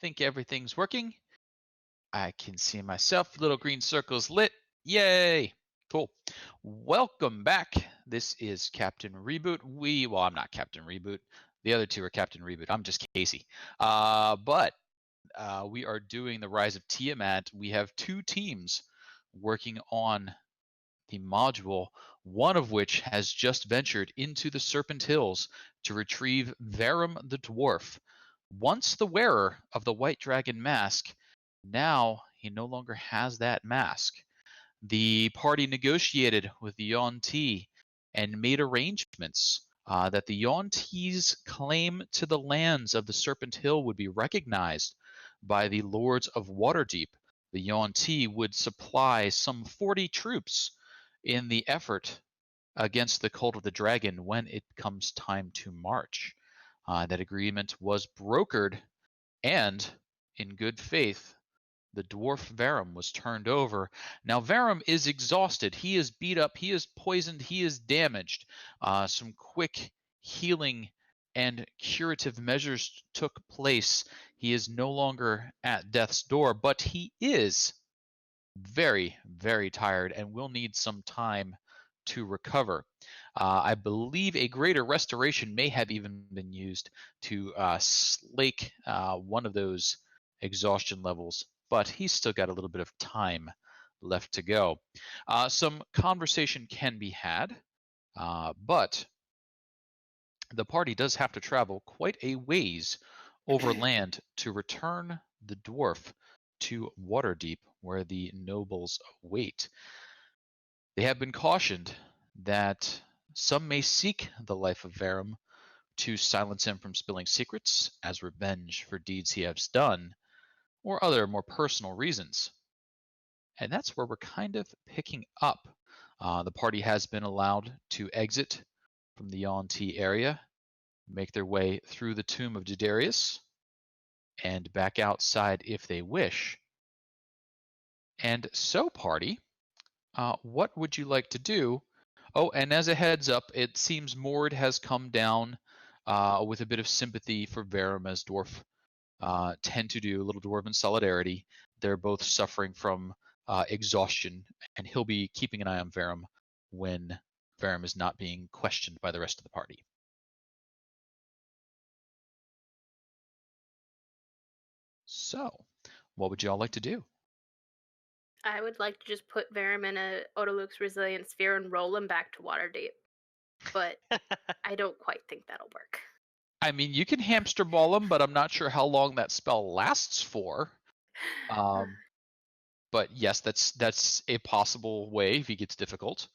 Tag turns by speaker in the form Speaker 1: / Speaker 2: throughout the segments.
Speaker 1: think everything's working. I can see myself. Little green circles lit. Yay! Cool. Welcome back. This is Captain Reboot. Well, I'm not Captain Reboot. The other two are Captain Reboot. I'm just Kasey. But we are doing the Rise of Tiamat. We have two teams working on the module, one of which has just ventured into the Serpent Hills to retrieve Verum the Dwarf. Once the wearer of the White Dragon mask, now he no longer has that mask. The party negotiated with the Yuan-ti and made arrangements that the Yuan-ti's claim to the lands of the Serpent Hill would be recognized by the Lords of Waterdeep. The Yuan-ti would supply some 40 troops in the effort against the Cult of the Dragon when it comes time to march. That agreement was brokered, and in good faith, the dwarf Verum was turned over. Now Verum is exhausted. He is beat up. He is poisoned. He is damaged. Some quick healing and curative measures took place. He is no longer at death's door, but he is very, very tired and will need some time to recover. I believe a greater restoration may have even been used to slake one of those exhaustion levels, but he's still got a little bit of time left to go. Some conversation can be had, but the party does have to travel quite a ways over land to return the dwarf to Waterdeep, where the nobles await. They have been cautioned that some may seek the life of Verum to silence him from spilling secrets as revenge for deeds he has done, or other more personal reasons. And that's where we're kind of picking up. The party has been allowed to exit from the Yuan-ti area, make their way through the tomb of Didarius, and back outside if they wish. And so, party, what would you like to do? Oh, and as a heads up, it seems Mord has come down with a bit of sympathy for Verum, as dwarf tend to do, a little dwarven solidarity. They're both suffering from exhaustion, and he'll be keeping an eye on Verum when Verum is not being questioned by the rest of the party. So, what would you all like to do?
Speaker 2: I would like to just put Verum in a Odaluk's Resilient Sphere and roll him back to Waterdeep. But I don't quite think that'll work.
Speaker 1: I mean, you can hamster ball him, but I'm not sure how long that spell lasts for. But yes, that's a possible way if he gets difficult.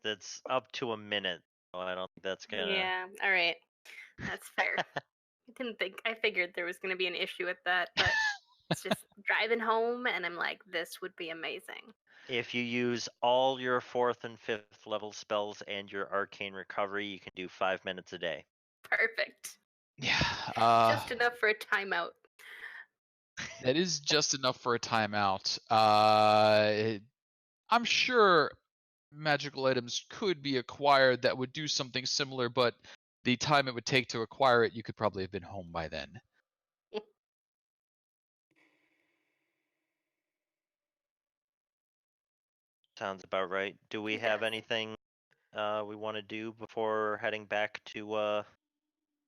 Speaker 3: That's up to a minute. So I don't think that's gonna.
Speaker 2: Yeah, all right. That's fair. I figured there was going to be an issue with that, but it's just driving home, and I'm like, this would be amazing.
Speaker 3: If you use all your 4th and 5th level spells and your arcane recovery, you can do 5 minutes a day.
Speaker 2: Perfect.
Speaker 1: Yeah.
Speaker 2: Just enough for a timeout.
Speaker 1: That is just enough for a timeout. I'm sure magical items could be acquired that would do something similar, but the time it would take to acquire it, you could probably have been home by then.
Speaker 3: Sounds about right. Do we have anything we want to do before heading back to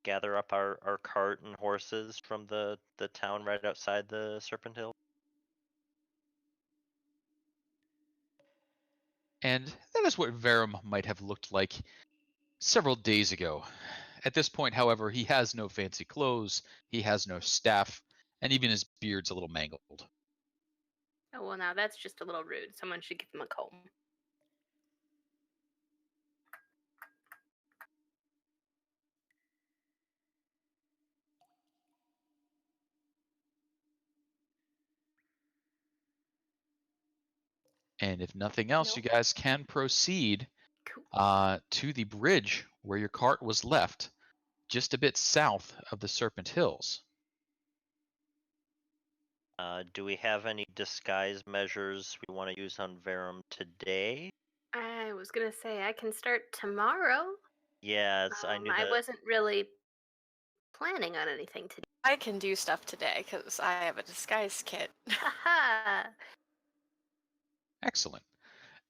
Speaker 3: gather up our cart and horses from the town right outside the Serpent Hills?
Speaker 1: And that is what Verum might have looked like several days ago. At this point, however, he has no fancy clothes, he has no staff, and even his beard's a little mangled.
Speaker 2: Oh, well, now that's just a little rude. Someone should give him a comb.
Speaker 1: And if nothing else, you guys can proceed to the bridge where your cart was left, just a bit south of the Serpent Hills.
Speaker 3: Do we have any disguise measures we want to use on Verum today?
Speaker 2: I was going to say I can start tomorrow.
Speaker 3: Yes, I knew that.
Speaker 2: I wasn't really planning on anything today.
Speaker 4: I can do stuff today because I have a disguise kit.
Speaker 2: Haha.
Speaker 1: Excellent.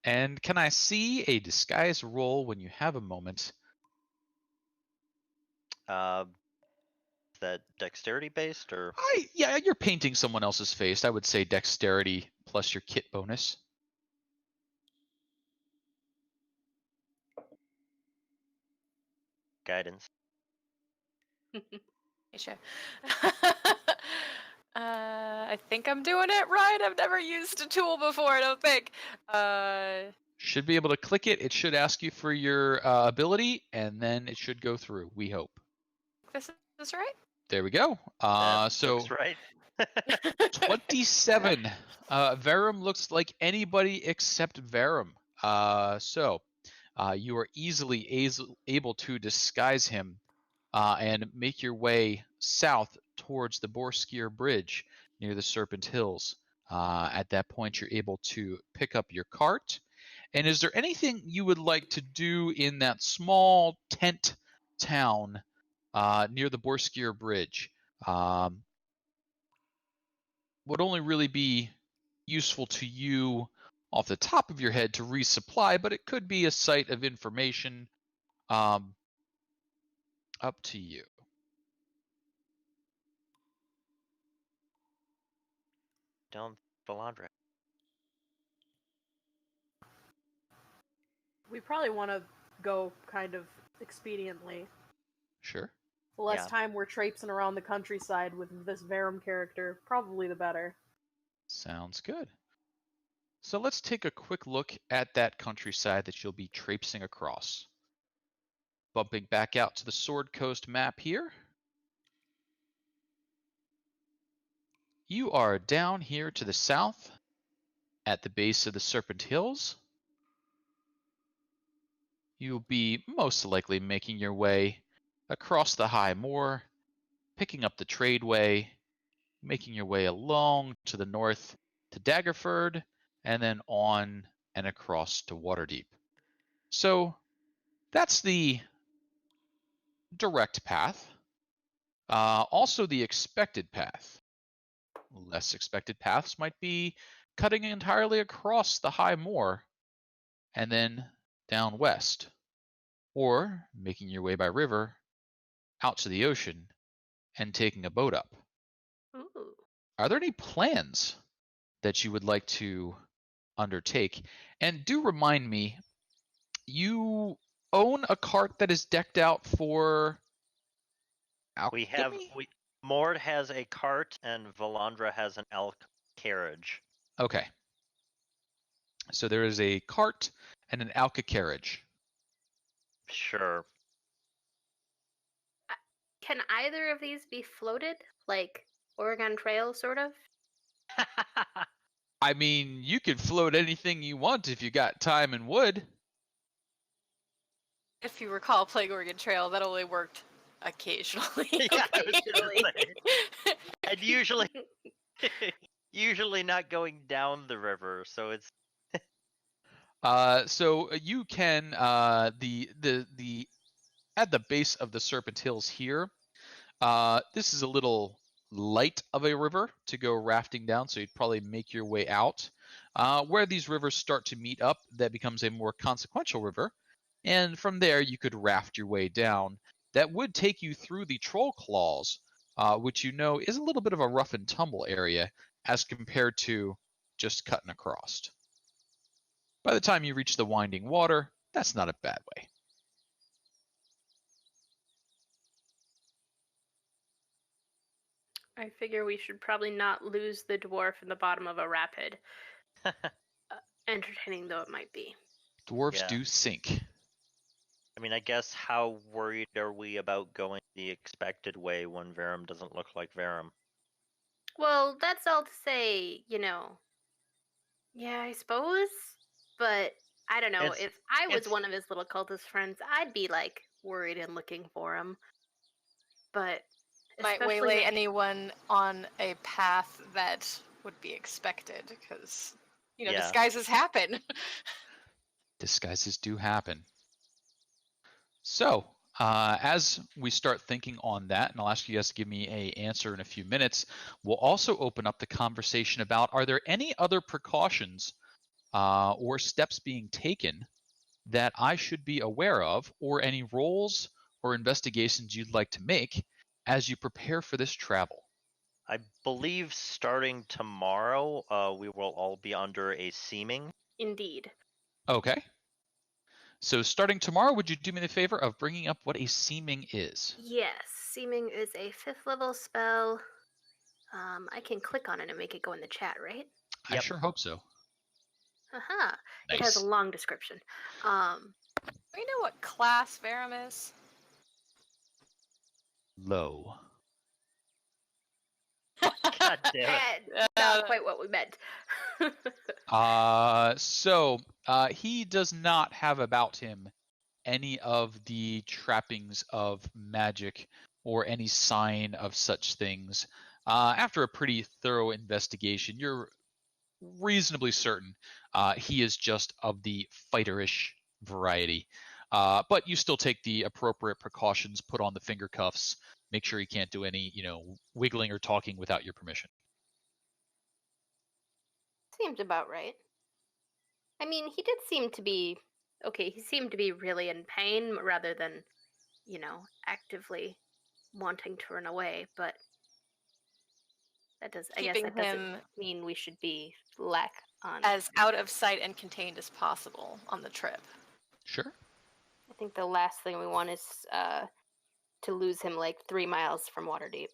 Speaker 1: And can I see a disguise roll when you have a moment?
Speaker 3: Is that dexterity based or?
Speaker 1: Yeah, you're painting someone else's face. I would say dexterity plus your kit bonus.
Speaker 3: Guidance.
Speaker 4: Sure. I think I'm doing it right. I've never used a tool before, I don't think.
Speaker 1: Should be able to click it. It should ask you for your ability, and then it should go through. We hope.
Speaker 4: This is right?
Speaker 1: There we go.
Speaker 3: That
Speaker 1: So
Speaker 3: looks right.
Speaker 1: 27. Verum looks like anybody except Verum. You are easily able to disguise him and make your way south towards the Borskier Bridge near the Serpent Hills. At that point, you're able to pick up your cart. And is there anything you would like to do in that small tent town near the Borskier Bridge? Would only really be useful to you off the top of your head to resupply, but it could be a site of information. Up to you.
Speaker 3: Down Valandra.
Speaker 5: We probably want to go kind of expediently.
Speaker 1: Sure.
Speaker 5: The less
Speaker 3: Yeah.
Speaker 5: time we're traipsing around the countryside with this Verum character, probably the better.
Speaker 1: Sounds good. So let's take a quick look at that countryside that you'll be traipsing across. Bumping back out to the Sword Coast map here. You are down here to the south at the base of the Serpent Hills. You'll be most likely making your way across the high moor, picking up the tradeway, making your way along to the north to Daggerford, and then on and across to Waterdeep. So that's the direct path. Also the expected path. Less expected paths might be cutting entirely across the high moor and then down west, or making your way by river out to the ocean and taking a boat up.
Speaker 2: Ooh.
Speaker 1: Are there any plans that you would like to undertake? And do remind me, you own a cart that is decked out for alchemy?
Speaker 3: Mord has a cart and Valandra has an elk carriage.
Speaker 1: Okay. So there is a cart and an alka carriage.
Speaker 3: Sure.
Speaker 2: Can either of these be floated? Like Oregon Trail, sort of?
Speaker 1: I mean, you can float anything you want if you got time and wood.
Speaker 4: If you recall playing Oregon Trail, that only worked occasionally.
Speaker 3: Yeah, I was gonna say. And usually not going down the river, so it's
Speaker 1: So you can at the base of the Serpent Hills here. This is a little light of a river to go rafting down, so you'd probably make your way out. Where these rivers start to meet up, that becomes a more consequential river, and from there you could raft your way down. That would take you through the Troll Claws, which you know is a little bit of a rough and tumble area as compared to just cutting across. By the time you reach the winding water, that's not a bad way.
Speaker 2: I figure we should probably not lose the dwarf in the bottom of a rapid, entertaining though it might be.
Speaker 1: Dwarves
Speaker 3: Yeah.
Speaker 1: do sink.
Speaker 3: I mean, I guess how worried are we about going the expected way when Verum doesn't look like Verum?
Speaker 2: Well, that's all to say, yeah, I suppose. But I don't know.
Speaker 3: It's-
Speaker 2: If I was
Speaker 3: it's-
Speaker 2: one of his little cultist friends, I'd be like worried and looking for him. But
Speaker 4: Might
Speaker 2: especially
Speaker 4: waylay
Speaker 2: with-
Speaker 4: anyone on a path that would be expected, because,
Speaker 3: Yeah.
Speaker 4: disguises happen.
Speaker 1: Disguises do happen. So, As we start thinking on that, and I'll ask you guys to give me an answer in a few minutes, we'll also open up the conversation about, are there any other precautions or steps being taken that I should be aware of, or any roles or investigations you'd like to make as you prepare for this travel?
Speaker 3: I believe starting tomorrow, we will all be under a seeming.
Speaker 2: Indeed.
Speaker 1: Okay. So starting tomorrow, would you do me the favor of bringing up what a seeming is?
Speaker 2: Yes, seeming is a 5th level spell. I can click on it and make it go in the chat, right?
Speaker 1: I
Speaker 3: Yep.
Speaker 1: sure hope so.
Speaker 2: Haha.
Speaker 1: Nice.
Speaker 2: It has a long description.
Speaker 4: Do we know what class Verum is?
Speaker 1: Low.
Speaker 3: God damn it.
Speaker 2: Not quite what we meant.
Speaker 1: He does not have about him any of the trappings of magic or any sign of such things. After a pretty thorough investigation, you're reasonably certain he is just of the fighterish variety. But you still take the appropriate precautions, put on the finger cuffs, make sure he can't do any, wiggling or talking without your permission.
Speaker 2: Seems about right. I mean, he did seem to be okay. He seemed to be really in pain rather than, actively wanting to run away. But that does. I guess
Speaker 4: Keeping
Speaker 2: that doesn't
Speaker 4: him
Speaker 2: mean we should be lack on.
Speaker 4: as out of sight and contained as possible on the trip.
Speaker 1: Sure.
Speaker 2: I think the last thing we want is to lose him like 3 miles from Waterdeep.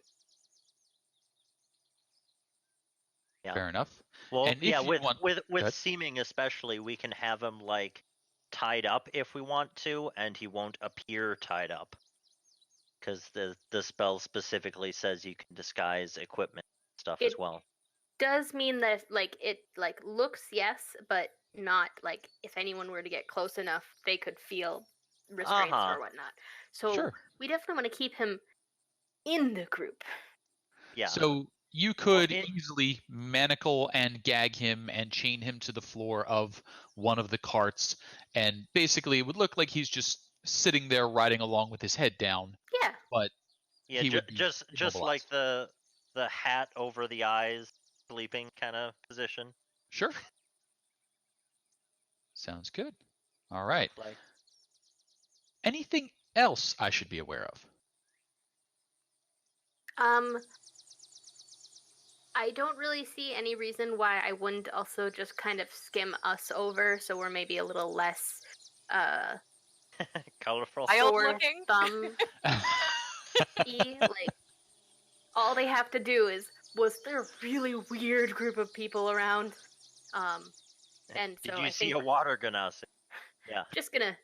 Speaker 3: Yeah.
Speaker 1: Fair enough.
Speaker 3: Well,
Speaker 1: And if
Speaker 3: yeah,
Speaker 1: you
Speaker 3: with
Speaker 1: want-
Speaker 3: with
Speaker 1: ahead.
Speaker 3: seeming especially, we can have him like tied up if we want to, and he won't appear tied up, because the spell specifically says you can disguise equipment stuff as
Speaker 2: It-
Speaker 3: well.
Speaker 2: Does mean that it looks, yes, but not like if anyone were to get close enough, they could feel restraints or whatnot. So
Speaker 1: Sure.
Speaker 2: we definitely want to keep him in the group.
Speaker 3: Yeah.
Speaker 1: So you could
Speaker 3: it-
Speaker 1: easily manacle and gag him and chain him to the floor of one of the carts, and basically it would look like he's just sitting there riding along with his head down,
Speaker 2: Yeah.
Speaker 1: but
Speaker 3: Yeah,
Speaker 1: he would be
Speaker 3: just like
Speaker 1: immobilized.
Speaker 3: the hat over the eyes, sleeping kind of position.
Speaker 1: Sure. Sounds good. All right.
Speaker 3: Like,
Speaker 1: Anything else I should be aware of?
Speaker 2: I don't really see any reason why I wouldn't also just kind of skim us over, so we're maybe a little less
Speaker 3: colorful.
Speaker 4: Wild
Speaker 2: sore
Speaker 4: looking?
Speaker 2: thumb. Like all they have to do is, was there a really weird group of people around? And
Speaker 3: Did
Speaker 2: so
Speaker 3: you
Speaker 2: I
Speaker 3: see
Speaker 2: think
Speaker 3: a water ganassi? Yeah.
Speaker 2: just gonna,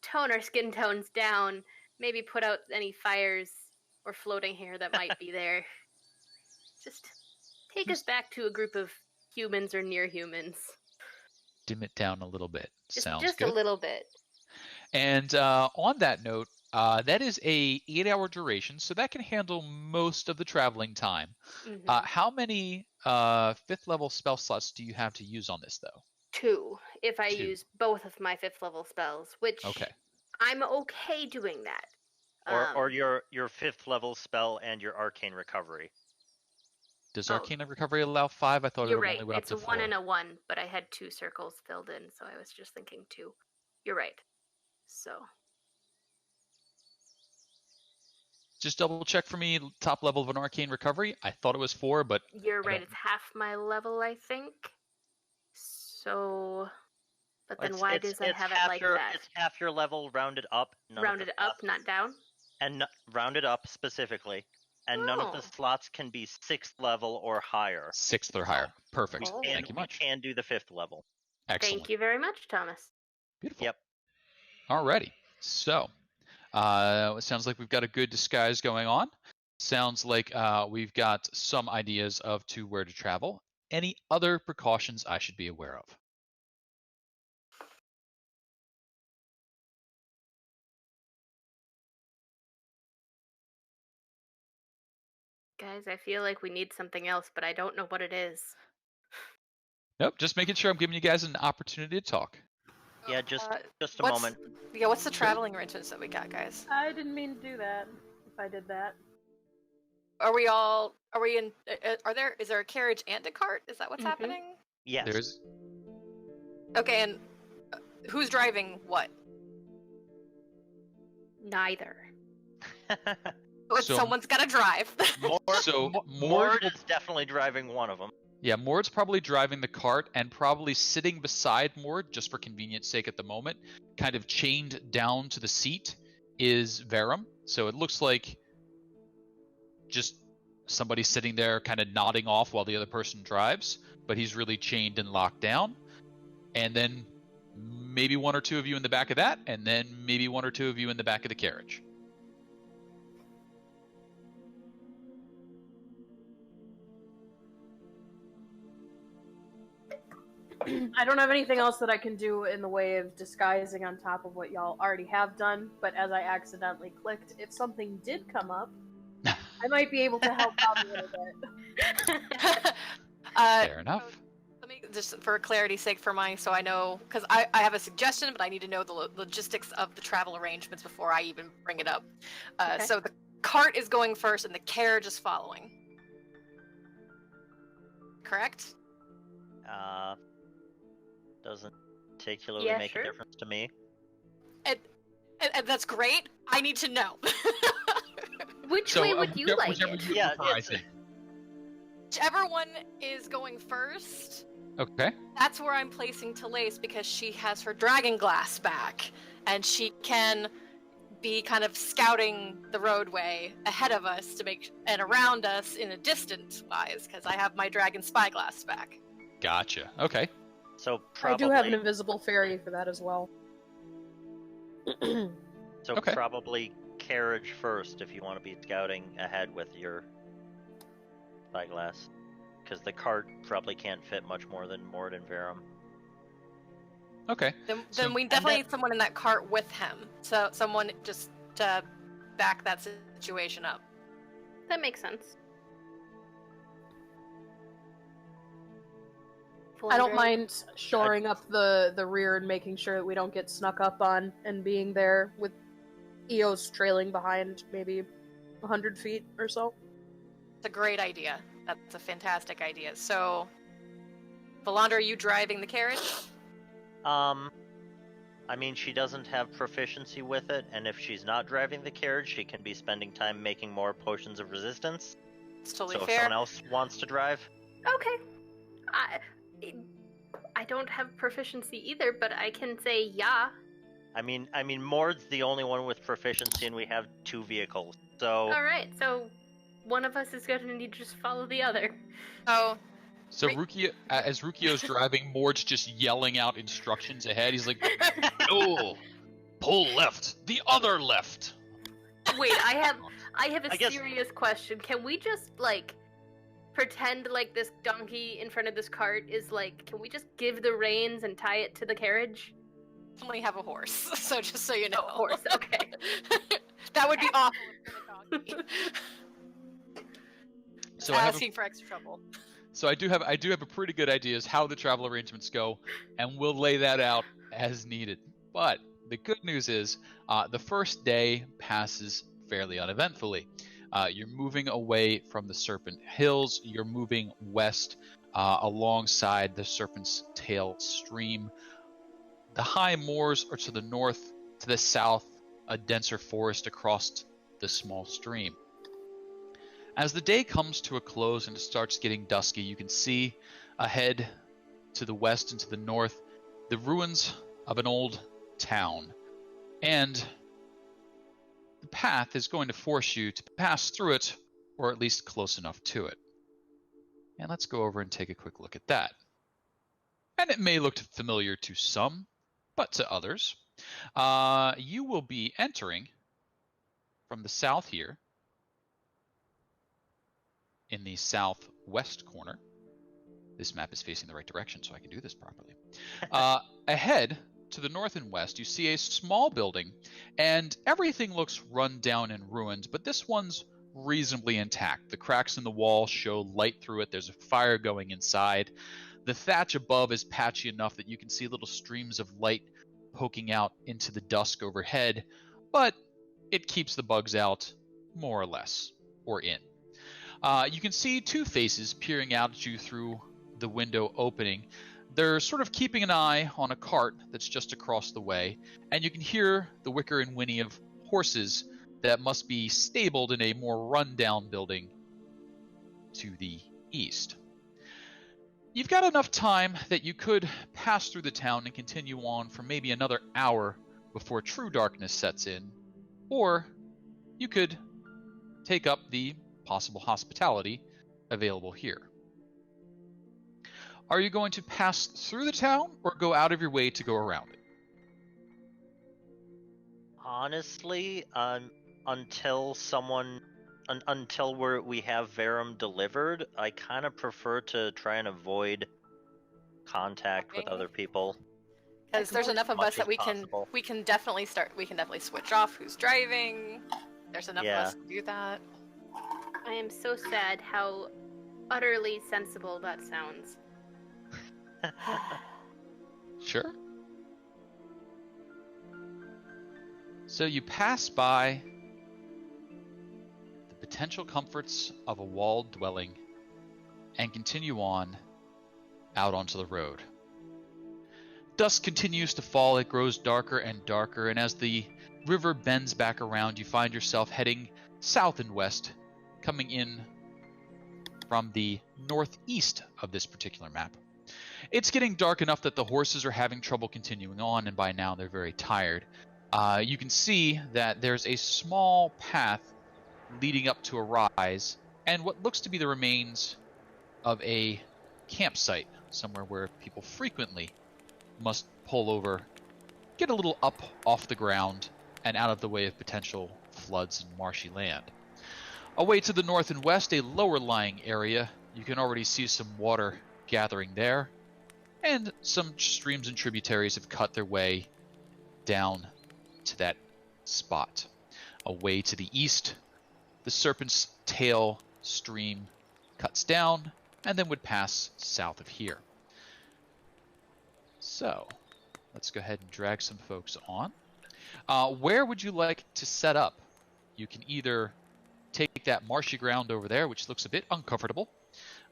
Speaker 2: tone our skin tones down, maybe put out any fires or floating hair that might be there. Just take us back to a group of humans or near humans.
Speaker 1: Dim it down a little bit. Sounds
Speaker 2: Just
Speaker 1: good.
Speaker 2: a little bit.
Speaker 1: And on that note, that is a 8-hour duration, so that can handle most of the traveling time.
Speaker 2: Mhm.
Speaker 1: How many 5th level spell slots do you have to use on this, though?
Speaker 2: 2, if I
Speaker 1: 2.
Speaker 2: use both of my 5th level spells, which
Speaker 1: Okay.
Speaker 2: I'm okay doing that.
Speaker 3: Or your 5th level spell and your arcane recovery.
Speaker 1: Does
Speaker 2: Oh.
Speaker 1: Arcane Recovery allow 5? I thought
Speaker 2: You're
Speaker 1: it
Speaker 2: right.
Speaker 1: only went
Speaker 2: It's
Speaker 1: up
Speaker 2: a
Speaker 1: to
Speaker 2: 1
Speaker 1: 4.
Speaker 2: and a 1, but I had 2 circles filled in, so I was just thinking 2. You're right. So
Speaker 1: Just double check for me, top level of an Arcane Recovery. I thought it was 4, but
Speaker 2: you're
Speaker 1: I
Speaker 2: right.
Speaker 1: don't-
Speaker 2: It's half my level, I think. So, but then
Speaker 3: It's-
Speaker 2: why
Speaker 3: it's-
Speaker 2: does I
Speaker 3: it's
Speaker 2: have it
Speaker 3: half
Speaker 2: like
Speaker 3: your,
Speaker 2: that?
Speaker 3: It's half your level rounded up.
Speaker 2: Rounded up, not down.
Speaker 3: And rounded up specifically. And none of the
Speaker 2: Oh.
Speaker 3: slots can be 6th level or higher.
Speaker 1: 6th or higher. Perfect.
Speaker 2: Oh.
Speaker 1: Thank you much.
Speaker 3: We can do the 5th level.
Speaker 1: Excellent.
Speaker 2: Thank you very much, Thomas.
Speaker 1: Beautiful.
Speaker 3: Yep.
Speaker 1: Alrighty. So, it sounds like we've got a good disguise going on. Sounds like we've got some ideas of where to travel. Any other precautions I should be aware of?
Speaker 2: Guys, I feel like we need something else, but I don't know what it is.
Speaker 1: Nope. Just making sure I'm giving you guys an opportunity to talk.
Speaker 3: Yeah, just a
Speaker 4: what's-
Speaker 3: moment.
Speaker 4: Yeah, what's the traveling arrangements that we got, guys?
Speaker 5: I didn't mean to do that. If I did that.
Speaker 4: Is there a carriage and a cart? Is that what's
Speaker 2: Mhm.
Speaker 4: happening?
Speaker 3: Yes.
Speaker 1: There's
Speaker 4: Okay, and who's driving what?
Speaker 2: Neither.
Speaker 1: So-
Speaker 4: Someone's gotta drive.
Speaker 1: so
Speaker 3: Mord
Speaker 1: Mord will
Speaker 3: is definitely driving one of them.
Speaker 1: Yeah, Mord's probably driving the cart and probably sitting beside Mord, just for convenience sake at the moment, kind of chained down to the seat, is Verum. So it looks like just somebody sitting there kind of nodding off while the other person drives, but he's really chained and locked down. And then maybe one or two of you in the back of that, and then maybe one or two of you in the back of the carriage.
Speaker 5: I don't have anything else that I can do in the way of disguising on top of what y'all already have done, but as I accidentally clicked, if something did come up, I might be able to help out a little bit.
Speaker 1: Fair enough.
Speaker 4: Let me just, for clarity's sake, so I know, because I have a suggestion, but I need to know the logistics of the travel arrangements before I even bring it up.
Speaker 2: Okay.
Speaker 4: So the cart is going first, and the carriage is following. Correct?
Speaker 3: Doesn't particularly
Speaker 2: Yeah,
Speaker 3: make
Speaker 2: sure.
Speaker 3: a difference to me.
Speaker 4: And that's great. I need to know.
Speaker 2: Which way would you like
Speaker 1: whichever
Speaker 2: it?
Speaker 1: you
Speaker 3: Yeah,
Speaker 1: prefer, I
Speaker 3: it's-
Speaker 1: think.
Speaker 4: Whichever one is going first,
Speaker 1: Okay.
Speaker 4: that's where I'm placing Telaise, because she has her dragon glass back, and she can be kind of scouting the roadway ahead of us and around us in a distance wise, because I have my dragon spyglass back.
Speaker 1: Gotcha. Okay.
Speaker 3: So
Speaker 5: I
Speaker 3: probably,
Speaker 5: do have an invisible fairy for that as well.
Speaker 3: so
Speaker 1: Okay.
Speaker 3: probably carriage first if you want to be scouting ahead with your spyglass, because the cart probably can't fit much more than Mord and Verum.
Speaker 1: Okay.
Speaker 4: Then
Speaker 1: So-
Speaker 4: we definitely need someone in that cart with him. So someone just to back that situation up.
Speaker 2: That makes sense.
Speaker 5: I don't
Speaker 2: Valandra?
Speaker 5: mind shoring up the rear and making sure that we don't get snuck up on and being there with Eos trailing behind maybe 100 feet or so.
Speaker 4: It's a great idea. That's a fantastic idea. So, Valandra, are you driving the carriage?
Speaker 3: I mean, she doesn't have proficiency with it, and if she's not driving the carriage, she can be spending time making more potions of resistance.
Speaker 4: It's totally
Speaker 3: So if
Speaker 4: fair.
Speaker 3: someone else wants to drive,
Speaker 2: Okay. I don't have proficiency either, but I can say yeah.
Speaker 3: I mean, Mord's the only one with proficiency, and we have 2 vehicles. So
Speaker 2: All right, so one of us is going to need to just follow the other.
Speaker 4: Oh,
Speaker 1: So
Speaker 4: Wait.
Speaker 1: Ruqiyo, as Rukiyo's driving, Mord's just yelling out instructions ahead. He's like, "No, pull left, the other left."
Speaker 2: Wait, I have a
Speaker 3: I guess-
Speaker 2: serious question. Can we just pretend like this donkey in front of this cart is can we just give the reins and tie it to the carriage?
Speaker 4: definitely have a horse. So just so you know,
Speaker 2: Oh, horse, okay.
Speaker 4: That would be awful. If it was a donkey.
Speaker 1: So I have a
Speaker 4: Asking for extra trouble.
Speaker 1: So I do have a pretty good idea as how the travel arrangements go, and we'll lay that out as needed. But the good news is the first day passes fairly uneventfully. You're moving away from the Serpent Hills. You're moving west alongside the Serpent's Tail stream. The high moors are to the north, to the south, a denser forest across the small stream. As the day comes to a close and it starts getting dusky, you can see ahead to the west and to the north the ruins of an old town. And the path is going to force you to pass through it, or at least close enough to it. And let's go over and take a quick look at that. And it may look familiar to some, but to others. You will be entering from the south here, in the southwest corner. This map is facing the right direction, so I can do this properly. Ahead, to the north and west, you see a small building, and everything looks run down and ruined, but this one's reasonably intact. The cracks in the wall show light through it. There's a fire going inside. The thatch above is patchy enough that you can see little streams of light poking out into the dusk overhead, but it keeps the bugs out, more or less, or in. You can see two faces peering out at you through the window opening. They're sort of keeping an eye on a cart that's just across the way, and you can hear the whicker and whinny of horses that must be stabled in a more run-down building to the east. You've got enough time that you could pass through the town and continue on for maybe another hour before true darkness sets in, or you could take up the possible hospitality available here. Are you going to pass through the town or go out of your way to go around it?
Speaker 3: Honestly, until we have Verum delivered, I kind of prefer to try and avoid contact with other people.
Speaker 4: Because there's enough of us that we
Speaker 3: possible.
Speaker 4: can definitely switch off who's driving. There's enough of us to do that.
Speaker 2: I am so sad how utterly sensible that sounds.
Speaker 1: Sure. So you pass by the potential comforts of a walled dwelling and continue on out onto the road. Dusk continues to fall, it grows darker and darker, and as the river bends back around, you find yourself heading south and west, coming in from the northeast of this particular map. It's getting dark enough that the horses are having trouble continuing on, and by now they're very tired. You can see that there's a small path leading up to a rise, and what looks to be the remains of a campsite, somewhere where people frequently must pull over, get a little up off the ground, and out of the way of potential floods and marshy land. Away to the north and west, a lower-lying area, you can already see some water gathering there, and some streams and tributaries have cut their way down to that spot. Away to the east, the Serpent's Tail stream cuts down and then would pass south of here. So, let's go ahead and drag some folks on. Where would you like to set up? You can either take that marshy ground over there, which looks a bit uncomfortable,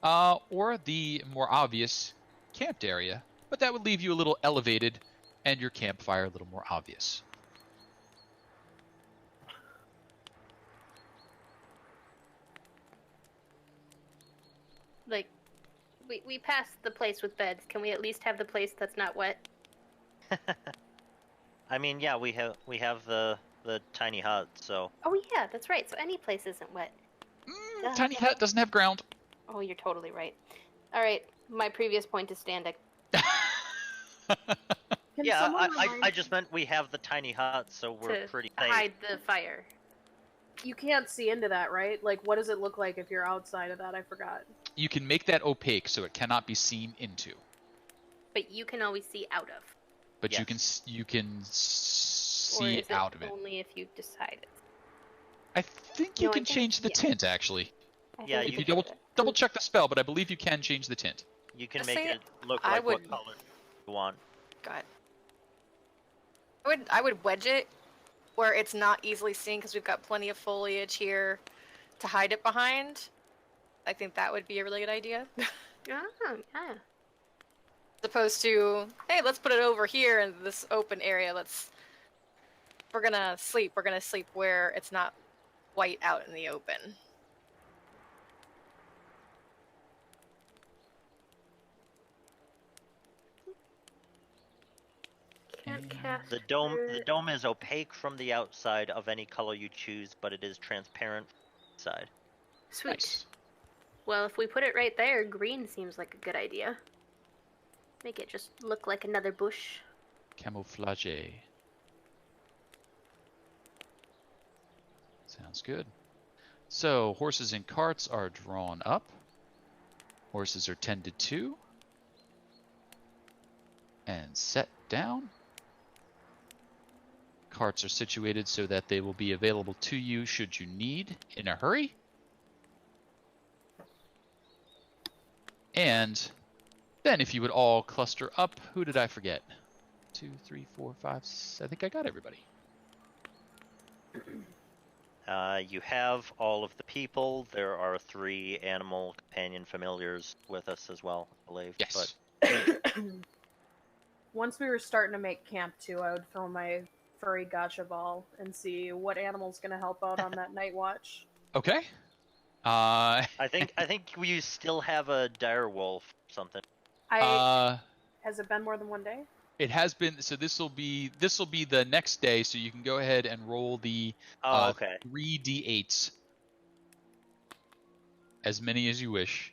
Speaker 1: or the more obvious camped area, but that would leave you a little elevated and your campfire a little more obvious.
Speaker 2: Like, we passed the place with beds. Can we at least have the place that's not wet?
Speaker 3: I mean, yeah, we have the tiny hut, so.
Speaker 2: Oh yeah, that's right. So any place isn't wet.
Speaker 1: Tiny hut doesn't have ground.
Speaker 2: Oh, you're totally right. All right, my previous point is standing.
Speaker 3: Yeah, I just meant we have the tiny hut, so we're pretty safe.
Speaker 2: Hide the fire.
Speaker 5: You can't see into that, right? Like, what does it look like if you're outside of that? I forgot.
Speaker 1: You can make that opaque so it cannot be seen into.
Speaker 2: But you can always see out of.
Speaker 1: But
Speaker 3: Yes.
Speaker 1: you can
Speaker 2: Or
Speaker 1: see
Speaker 2: is
Speaker 1: out of it.
Speaker 2: Only if you decide it.
Speaker 1: I think you
Speaker 2: No, I
Speaker 1: can
Speaker 2: think-
Speaker 1: change the
Speaker 2: yeah.
Speaker 1: tint, actually.
Speaker 3: Yeah,
Speaker 2: think
Speaker 1: If
Speaker 2: we
Speaker 1: you
Speaker 2: can do
Speaker 1: double check the spell, but I believe you can change the tint.
Speaker 3: You can
Speaker 4: Just
Speaker 3: make
Speaker 4: say
Speaker 3: it look
Speaker 4: I
Speaker 3: like what
Speaker 4: would-
Speaker 3: color you want.
Speaker 4: God. I would wedge it where it's not easily seen because we've got plenty of foliage here to hide it behind. I think that would be a really good idea. As
Speaker 2: yeah.
Speaker 4: opposed to, hey, let's put it over here in this open area. We're gonna sleep where it's not white out in the open.
Speaker 2: Can't cast.
Speaker 3: The dome is opaque from the outside of any color you choose, but it is transparent inside.
Speaker 2: Sweet.
Speaker 1: Nice.
Speaker 2: Well, if we put it right there, green seems like a good idea. Make it just look like another bush.
Speaker 1: Camouflage. Sounds good. So, horses and carts are drawn up. Horses are tended to. And set down. Carts are situated so that they will be available to you should you need in a hurry. And then if you would all cluster up, who did I forget? 2, 3, 4, 5. I think I got everybody.
Speaker 3: You have all of the people. There are 3 animal companion familiars with us as well, I believe.
Speaker 1: Yes.
Speaker 3: But
Speaker 5: Once we were starting to make camp too, I would throw my furry gotcha ball and see what animal's gonna help out on that night watch.
Speaker 1: Okay.
Speaker 3: I think we still have a dire wolf or something.
Speaker 5: Has it been more than one day?
Speaker 1: It has been. So this will be the next day. So you can go ahead and roll the
Speaker 3: Okay.
Speaker 1: 3d8s, as many as you wish.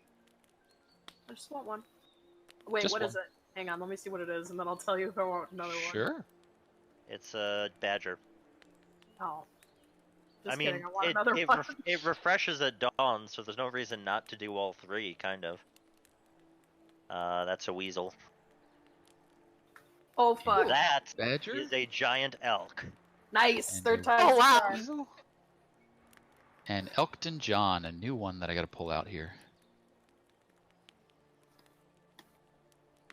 Speaker 5: I just want one. Wait,
Speaker 1: Just
Speaker 5: what is
Speaker 1: one.
Speaker 5: it? Hang on, let me see what it is, and then I'll tell you if I want another one.
Speaker 1: Sure.
Speaker 3: It's a badger.
Speaker 5: Oh. Just
Speaker 3: I mean,
Speaker 5: kidding, I want another one.
Speaker 3: it refreshes at dawn, so there's no reason not to do all 3, kind of. That's a weasel.
Speaker 5: Oh, fuck.
Speaker 3: That
Speaker 1: Badger.
Speaker 3: is a giant elk.
Speaker 5: Nice!
Speaker 1: And
Speaker 5: Third
Speaker 1: you-
Speaker 5: time.
Speaker 4: Oh, wow.
Speaker 5: charm.
Speaker 1: And Elkton John, a new one that I got to pull out here.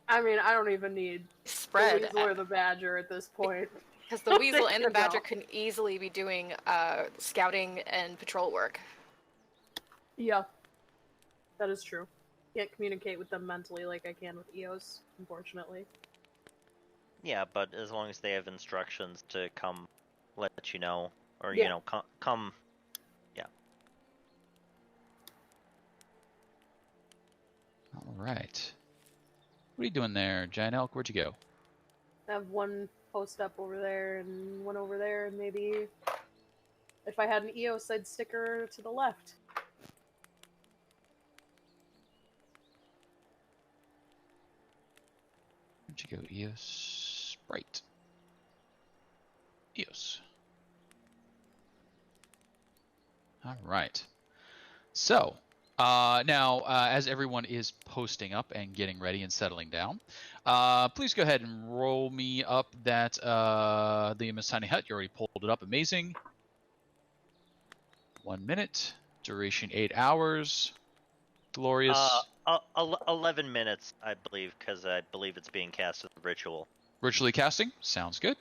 Speaker 5: I mean, I don't even need
Speaker 4: Spread.
Speaker 5: the weasel or the badger at this point.
Speaker 4: Because the weasel and the
Speaker 5: There you go.
Speaker 4: badger can easily be doing scouting and patrol work.
Speaker 5: Yeah. That is true. Can't communicate with them mentally like I can with EOS, unfortunately.
Speaker 3: Yeah, but as long as they have instructions to come let you know, or,
Speaker 5: Yeah.
Speaker 3: you know, come.
Speaker 1: All right. What are you doing there, Giant Elk? Where'd you go?
Speaker 5: I have one post up over there and one over there, and maybe if I had an EOS, I'd stick her to the left.
Speaker 1: Where'd you go, Eos? Sprite. Eos. All right. So, now, as everyone is posting up and getting ready and settling down, please go ahead and roll me up that the Miss Tiny Hut. You already pulled it up. Amazing. 1 minute. Duration 8 hours. Glorious.
Speaker 3: 11 minutes, I believe, because I believe it's being cast as a ritual.
Speaker 1: Ritually casting. Sounds good.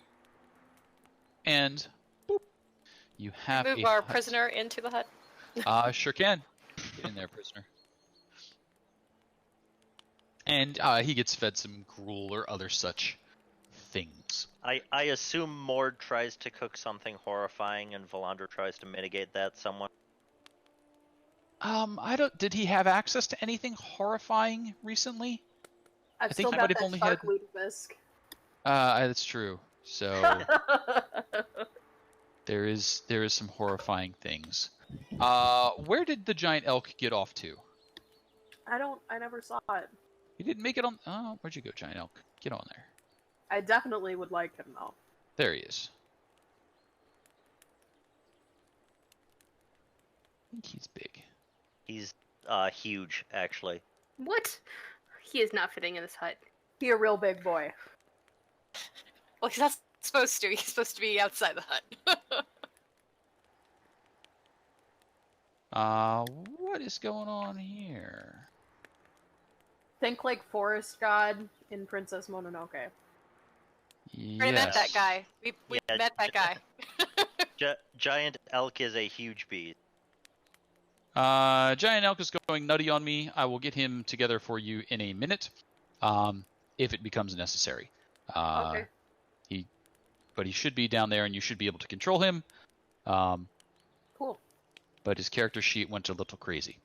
Speaker 1: And boop. You have
Speaker 4: Move
Speaker 1: a
Speaker 4: our
Speaker 1: hut.
Speaker 4: prisoner into the hut.
Speaker 1: Sure can. Get in there, prisoner. And he gets fed some gruel or other such things.
Speaker 3: I assume Mord tries to cook something horrifying, and Valandra tries to mitigate that somewhat.
Speaker 1: I don't. Did he have access to anything horrifying recently?
Speaker 5: I've
Speaker 1: I think
Speaker 5: still
Speaker 1: he
Speaker 5: got
Speaker 1: might have
Speaker 5: that
Speaker 1: only
Speaker 5: shark
Speaker 1: had-
Speaker 5: lutefisk.
Speaker 1: That's true. So there is some horrifying things. Where did the giant elk get off to?
Speaker 5: I never saw it.
Speaker 1: He didn't make it on. Oh, where'd you go, giant elk? Get on there.
Speaker 5: I definitely would like him though.
Speaker 1: There he is. I think he's big.
Speaker 3: He's huge, actually.
Speaker 2: What? He is not fitting in this hut.
Speaker 5: He a real big boy.
Speaker 4: Well, he's not supposed to. He's supposed to be outside the hut.
Speaker 1: What is going on here?
Speaker 5: Think like forest god in Princess Mononoke.
Speaker 4: We already met that guy. We
Speaker 3: Yeah,
Speaker 4: met that guy.
Speaker 3: Giant elk is a huge beast.
Speaker 1: Giant elk is going nutty on me. I will get him together for you in a minute, if it becomes necessary.
Speaker 5: Okay.
Speaker 1: But he should be down there, and you should be able to control him.
Speaker 5: Cool.
Speaker 1: But his character sheet went a little crazy.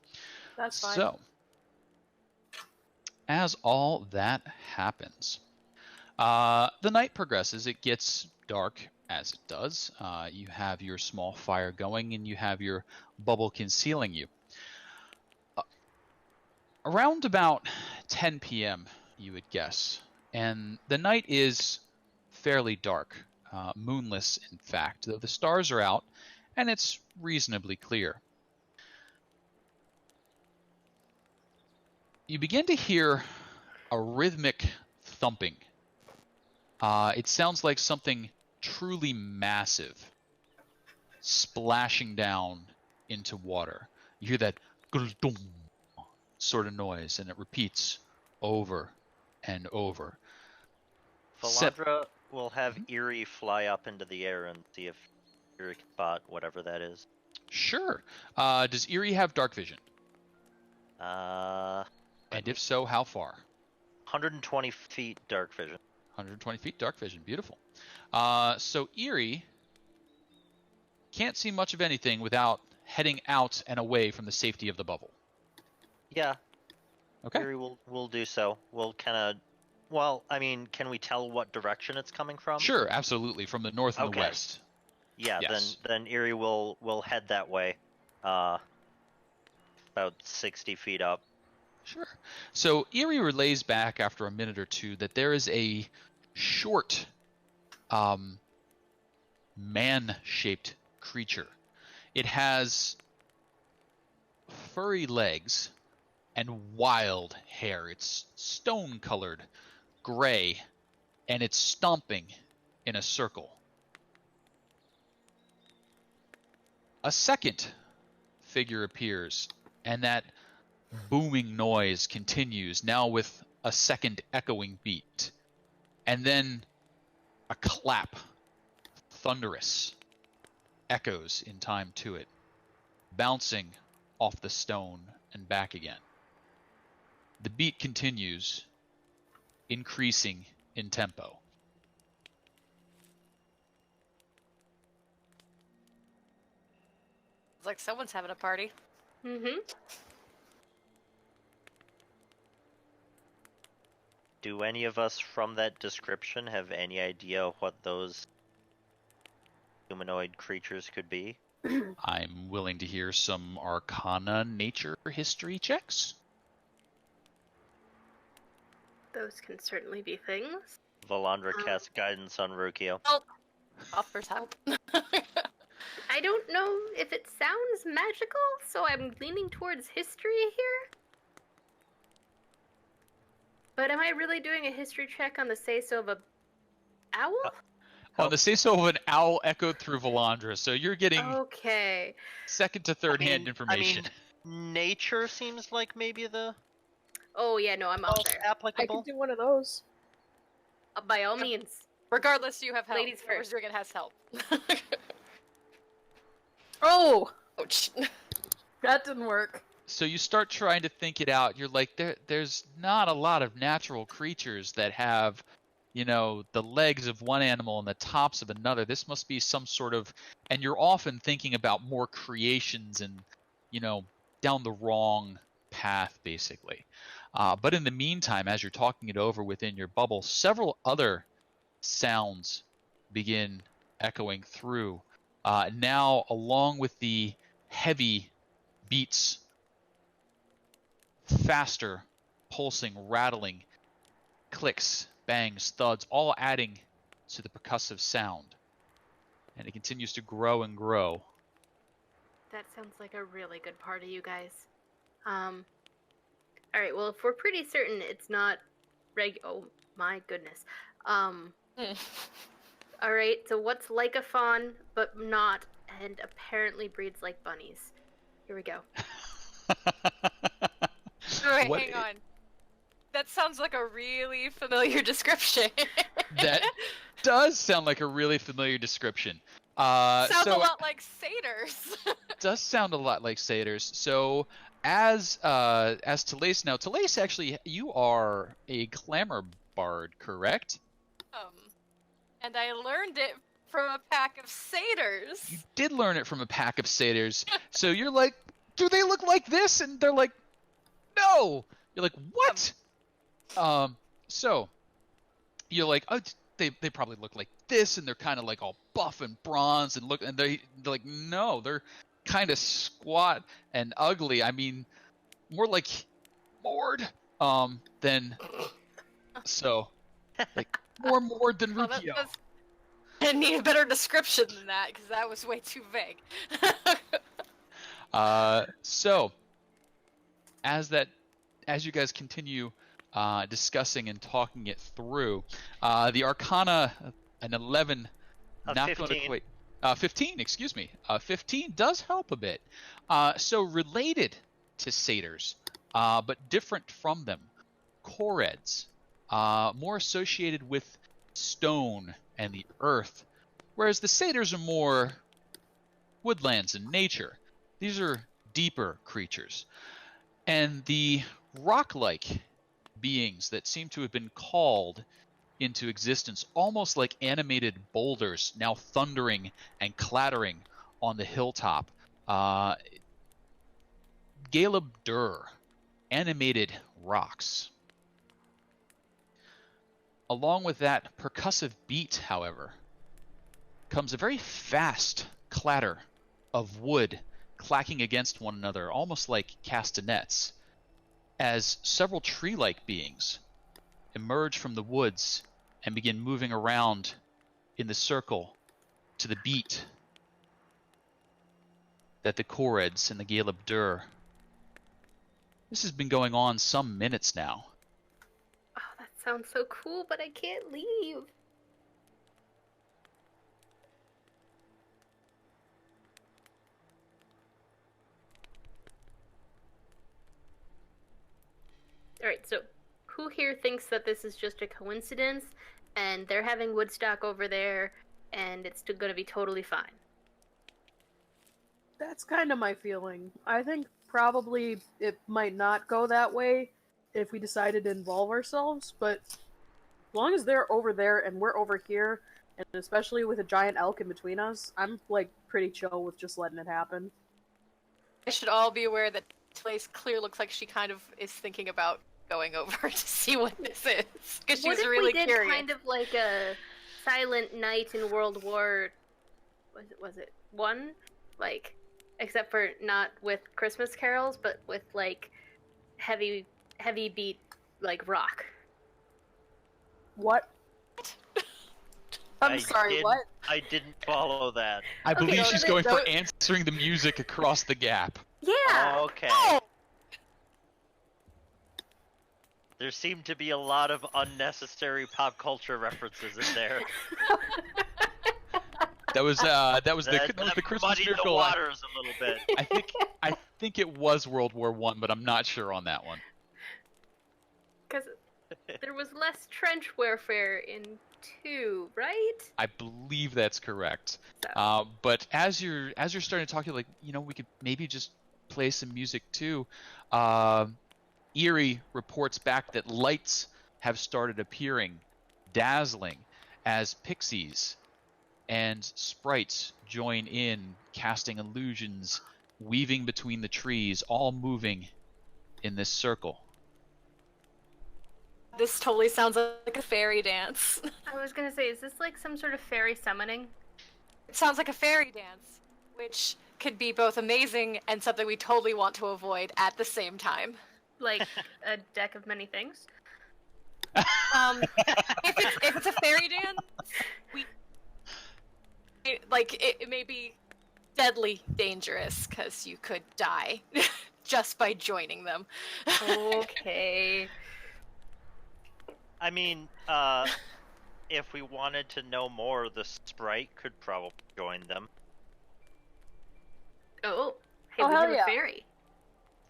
Speaker 5: That's fine.
Speaker 1: So, as all that happens, the night progresses. It gets dark, as it does. You have your small fire going, and you have your bubble concealing you. Around about 10 p.m., you would guess, and the night is fairly dark, moonless, in fact, though the stars are out, and it's reasonably clear. You begin to hear a rhythmic thumping. It sounds like something truly massive splashing down into water. You hear that glum sort of noise, and it repeats over and over.
Speaker 3: Valandra will have Eerie fly up into the air and see if Eerie can spot whatever that is.
Speaker 1: Sure. Does Eerie have dark vision?
Speaker 3: Let
Speaker 1: And
Speaker 3: me-
Speaker 1: if so, how far?
Speaker 3: 120 feet dark vision.
Speaker 1: 120 feet dark vision. Beautiful. So Eerie can't see much of anything without heading out and away from the safety of the bubble.
Speaker 3: Yeah.
Speaker 1: Okay.
Speaker 3: Eerie will do so. We'll kind of. Well, I mean, can we tell what direction it's coming from?
Speaker 1: Sure, absolutely. From the north and the
Speaker 3: Okay.
Speaker 1: west.
Speaker 3: Yeah.
Speaker 1: Yes.
Speaker 3: Then Eerie will head that way. About 60 feet up.
Speaker 1: Sure. So Eerie relays back after a minute or two that there is a short, man-shaped creature. It has furry legs and wild hair. It's stone-colored, gray, and it's stomping in a circle. A second figure appears, and that booming noise continues, now with a second echoing beat. And then a clap, thunderous, echoes in time to it, bouncing off the stone and back again. The beat continues, increasing in tempo.
Speaker 4: It's like someone's having a party.
Speaker 2: Mm-hmm.
Speaker 3: Do any of us from that description have any idea what those humanoid creatures could be?
Speaker 1: I'm willing to hear some Arcana nature history checks.
Speaker 2: Those can certainly be things.
Speaker 3: Valandra casts guidance on Ruqiyo.
Speaker 4: Offers help.
Speaker 2: I don't know if it sounds magical, so I'm leaning towards history here. But am I really doing a history check on the say-so of a owl?
Speaker 1: On the say-so of an owl echoed through Valandra, so you're getting
Speaker 2: Okay.
Speaker 1: second to third hand information.
Speaker 3: Nature seems like maybe the
Speaker 2: Oh yeah, no, I'm out
Speaker 3: most
Speaker 2: there.
Speaker 5: I
Speaker 3: applicable.
Speaker 5: could do one of those.
Speaker 2: By all means.
Speaker 4: Regardless, you have help.
Speaker 2: Ladies first.
Speaker 4: Whoever's doing it has help.
Speaker 5: Oh,
Speaker 4: Ouch.
Speaker 5: that didn't work.
Speaker 1: So you start trying to think it out. You're like, there's not a lot of natural creatures that have, the legs of one animal and the tops of another. This must be some sort of, and you're often thinking about more creations and, down the wrong path, basically. But in the meantime, as you're talking it over within your bubble, several other sounds begin echoing through. Now, along with the heavy beats, faster, pulsing, rattling, clicks, bangs, thuds, all adding to the percussive sound. And it continues to grow and grow.
Speaker 2: That sounds like a really good party, you guys. Alright, well, if we're pretty certain it's not oh my goodness. Alright, so what's like a fawn, but not, and apparently breeds like bunnies? Here we go.
Speaker 4: Wait,
Speaker 1: What
Speaker 4: hang
Speaker 1: i-
Speaker 4: on. That sounds like a really familiar description.
Speaker 1: That does sound like a really familiar description.
Speaker 4: Sounds
Speaker 1: So
Speaker 4: a lot like satyrs.
Speaker 1: does sound a lot like satyrs. So as Telaise now, Telaise, actually, you are a clamor bard, correct?
Speaker 4: And I learned it from a pack of satyrs.
Speaker 1: You did learn it from a pack of satyrs. So you're like, do they look like this? And they're like, no. You're like, what? So you're like, oh, they probably look like this, and they're kind of like all buff and bronze, and they're like, no, they're kind of squat and ugly. I mean, more like Mord than so, like more Mord than
Speaker 4: Oh,
Speaker 1: Ruqiyo.
Speaker 4: I need a better description than that because that was way too vague.
Speaker 1: So as you guys continue discussing and talking it through, the Arcana, an 11, not going to
Speaker 3: 15.
Speaker 1: quite. 15, excuse me. 15 does help a bit. So related to satyrs, but different from them. Koreds, more associated with stone and the earth, whereas the satyrs are more woodlands and nature. These are deeper creatures. And the rock-like beings that seem to have been called into existence, almost like animated boulders now thundering and clattering on the hilltop. Galeb Dur, animated rocks. Along with that percussive beat, however, comes a very fast clatter of wood clacking against one another, almost like castanets, as several tree-like beings emerge from the woods and begin moving around in the circle to the beat that the Koreds and the Galeb Dur. This has been going on some minutes now.
Speaker 2: Oh, that sounds so cool, but I can't leave. Alright, so who here thinks that this is just a coincidence and they're having Woodstock over there and it's going to be totally fine?
Speaker 5: That's kind of my feeling. I think probably it might not go that way if we decided to involve ourselves, but as long as they're over there and we're over here, and especially with a giant elk in between us, I'm, like, pretty chill with just letting it happen.
Speaker 4: I should all be aware that Telaise clearly looks like she kind of is thinking about going over to see what this is, because she's really
Speaker 2: What if we did
Speaker 4: curious.
Speaker 2: kind of like a Silent Night in World War... Was it 1? Like, except for not with Christmas carols, but with, like, heavy beat, like, rock.
Speaker 5: What? I'm sorry, what?
Speaker 3: I didn't follow that.
Speaker 1: I believe
Speaker 2: so
Speaker 1: she's going for answering the music across the gap.
Speaker 2: Yeah!
Speaker 3: Oh, okay.
Speaker 4: Oh!
Speaker 3: There seemed to be a lot of unnecessary pop culture references in there.
Speaker 1: That was the Christmas
Speaker 3: muddied the
Speaker 1: miracle.
Speaker 3: waters a little bit.
Speaker 1: I think it was World War I, but I'm not sure on that one.
Speaker 2: Because there was less trench warfare in 2, right?
Speaker 1: I believe that's correct.
Speaker 2: So.
Speaker 1: But as you're starting to talk, you're like, we could maybe just play some music too. Eerie reports back that lights have started appearing, dazzling, as pixies and sprites join in, casting illusions, weaving between the trees, all moving in this circle.
Speaker 4: This totally sounds like a fairy dance.
Speaker 2: I was gonna say, is this like some sort of fairy summoning?
Speaker 4: It sounds like a fairy dance, which could be both amazing and something we totally want to avoid at the same time.
Speaker 2: Like a deck of many things?
Speaker 4: If it's a fairy dance, it may be deadly dangerous because you could die just by joining them.
Speaker 2: Okay.
Speaker 3: I mean, if we wanted to know more, the sprite could probably join them.
Speaker 2: Oh, hey,
Speaker 5: Oh,
Speaker 2: we
Speaker 5: hell
Speaker 2: have
Speaker 5: yeah.
Speaker 2: a fairy.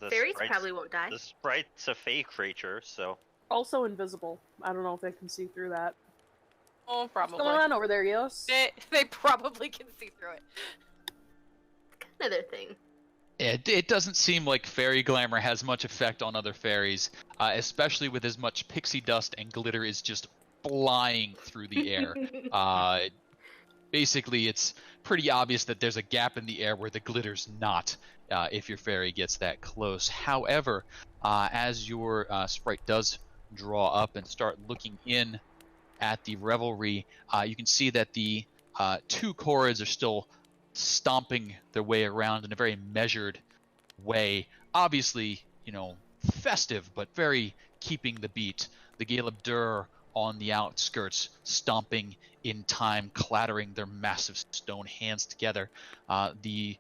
Speaker 3: The
Speaker 2: Fairies
Speaker 3: sprite's-
Speaker 2: probably won't die.
Speaker 3: The sprite's a fey creature, so...
Speaker 5: Also invisible. I don't know if they can see through that.
Speaker 4: Oh,
Speaker 5: What's
Speaker 4: probably.
Speaker 5: going on over there, Yos?
Speaker 4: They probably can see through it.
Speaker 2: Another thing.
Speaker 1: It doesn't seem like fairy glamour has much effect on other fairies, especially with as much pixie dust and glitter is just flying through the air. Basically, it's pretty obvious that there's a gap in the air where the glitter's not, if your fairy gets that close. However, as your sprite does draw up and start looking in at the revelry, you can see that the 2 Koreds are still stomping their way around in a very measured way. Obviously, festive, but very keeping the beat. The Galeb Dur on the outskirts, stomping in time, clattering their massive stone hands together. The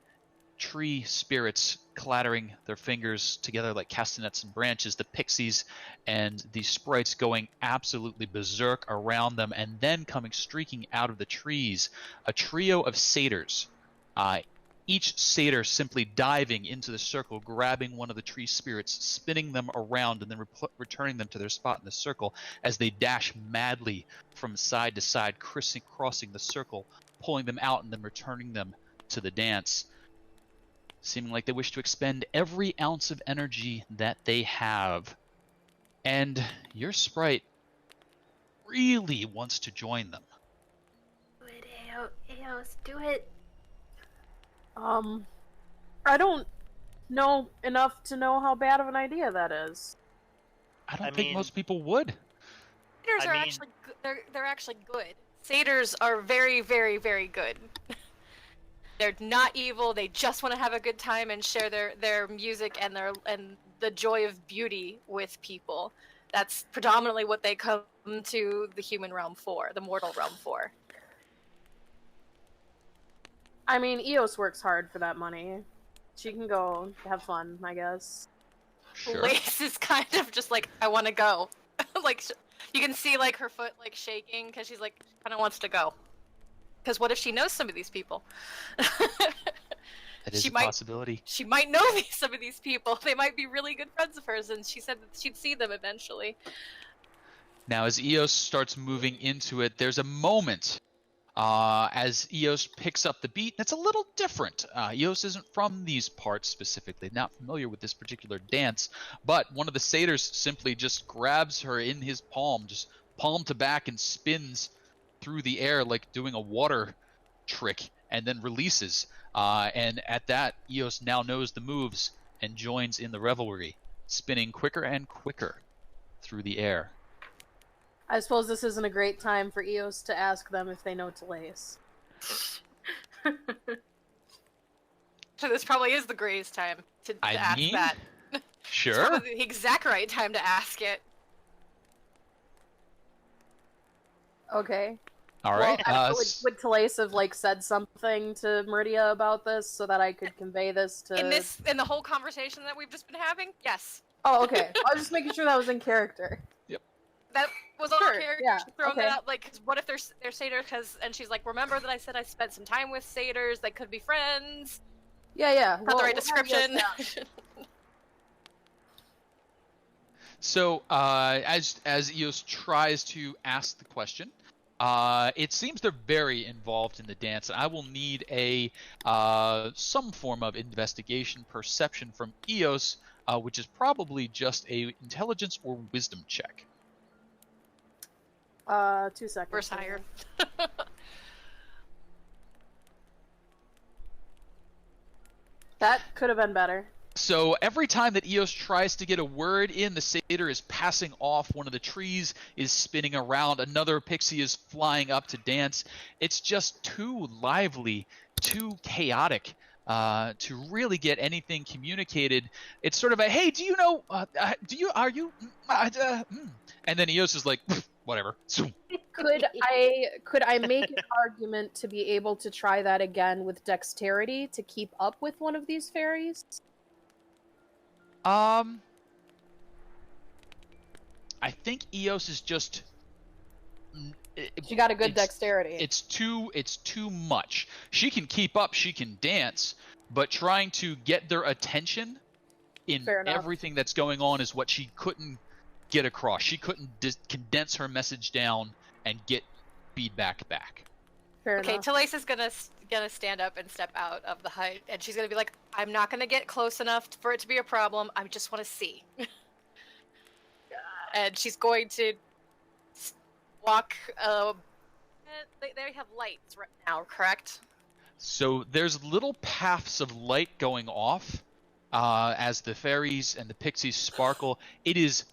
Speaker 1: tree spirits clattering their fingers together like castanets and branches. The pixies and the sprites going absolutely berserk around them, and then coming streaking out of the trees. A trio of satyrs, Each satyr simply diving into the circle, grabbing one of the tree spirits, spinning them around, and then returning them to their spot in the circle as they dash madly from side to side, crossing the circle, pulling them out and then returning them to the dance, seeming like they wish to expend every ounce of energy that they have. And your sprite really wants to join them.
Speaker 2: Do it, Eos, do it.
Speaker 5: I don't know enough to know how bad of an idea that is.
Speaker 1: I think most people would.
Speaker 4: Satyrs are actually they're actually good. Satyrs are very, very, very good. They're not evil. They just want to have a good time and share their music and the joy of beauty with people. That's predominantly what they come to the human realm for, the mortal realm for.
Speaker 5: I mean, Eos works hard for that money. She can go have fun, I guess.
Speaker 1: Sure.
Speaker 4: Lace is kind of just like, I want to go. Like, you can see like her foot like shaking because she's like, kind of wants to go. Because what if she knows some of these people?
Speaker 1: That is a possibility.
Speaker 4: She might know some of these people. They might be really good friends of hers, and she said that she'd see them eventually.
Speaker 1: Now, as Eos starts moving into it, there's a moment as Eos picks up the beat. That's a little different. Eos isn't from these parts specifically, not familiar with this particular dance, but one of the satyrs simply just grabs her in his palm, just palm to back, and spins through the air like doing a water trick, and then releases. And at that, Eos now knows the moves and joins in the revelry, spinning quicker and quicker through the air.
Speaker 5: I suppose this isn't a great time for Eos to ask them if they know Telaise.
Speaker 4: So this probably is the greatest time to ask that.
Speaker 1: Sure.
Speaker 4: It's probably the exact right time to ask it.
Speaker 5: Okay.
Speaker 1: All right.
Speaker 5: Would Telaise have said something to Meridia about this so that I could convey this to?
Speaker 4: In the whole conversation that we've just been having? Yes.
Speaker 5: Oh, okay. I was just making sure that was in character.
Speaker 1: Yep.
Speaker 4: That was all character.
Speaker 5: Yeah.
Speaker 4: Throwing
Speaker 5: Okay.
Speaker 4: that out, like, 'cause what if they're satyrs? And she's like, remember that I said I spent some time with satyrs? They could be friends.
Speaker 5: Yeah.
Speaker 4: Not the right description.
Speaker 1: So, as Eos tries to ask the question, it seems they're very involved in the dance, and I will need some form of investigation perception from Eos, which is probably just a intelligence or wisdom check.
Speaker 5: 2 seconds.
Speaker 4: Where's higher?
Speaker 5: That could have been better.
Speaker 1: So every time that Eos tries to get a word in, the satyr is passing off, one of the trees is spinning around, another pixie is flying up to dance. It's just too lively, too chaotic to really get anything communicated. It's sort of a, hey, do you know, and then Eos is like, whatever.
Speaker 5: Could I make an argument to be able to try that again with dexterity to keep up with one of these fairies?
Speaker 1: I think Eos is just.
Speaker 5: She got a good dexterity.
Speaker 1: It's too much. She can keep up, she can dance, but trying to get their attention in everything that's going on is what she couldn't get across. She couldn't condense her message down and get feedback back.
Speaker 5: Fair enough.
Speaker 4: Telaise is gonna stand up and step out of the hut, and she's gonna be like, I'm not gonna get close enough for it to be a problem. I just want to see. And she's going to walk. They have lights right now, correct?
Speaker 1: So there's little paths of light going off as the fairies and the pixies sparkle. It is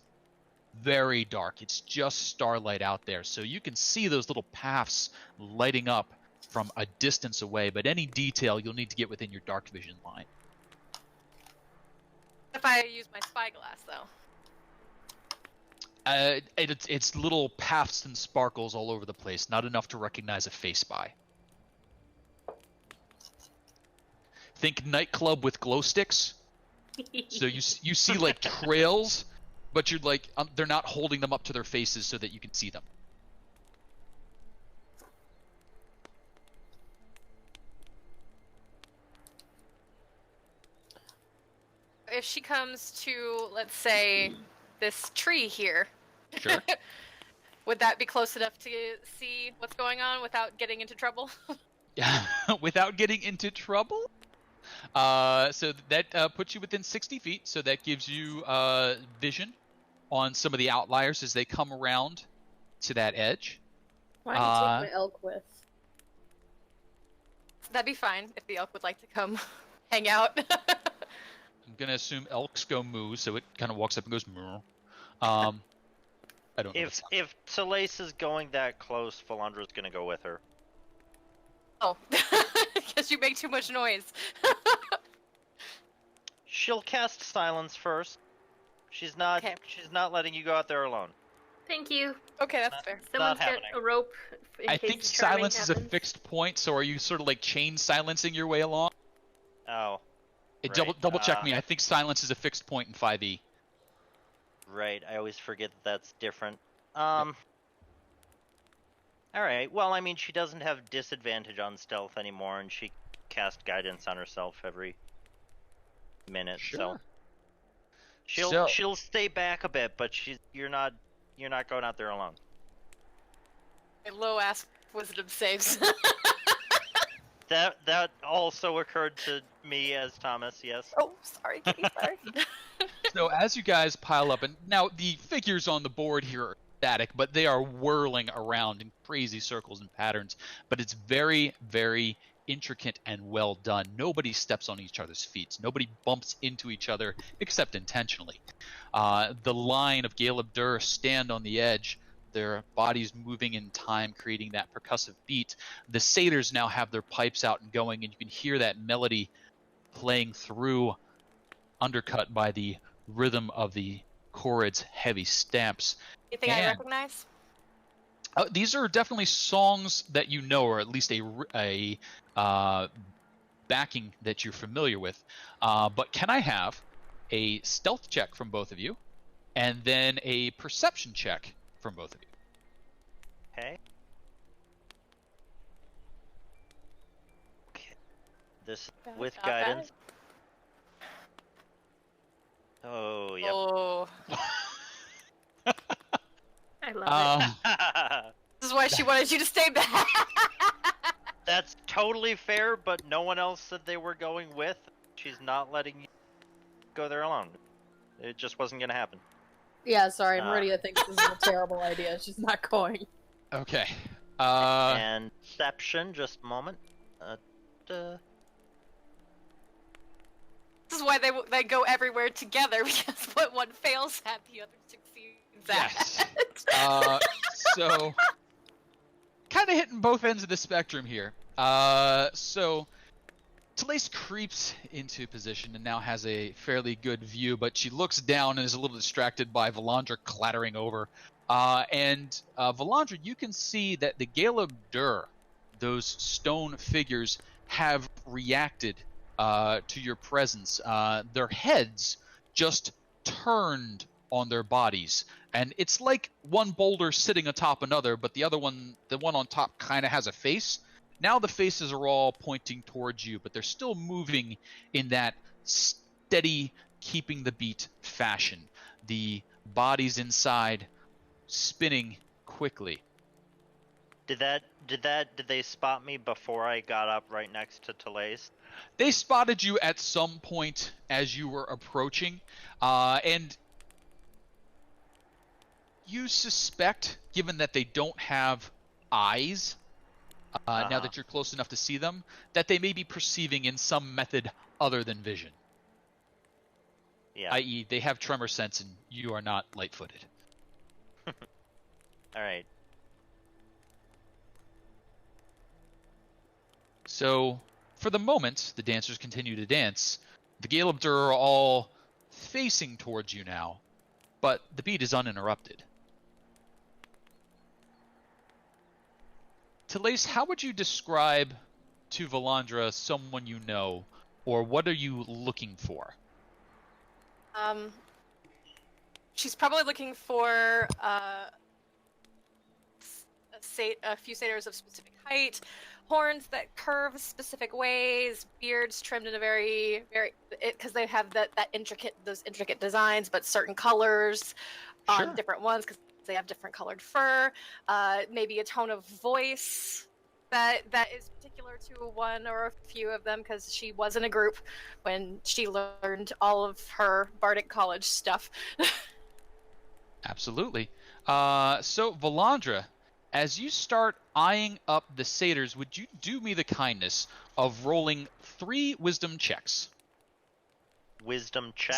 Speaker 1: very dark. It's just starlight out there, so you can see those little paths lighting up from a distance away, but any detail you'll need to get within your dark vision line.
Speaker 4: If I use my spyglass, though.
Speaker 1: It's little paths and sparkles all over the place, not enough to recognize a face by. Think nightclub with glow sticks. So you see like trails, but you're like they're not holding them up to their faces so that you can see them.
Speaker 4: if she comes to, let's say, this tree here,
Speaker 1: Sure.
Speaker 4: would that be close enough to see what's going on without getting into trouble?
Speaker 1: Yeah. Without getting into trouble? So that puts you within 60 feet, so that gives you vision on some of the outliers as they come around to that edge.
Speaker 5: Why don't you take my elk with?
Speaker 4: That'd be fine if the elk would like to come hang out.
Speaker 1: I'm going to assume elks go moo, so it kind of walks up and goes moo. I don't know.
Speaker 3: If Telaise is going that close, Valandra's gonna go with her.
Speaker 4: Oh, because you make too much noise.
Speaker 3: She'll cast silence first. She's not letting you go out there alone.
Speaker 2: Thank you.
Speaker 4: Okay, that's fair.
Speaker 2: Someone's got
Speaker 3: happening.
Speaker 2: a rope. In
Speaker 1: I
Speaker 2: case
Speaker 1: think
Speaker 2: charming
Speaker 1: silence is a
Speaker 2: happens.
Speaker 1: fixed point, so are you sort of like chain silencing your way along?
Speaker 3: Oh.
Speaker 1: Double check
Speaker 3: Right,
Speaker 1: me. I think silence is a fixed point in 5e.
Speaker 3: Right, I always forget that's different. Alright, well, I mean, she doesn't have disadvantage on stealth anymore, and she cast guidance on herself every minute, so... She'll stay back a bit, but you're not going out there alone.
Speaker 4: Low ass wisdom saves.
Speaker 3: That also occurred to me as Thomas, yes.
Speaker 4: Oh, sorry, Kitty, sorry.
Speaker 1: So as you guys pile up, and now the figures on the board here are static, but they are whirling around in crazy circles and patterns. But it's very, very intricate and well done. Nobody steps on each other's feet. Nobody bumps into each other except intentionally. The line of Galeb Dur stand on the edge, their bodies moving in time, creating that percussive beat. The satyrs now have their pipes out and going, and you can hear that melody playing through, undercut by the rhythm of the Korrid's heavy stamps.
Speaker 4: Anything I recognize?
Speaker 1: These are definitely songs that you know, or at least a backing that you're familiar with. But can I have a stealth check from both of you, and then a perception check from both of you?
Speaker 3: Okay. This with
Speaker 4: Not
Speaker 3: guidance. Oh, yep.
Speaker 4: Oh.
Speaker 2: I love it.
Speaker 4: This is why she wanted you to stay back.
Speaker 3: That's totally fair, but no one else said they were going with. She's not letting you go there alone. It just wasn't going to happen.
Speaker 5: Yeah, sorry, Meridia thinks this is a terrible idea. She's not going.
Speaker 1: Okay.
Speaker 3: And Deception, just a moment.
Speaker 4: This is why they go everywhere together, because what one fails at, the other succeeds at.
Speaker 1: Yes. So, kind of hitting both ends of the spectrum here. So, Telaise creeps into position and now has a fairly good view, but she looks down and is a little distracted by Valandra clattering over. And Valandra, you can see that the Galeb Dur, those stone figures, have reacted to your presence. Their heads just turned on their bodies, and it's like one boulder sitting atop another, but the one on top, kind of has a face. Now the faces are all pointing towards you, but they're still moving in that steady, keeping the beat fashion. The bodies inside spinning quickly.
Speaker 3: Did they spot me before I got up right next to Telaise?
Speaker 1: They spotted you at some point as you were approaching, and you suspect, given that they don't have eyes, now that you're close enough to see them, that they may be perceiving in some method other than vision.
Speaker 3: Yeah.
Speaker 1: I.e., they have tremor sense and you are not light-footed.
Speaker 3: Alright.
Speaker 1: So, for the moment, the dancers continue to dance. The Galeb Dur are all facing towards you now, but the beat is uninterrupted. Telaise, how would you describe to Valandra someone you know, or what are you looking for?
Speaker 4: She's probably looking for a a few satyrs of specific height, horns that curve specific ways, beards trimmed in a very, because they have those intricate designs, but certain colors
Speaker 1: Sure.
Speaker 4: on different ones because they have different colored fur. Maybe a tone of voice that is particular to one or a few of them because she was in a group when she learned all of her bardic college stuff.
Speaker 1: Absolutely. So, Valandra, as you start eyeing up the satyrs, would you do me the kindness of rolling 3 wisdom checks?
Speaker 3: Wisdom check?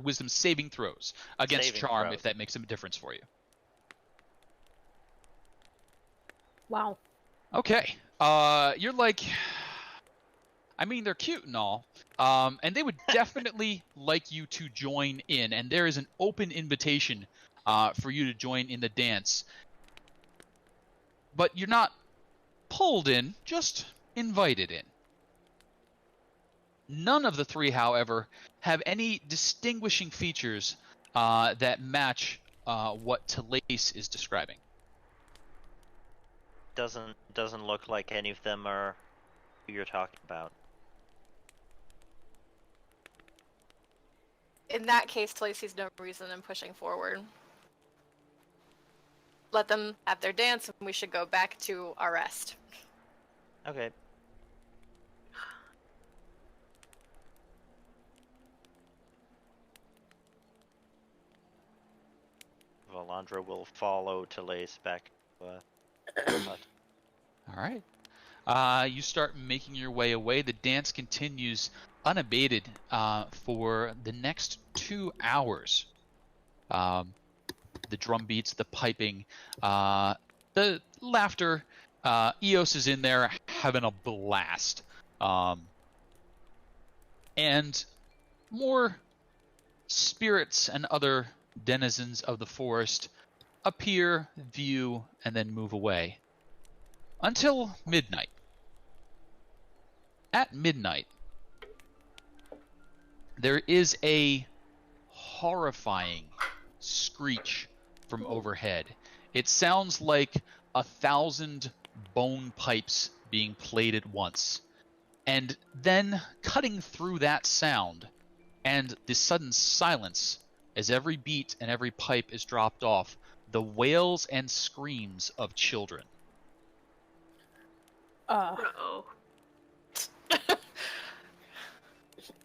Speaker 1: Wisdom saving throws against
Speaker 3: Saving
Speaker 1: charm,
Speaker 3: throws.
Speaker 1: if that makes a difference for you.
Speaker 5: Wow.
Speaker 1: Okay. You're like... I mean, they're cute and all, and they would definitely like you to join in, and there is an open invitation for you to join in the dance. But you're not pulled in, just invited in. None of the 3, however, have any distinguishing features that match what Telaise is describing.
Speaker 3: Doesn't look like any of them are who you're talking about.
Speaker 4: In that case, Telaise sees no reason in pushing forward. Let them have their dance, and we should go back to our rest.
Speaker 3: Okay. Valandra will follow Telaise back to hut.
Speaker 1: All right. You start making your way away. The dance continues unabated for the next 2 hours. The drum beats, the piping, the laughter. Eos is in there having a blast. And more spirits and other denizens of the forest appear, view, and then move away. Until midnight. At midnight, there is a horrifying screech from overhead. It sounds like 1,000 bone pipes being played at once. And then cutting through that sound and the sudden silence as every beat and every pipe is dropped off, the wails and screams of children.
Speaker 2: Uh-oh.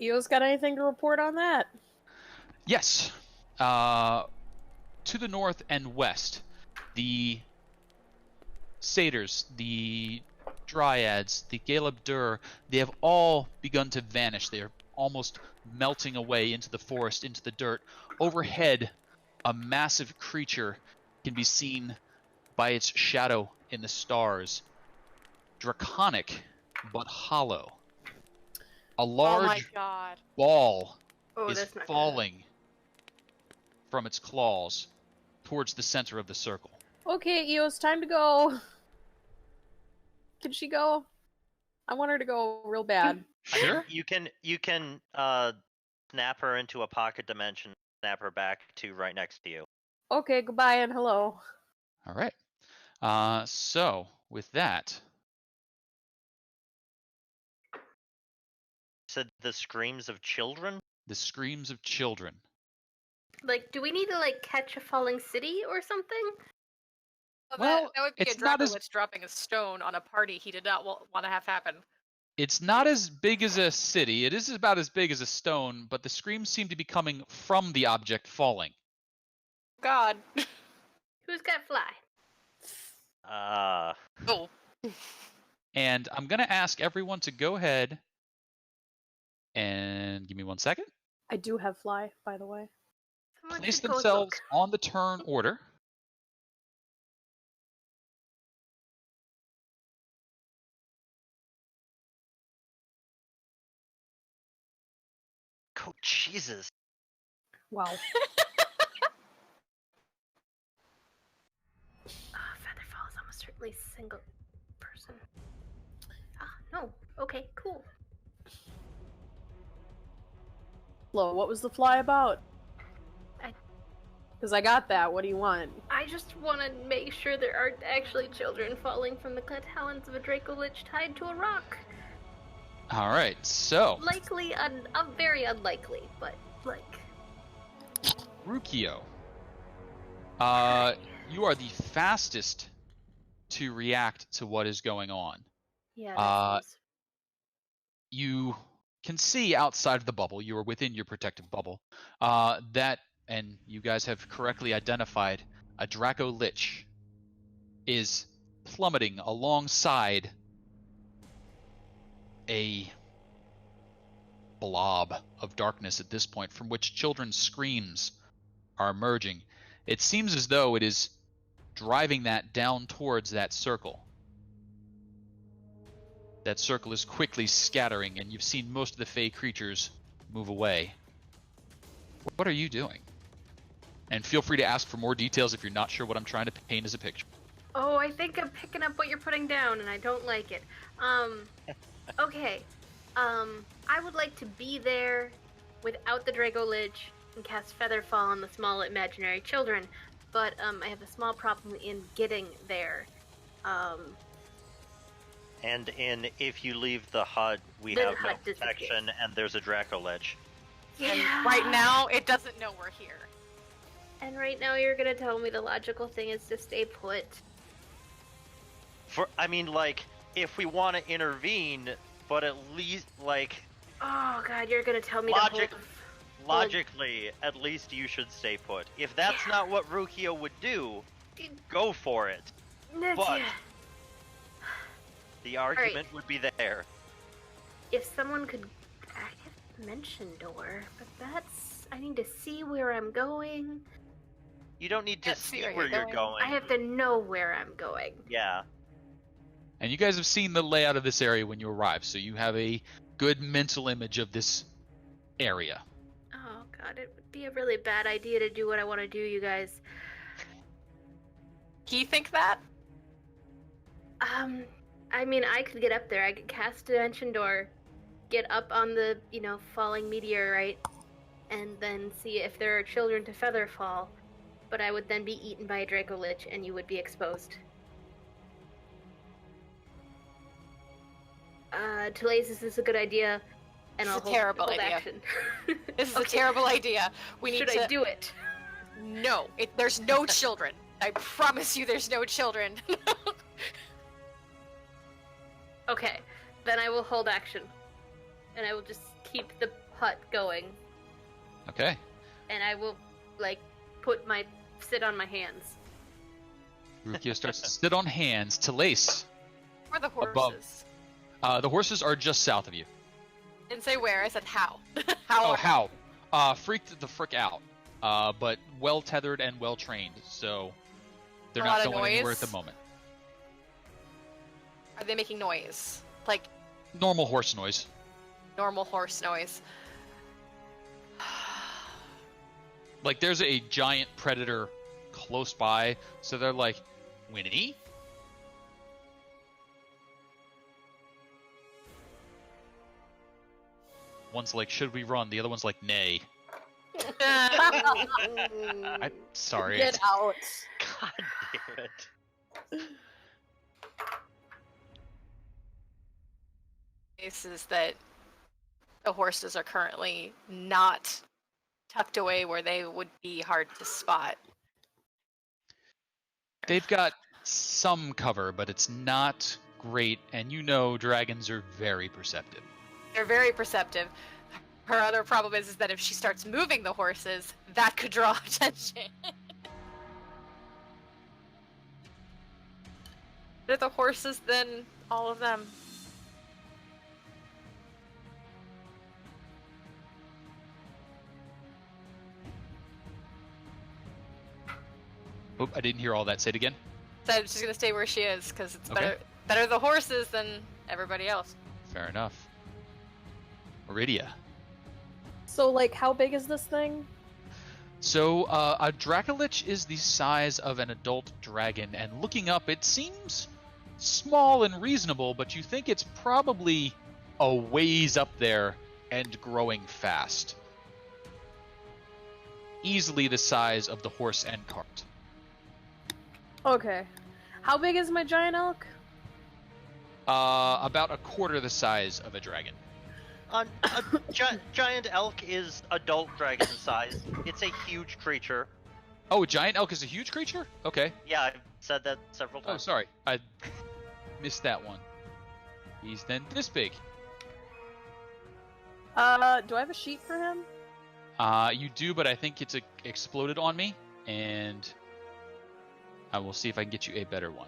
Speaker 5: Eo's got anything to report on that?
Speaker 1: Yes. To the north and west, the satyrs, the dryads, the Galeb-dur, they have all begun to vanish. They are almost melting away into the forest, into the dirt. Overhead, a massive creature can be seen by its shadow in the stars. Draconic, but hollow. A
Speaker 4: Oh my
Speaker 1: large
Speaker 4: god.
Speaker 1: ball
Speaker 2: Oh,
Speaker 1: is
Speaker 2: that's not good.
Speaker 1: falling from its claws towards the center of the circle.
Speaker 5: Okay, Eos, time to go. Can she go? I want her to go real bad.
Speaker 1: Sure.
Speaker 3: You can snap her into a pocket dimension, snap her back to right next to you.
Speaker 5: Okay, goodbye and hello.
Speaker 1: All right. So with that,
Speaker 3: Said the screams of children?
Speaker 1: the screams of children.
Speaker 2: Like, do we need to, like, catch a falling city or something?
Speaker 1: Well,
Speaker 4: that would be a
Speaker 1: it's not as-
Speaker 4: Draculus dropping a stone on a party he did not want to have happen.
Speaker 1: It's not as big as a city. It is about as big as a stone, but the screams seem to be coming from the object falling.
Speaker 4: God.
Speaker 2: Who's got fly?
Speaker 4: Oh.
Speaker 1: And I'm going to ask everyone to go ahead and give me 1 second.
Speaker 5: I do have fly, by the way.
Speaker 2: Someone
Speaker 1: Place
Speaker 2: should go and
Speaker 1: themselves
Speaker 2: look.
Speaker 1: on the turn order.
Speaker 3: Oh, Jesus.
Speaker 5: Wow.
Speaker 2: Featherfall is almost certainly single person. Ah, no. Okay, cool.
Speaker 5: Flo, what was the fly about? Because I got that. What do you want?
Speaker 2: I just want to make sure there aren't actually children falling from the talons of a Draco Lich tied to a rock.
Speaker 1: All right, so
Speaker 2: Likely, very unlikely, but like.
Speaker 1: Ruqiyo, you are the fastest to react to what is going on.
Speaker 2: Yeah. That seems...
Speaker 1: You can see outside of the bubble. You are within your protective bubble. And you guys have correctly identified a Draco Lich is plummeting alongside a blob of darkness at this point, from which children's screams are emerging. It seems as though it is driving that down towards that circle. That circle is quickly scattering, and you've seen most of the fey creatures move away. What are you doing? And feel free to ask for more details if you're not sure what I'm trying to paint as a picture.
Speaker 2: Oh, I think I'm picking up what you're putting down, and I don't like it. Okay. I would like to be there without the Draco Lich and cast Featherfall on the small imaginary children, but I have a small problem in getting there.
Speaker 3: And if you leave the hut, we have no protection, and there's a Draco Lich.
Speaker 2: Yeah.
Speaker 4: And right now, it doesn't know we're here.
Speaker 2: And right now, you're gonna tell me the logical thing is to stay put.
Speaker 3: If we want to intervene, but at least,
Speaker 2: Oh god, you're gonna tell me
Speaker 3: logically, at least you should stay put. If that's not what Ruqiyo would do, go for it. But the argument would be there.
Speaker 2: If someone could... I have mentioned door, but I need to see where I'm going.
Speaker 3: You don't need to see where you're going.
Speaker 2: I have to know where I'm going.
Speaker 3: Yeah.
Speaker 1: And you guys have seen the layout of this area when you arrive, so you have a good mental image of this area.
Speaker 2: Oh god, it would be a really bad idea to do what I want to do, you guys.
Speaker 4: He think that?
Speaker 2: I mean, I could get up there. I could cast Dimension Door, get up on the, falling meteorite, and then see if there are children to Featherfall. But I would then be eaten by a Draco Lich, and you would be exposed. Telaise, is this a good idea? And
Speaker 4: This
Speaker 2: I'll
Speaker 4: is a terrible
Speaker 2: hold
Speaker 4: idea.
Speaker 2: action.
Speaker 4: This is a terrible idea.
Speaker 2: Should I do it?
Speaker 4: No, there's no children. I promise you there's no children.
Speaker 2: Okay, then I will hold action. And I will just keep the hut going.
Speaker 1: Okay.
Speaker 2: And I will, sit on my hands.
Speaker 1: Ruqiyo starts to sit on hands. Telaise.
Speaker 4: Where are the horses?
Speaker 1: Above. The horses are just south of you.
Speaker 4: Didn't say where, I said how.
Speaker 1: How? Freaked the frick out. But well tethered and well trained, so they're not going anywhere at the moment.
Speaker 4: Are they making noise?
Speaker 1: Normal horse noise.
Speaker 4: Normal horse noise.
Speaker 1: There's a giant predator close by, so they're like, Winnie? One's like, should we run? The other one's like, nay. I'm sorry.
Speaker 5: Get out.
Speaker 3: God damn it.
Speaker 4: Is that the horses are currently not tucked away where they would be hard to spot.
Speaker 1: They've got some cover, but it's not great, and dragons are very perceptive.
Speaker 4: They're very perceptive. Her other problem is that if she starts moving the horses, that could draw attention. Are the horses then all of them?
Speaker 1: Oop, I didn't hear all that. Say it again.
Speaker 4: So she's gonna stay where she is because it's better the horses than everybody else.
Speaker 1: Fair enough. Meridia.
Speaker 5: So, how big is this thing?
Speaker 1: So, a Dracolich is the size of an adult dragon, and looking up, it seems small and reasonable, but you think it's probably a ways up there and growing fast. easily the size of the horse and cart.
Speaker 5: Okay. How big is my giant elk?
Speaker 1: About a quarter the size of a dragon.
Speaker 3: A giant elk is adult dragon size. It's a huge creature.
Speaker 1: Oh, a giant elk is a huge creature? Okay.
Speaker 3: Yeah, I've said that several
Speaker 1: Oh,
Speaker 3: times.
Speaker 1: sorry. I missed that one. He's then this big.
Speaker 5: Do I have a sheet for him?
Speaker 1: You do, but I think it's exploded on me, and I will see if I can get you a better one.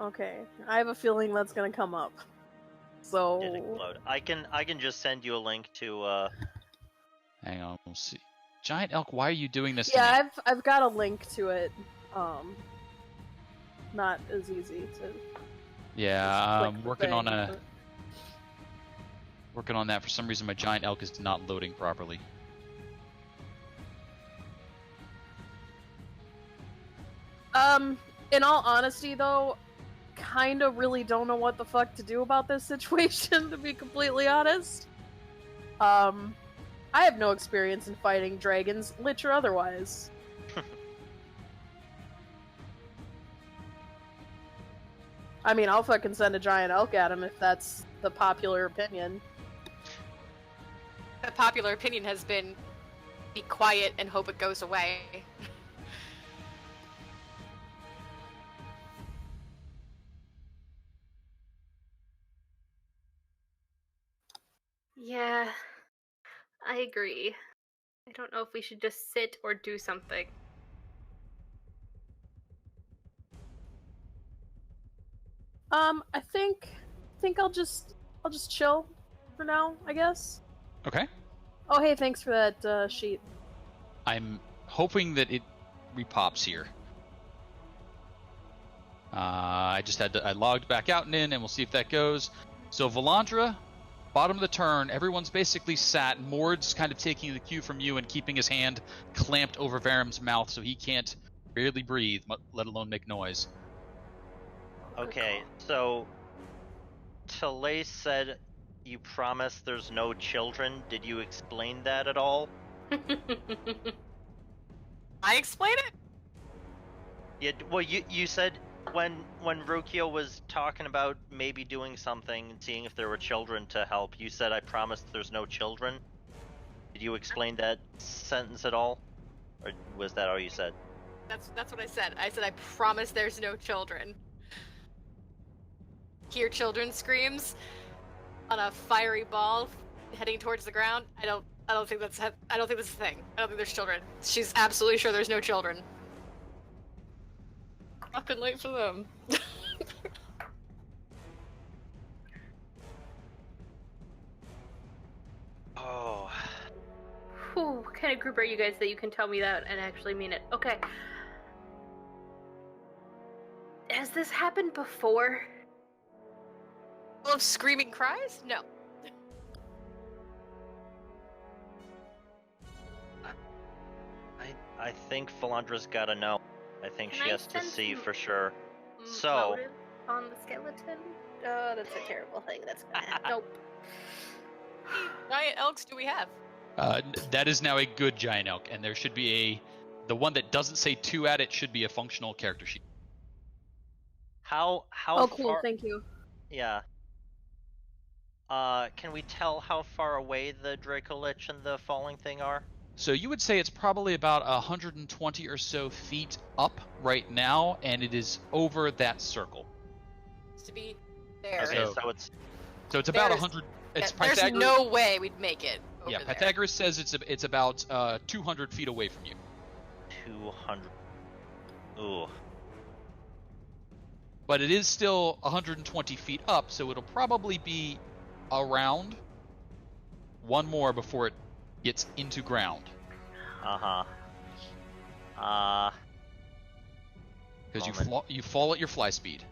Speaker 5: Okay. I have a feeling that's gonna come up. So
Speaker 3: Did explode. I can just send you a link to
Speaker 1: Hang on, we'll see. Giant elk, why are you doing this to
Speaker 5: yeah,
Speaker 1: me?
Speaker 5: I've got a link to it. Not as easy to.
Speaker 1: Yeah,
Speaker 5: click
Speaker 1: I'm
Speaker 5: the
Speaker 1: working
Speaker 5: thing,
Speaker 1: on
Speaker 5: but-
Speaker 1: working on that. For some reason, my giant elk is not loading properly.
Speaker 5: In all honesty, though, kind of really don't know what the fuck to do about this situation, to be completely honest. I have no experience in fighting dragons, lich or otherwise. I mean, I'll fucking send a giant elk at him if that's the popular opinion.
Speaker 4: The popular opinion has been be quiet and hope it goes away.
Speaker 2: Yeah, I agree. I don't know if we should just sit or do something.
Speaker 5: I think I'll just chill for now, I guess.
Speaker 1: Okay.
Speaker 5: Oh, hey, thanks for that sheet.
Speaker 1: I'm hoping that it repops here. I logged back out and in, and we'll see if that goes. So Valandra, bottom of the turn, everyone's basically sat. Mord's kind of taking the cue from you and keeping his hand clamped over Varum's mouth so he can't barely breathe, let alone make noise.
Speaker 3: Okay, so Telaise said you promised there's no children. Did you explain that at all?
Speaker 4: I explain it?
Speaker 3: Yeah, well, you said when Ruqiyo was talking about maybe doing something and seeing if there were children to help, you said I promised there's no children. Did you explain that sentence at all? Or was that all you said?
Speaker 4: That's what I said. I said I promise there's no children. Hear children screams on a fiery ball heading towards the ground. I don't think this is a thing. I don't think there's children. She's absolutely sure there's no children. Fucking late for them.
Speaker 3: Oh.
Speaker 2: Whew, what kind of group are you guys that you can tell me that and actually mean it? Okay. Has this happened before?
Speaker 4: Full of screaming cries? No.
Speaker 3: I think Valandra's gotta know. I think
Speaker 2: Can
Speaker 3: she
Speaker 2: I
Speaker 3: has to
Speaker 2: send
Speaker 3: see
Speaker 2: some
Speaker 3: for sure.
Speaker 2: Motive
Speaker 3: So,
Speaker 2: on the skeleton? Oh, that's a terrible thing. That's gonna happen. Nope.
Speaker 4: Giant elks do we have?
Speaker 1: That is now a good giant elk, and there should be the one that doesn't say 2 at it should be a functional character sheet.
Speaker 3: how
Speaker 5: Oh, cool,
Speaker 3: far?
Speaker 5: thank you.
Speaker 3: Yeah. Can we tell how far away the Draco Lich and the falling thing are?
Speaker 1: So you would say it's probably about 120 or so feet up right now, and it is over that circle.
Speaker 4: It's to be there.
Speaker 3: Okay,
Speaker 1: So-
Speaker 3: so it's
Speaker 1: So it's about
Speaker 4: There's-
Speaker 1: 100.
Speaker 4: Yeah,
Speaker 1: It's
Speaker 4: there's
Speaker 1: Pythagoras.
Speaker 4: no way we'd make it.
Speaker 1: Yeah,
Speaker 4: over there.
Speaker 1: Pythagoras says it's about 200 feet away from you.
Speaker 3: 200. Ooh.
Speaker 1: But it is still 120 feet up, so it'll probably be around one more before it gets into ground.
Speaker 3: Uh-huh.
Speaker 1: Because
Speaker 3: Moment.
Speaker 1: you fall at your fly speed.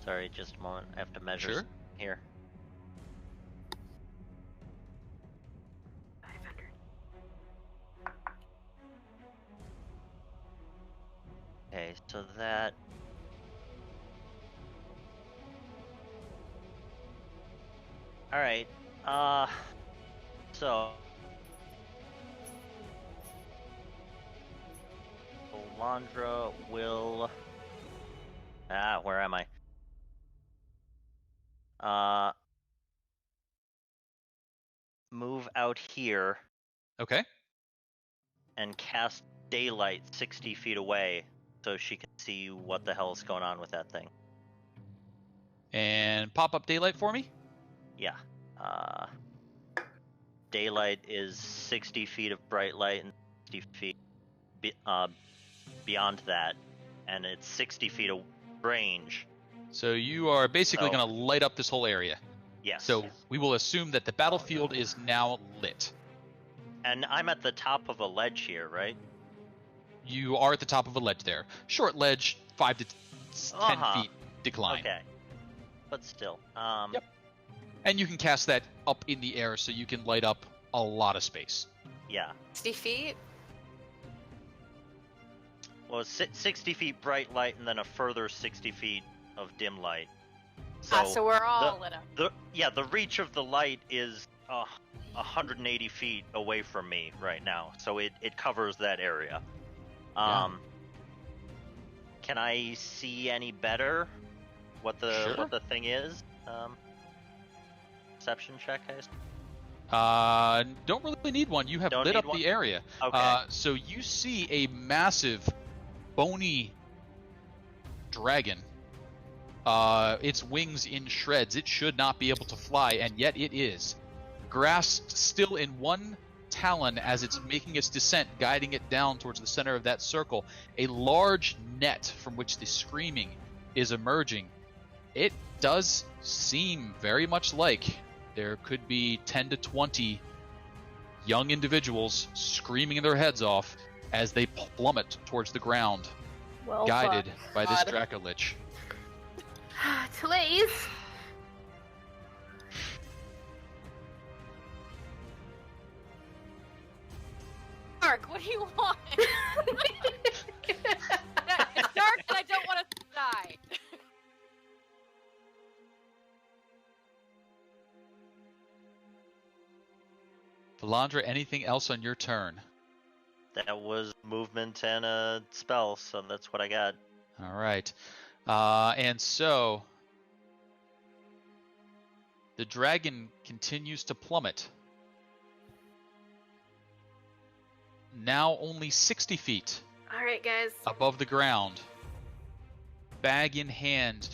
Speaker 3: Sorry, just a moment. I have to measure
Speaker 1: Sure.
Speaker 3: here.
Speaker 2: 500.
Speaker 3: Okay, so that... All right. So Valandra will. Where am I? Move out here
Speaker 1: Okay.
Speaker 3: and cast daylight 60 feet away, so she can see what the hell's going on with that thing.
Speaker 1: And pop up daylight for me.
Speaker 3: Yeah. Daylight is 60 feet of bright light and 60 feet beyond that, and it's 60 feet of range.
Speaker 1: So you are basically going to light up this whole area.
Speaker 3: Yes.
Speaker 1: So we will assume that the battlefield is now lit.
Speaker 3: And I'm at the top of a ledge here, right?
Speaker 1: You are at the top of a ledge there. Short ledge, 5 to 10 feet decline.
Speaker 3: Okay. But still.
Speaker 1: Yep. And you can cast that up in the air so you can light up a lot of space.
Speaker 3: Yeah.
Speaker 4: 60 feet?
Speaker 3: Well, it's 60 feet bright light and then a further 60 feet of dim light. So,
Speaker 4: So we're all lit up.
Speaker 3: The reach of the light is 180 feet away from me right now, so it covers that area. Can I see any better what the thing is? Perception check, I assume?
Speaker 1: Don't really need one. You have lit up the area.
Speaker 3: Okay.
Speaker 1: So you see a massive, bony dragon. Its wings in shreds. It should not be able to fly, and yet it is. Grasped still in one talon as it's making its descent, guiding it down towards the center of that circle. A large net from which the screaming is emerging. It does seem very much like there could be 10 to 20 young individuals screaming their heads off as they plummet towards the ground, guided by this Dracolich.
Speaker 2: Telaise.
Speaker 4: Dark, what do you want? It's dark and I don't want to die.
Speaker 1: Valandra, anything else on your turn?
Speaker 3: That was movement and a spell, so that's what I got.
Speaker 1: All right. And so the dragon continues to plummet. Now only 60 feet
Speaker 2: All right, guys.
Speaker 1: above the ground. Bag in hand.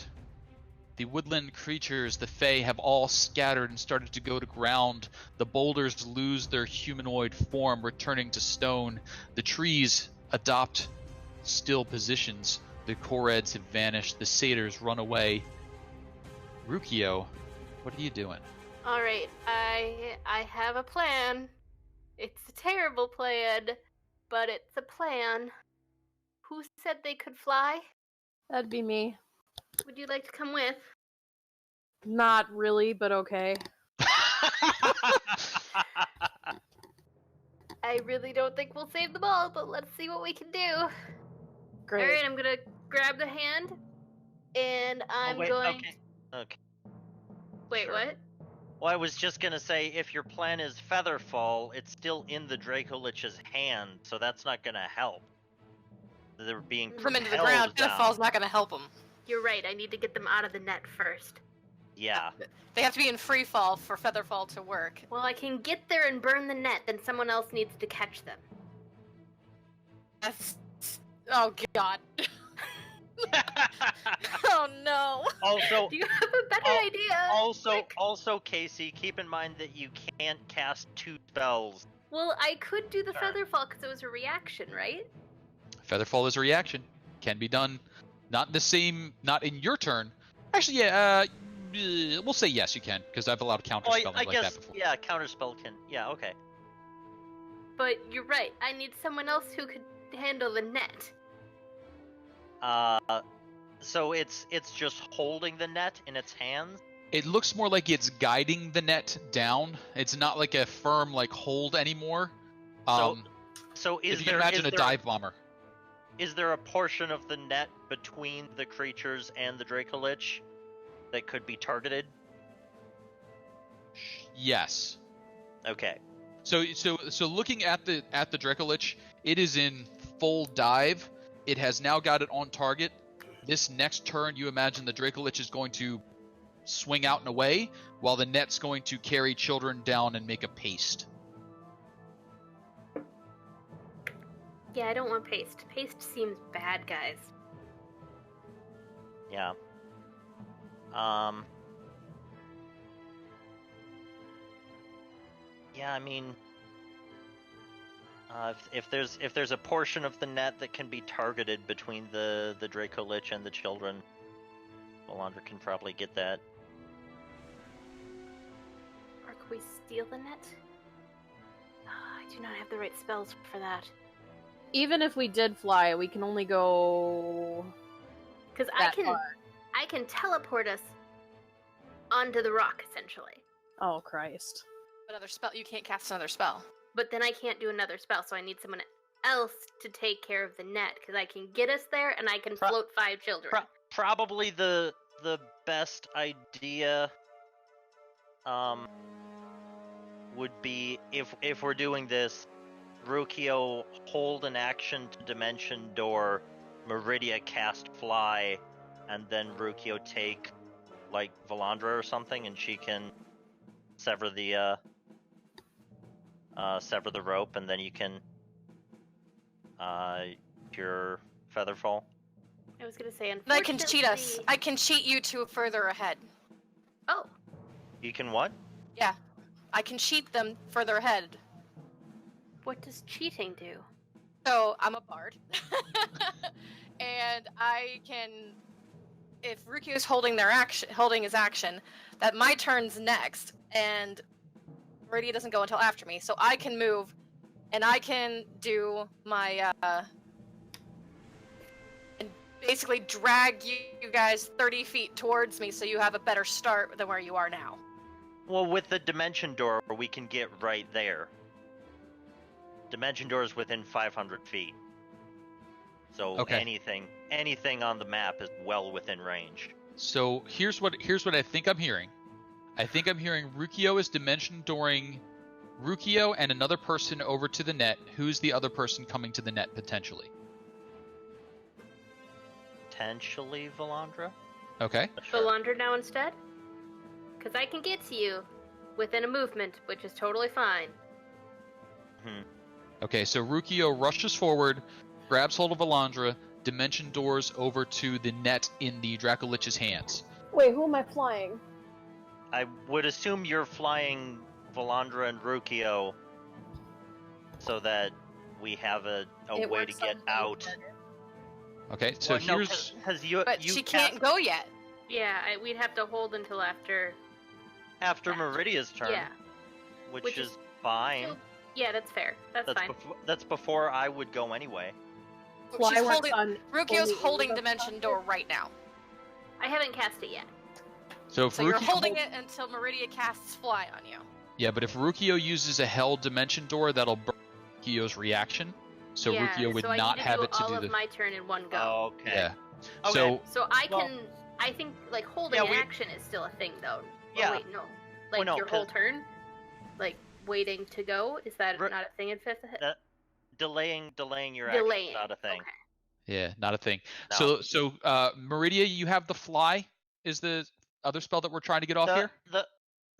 Speaker 1: The woodland creatures, the Fae, have all scattered and started to go to ground. The boulders lose their humanoid form, returning to stone. The trees adopt still positions. The Koreds have vanished. The satyrs run away. Ruqiyo, what are you doing?
Speaker 2: All right, I have a plan. It's a terrible plan, but it's a plan. Who said they could fly?
Speaker 5: That'd be me.
Speaker 2: Would you like to come with?
Speaker 5: Not really, but okay.
Speaker 2: I really don't think we'll save them all, but let's see what we can do.
Speaker 5: Great.
Speaker 2: Alright, I'm gonna grab the hand, and I'm going...
Speaker 3: Okay.
Speaker 2: Wait,
Speaker 3: Sure.
Speaker 2: what?
Speaker 3: Well, I was just gonna say, if your plan is Featherfall, it's still in the Dracolich's hand, so that's not gonna help. They're being
Speaker 4: Put them into the
Speaker 3: propelled
Speaker 4: ground.
Speaker 3: down.
Speaker 4: Featherfall's not going to help them.
Speaker 2: You're right, I need to get them out of the net first.
Speaker 3: Yeah.
Speaker 4: They have to be in free fall for Featherfall to work.
Speaker 2: Well, I can get there and burn the net, then someone else needs to catch them.
Speaker 4: That's... Oh, God. Oh, no.
Speaker 3: Also,
Speaker 2: Do you have a better idea?
Speaker 3: also, Kasey, keep in mind that you can't cast 2 spells.
Speaker 2: Well, I could do the
Speaker 3: Turn.
Speaker 2: Featherfall because it was a reaction, right?
Speaker 1: Featherfall is a reaction. Can be done. Not in your turn. Actually, yeah, we'll say yes, you can, because I've allowed counterspelling
Speaker 3: I
Speaker 1: like
Speaker 3: guess,
Speaker 1: that before.
Speaker 3: yeah, counterspell can. Yeah, okay.
Speaker 2: But you're right, I need someone else who could handle the net.
Speaker 3: So it's just holding the net in its hands?
Speaker 1: It looks more like it's guiding the net down. It's not like a firm hold anymore.
Speaker 3: So is
Speaker 1: if you
Speaker 3: there
Speaker 1: can imagine
Speaker 3: is
Speaker 1: a
Speaker 3: there,
Speaker 1: dive bomber.
Speaker 3: Is there a portion of the net between the creatures and the Dracolich that could be targeted?
Speaker 1: Yes.
Speaker 3: Okay.
Speaker 1: So looking at the Dracolich, it is in full dive. It has now got it on target. This next turn, you imagine the Dracolich is going to swing out and away, while the net's going to carry children down and make a paste.
Speaker 2: Yeah, I don't want paste. Paste seems bad, guys.
Speaker 3: Yeah. Yeah, I mean, if there's a portion of the net that can be targeted between the Dracolich and the children, Valandra can probably get that.
Speaker 2: Or can we steal the net? I do not have the right spells for that.
Speaker 5: Even if we did fly, we can only go.
Speaker 2: Because
Speaker 5: that
Speaker 2: I
Speaker 5: far.
Speaker 2: can teleport us onto the rock, essentially.
Speaker 5: Oh Christ!
Speaker 4: Another spell. You can't cast another spell.
Speaker 2: But then I can't do another spell, so I need someone else to take care of the net, because I can get us there and I can float 5 children.
Speaker 3: Probably the best idea would be if we're doing this, Ruqiyo hold an action to dimension door, Meridia cast fly, and then Ruqiyo take like Valandra or something, and she can sever the rope, and then you can cure Featherfall.
Speaker 2: I was gonna say,
Speaker 4: I can cheat us.
Speaker 2: unfortunately-
Speaker 4: I can cheat you to further ahead.
Speaker 2: Oh,
Speaker 3: You can what?
Speaker 4: Yeah, I can cheat them further ahead.
Speaker 2: what does cheating do?
Speaker 4: So I'm a bard, and I can, if Ruqiyo is holding his action, that my turn's next, and Meridia doesn't go until after me, so I can move, and I can do my and basically drag you guys 30 feet towards me, so you have a better start than where you are now.
Speaker 3: Well, with the dimension door, we can get right there. Dimension door is within 500 feet. So
Speaker 1: Okay.
Speaker 3: anything on the map is well within range.
Speaker 1: So here's what I think I'm hearing. I think I'm hearing Ruqiyo is dimension dooring Ruqiyo and another person over to the net. Who's the other person coming to the net potentially?
Speaker 3: Potentially Valandra?
Speaker 1: Okay.
Speaker 3: Sure.
Speaker 2: Valandra now instead? Because I can get to you within a movement, which is totally fine.
Speaker 1: Okay, so Ruqiyo rushes forward, grabs hold of Valandra, dimension doors over to the net in the Dracolich's hands.
Speaker 5: Wait, who am I flying?
Speaker 3: I would assume you're flying Valandra and Ruqiyo so that we have a
Speaker 5: It
Speaker 3: way to
Speaker 5: works
Speaker 3: get
Speaker 5: on
Speaker 3: out.
Speaker 5: things better.
Speaker 1: Okay, so
Speaker 3: Well, no,
Speaker 1: here's...
Speaker 3: because you
Speaker 4: But
Speaker 3: you
Speaker 4: she
Speaker 3: cast
Speaker 4: can't go yet.
Speaker 2: Yeah, we'd have to hold until after.
Speaker 3: after Meridia's turn,
Speaker 2: Yeah.
Speaker 3: which
Speaker 2: which
Speaker 3: is
Speaker 2: is
Speaker 3: fine.
Speaker 2: still- Yeah, that's fair. That's fine.
Speaker 3: That's before I would go anyway.
Speaker 5: Fly
Speaker 4: She's
Speaker 5: works
Speaker 4: holding.
Speaker 5: on
Speaker 4: Rukiyo's
Speaker 5: only
Speaker 4: holding
Speaker 5: Uber
Speaker 4: dimension
Speaker 5: buses.
Speaker 4: door right now.
Speaker 2: I haven't cast it yet.
Speaker 1: So if
Speaker 4: So you're
Speaker 1: Ruqiyo
Speaker 4: holding it until Meridia casts fly on you.
Speaker 1: Yeah, but if Ruqiyo uses a held dimension door, that'll burn Rukiyo's reaction. So
Speaker 2: yeah,
Speaker 1: Ruqiyo would
Speaker 2: so I
Speaker 1: not
Speaker 2: need to
Speaker 1: have
Speaker 2: do
Speaker 1: it to
Speaker 2: all
Speaker 1: do
Speaker 2: of
Speaker 1: the...
Speaker 2: my turn in one go.
Speaker 3: Okay.
Speaker 1: Yeah.
Speaker 3: Okay.
Speaker 1: So
Speaker 2: So I
Speaker 3: Well-
Speaker 2: can. I think like holding
Speaker 3: Yeah, we-
Speaker 2: action is still a thing though. Oh,
Speaker 3: Yeah.
Speaker 2: wait, no. Like
Speaker 3: no,
Speaker 2: your whole
Speaker 3: 'cause-
Speaker 2: turn, like waiting to go. Is that
Speaker 3: Ru-
Speaker 2: not a thing in fifth?
Speaker 3: Delaying your
Speaker 2: Delaying.
Speaker 3: action, not a thing.
Speaker 2: Okay.
Speaker 1: yeah, not a thing.
Speaker 3: No.
Speaker 1: So Meridia, you have the fly. Is the other spell that we're trying to get off here?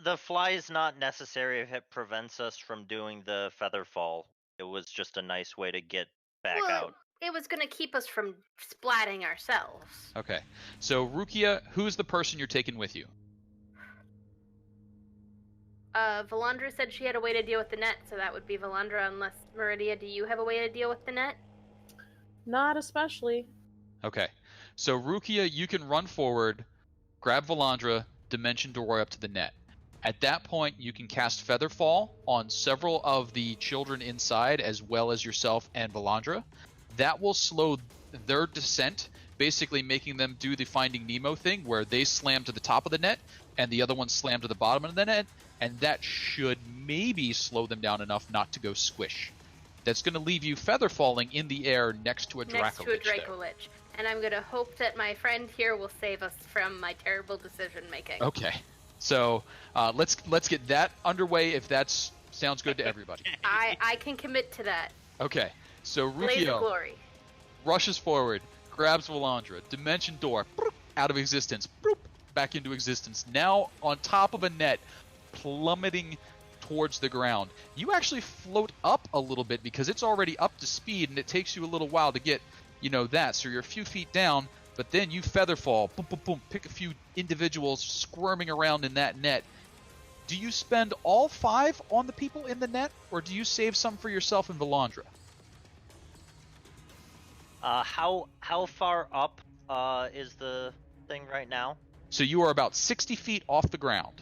Speaker 3: The fly is not necessary if it prevents us from doing the feather fall. It was just a nice way to get back
Speaker 2: Well,
Speaker 3: out.
Speaker 2: It was gonna keep us from splatting ourselves.
Speaker 1: Okay. So Ruqiyo, who's the person you're taking with you?
Speaker 2: Valandra said she had a way to deal with the net, so that would be Valandra. Unless Meridia, do you have a way to deal with the net?
Speaker 5: Not especially.
Speaker 1: Okay. So Ruqiyo, you can run forward, grab Valandra, dimension door up to the net. At that point, you can cast Featherfall on several of the children inside, as well as yourself and Valandra. That will slow their descent, basically making them do the Finding Nemo thing, where they slam to the top of the net, and the other one slam to the bottom of the net, and that should maybe slow them down enough not to go squish. That's going to leave you featherfalling in the air next to a
Speaker 2: Next to a
Speaker 1: Dracolich there.
Speaker 2: Dracolich. And I'm gonna hope that my friend here will save us from my terrible decision making.
Speaker 1: Okay. So let's get that underway if that sounds good to everybody.
Speaker 2: I can commit to that.
Speaker 1: Okay, so
Speaker 2: Blaze of
Speaker 1: Ruqiyo
Speaker 2: glory.
Speaker 1: rushes forward, grabs Valandra, dimension door, boop, out of existence, boop, back into existence. Now on top of a net, plummeting towards the ground. You actually float up a little bit because it's already up to speed, and it takes you a little while to get, that. So you're a few feet down, but then you feather fall, boom, boom, boom, pick a few individuals squirming around in that net. Do you spend all 5 on the people in the net, or do you save some for yourself and Valandra?
Speaker 3: How far up is the thing right now?
Speaker 1: So you are about 60 feet off the ground.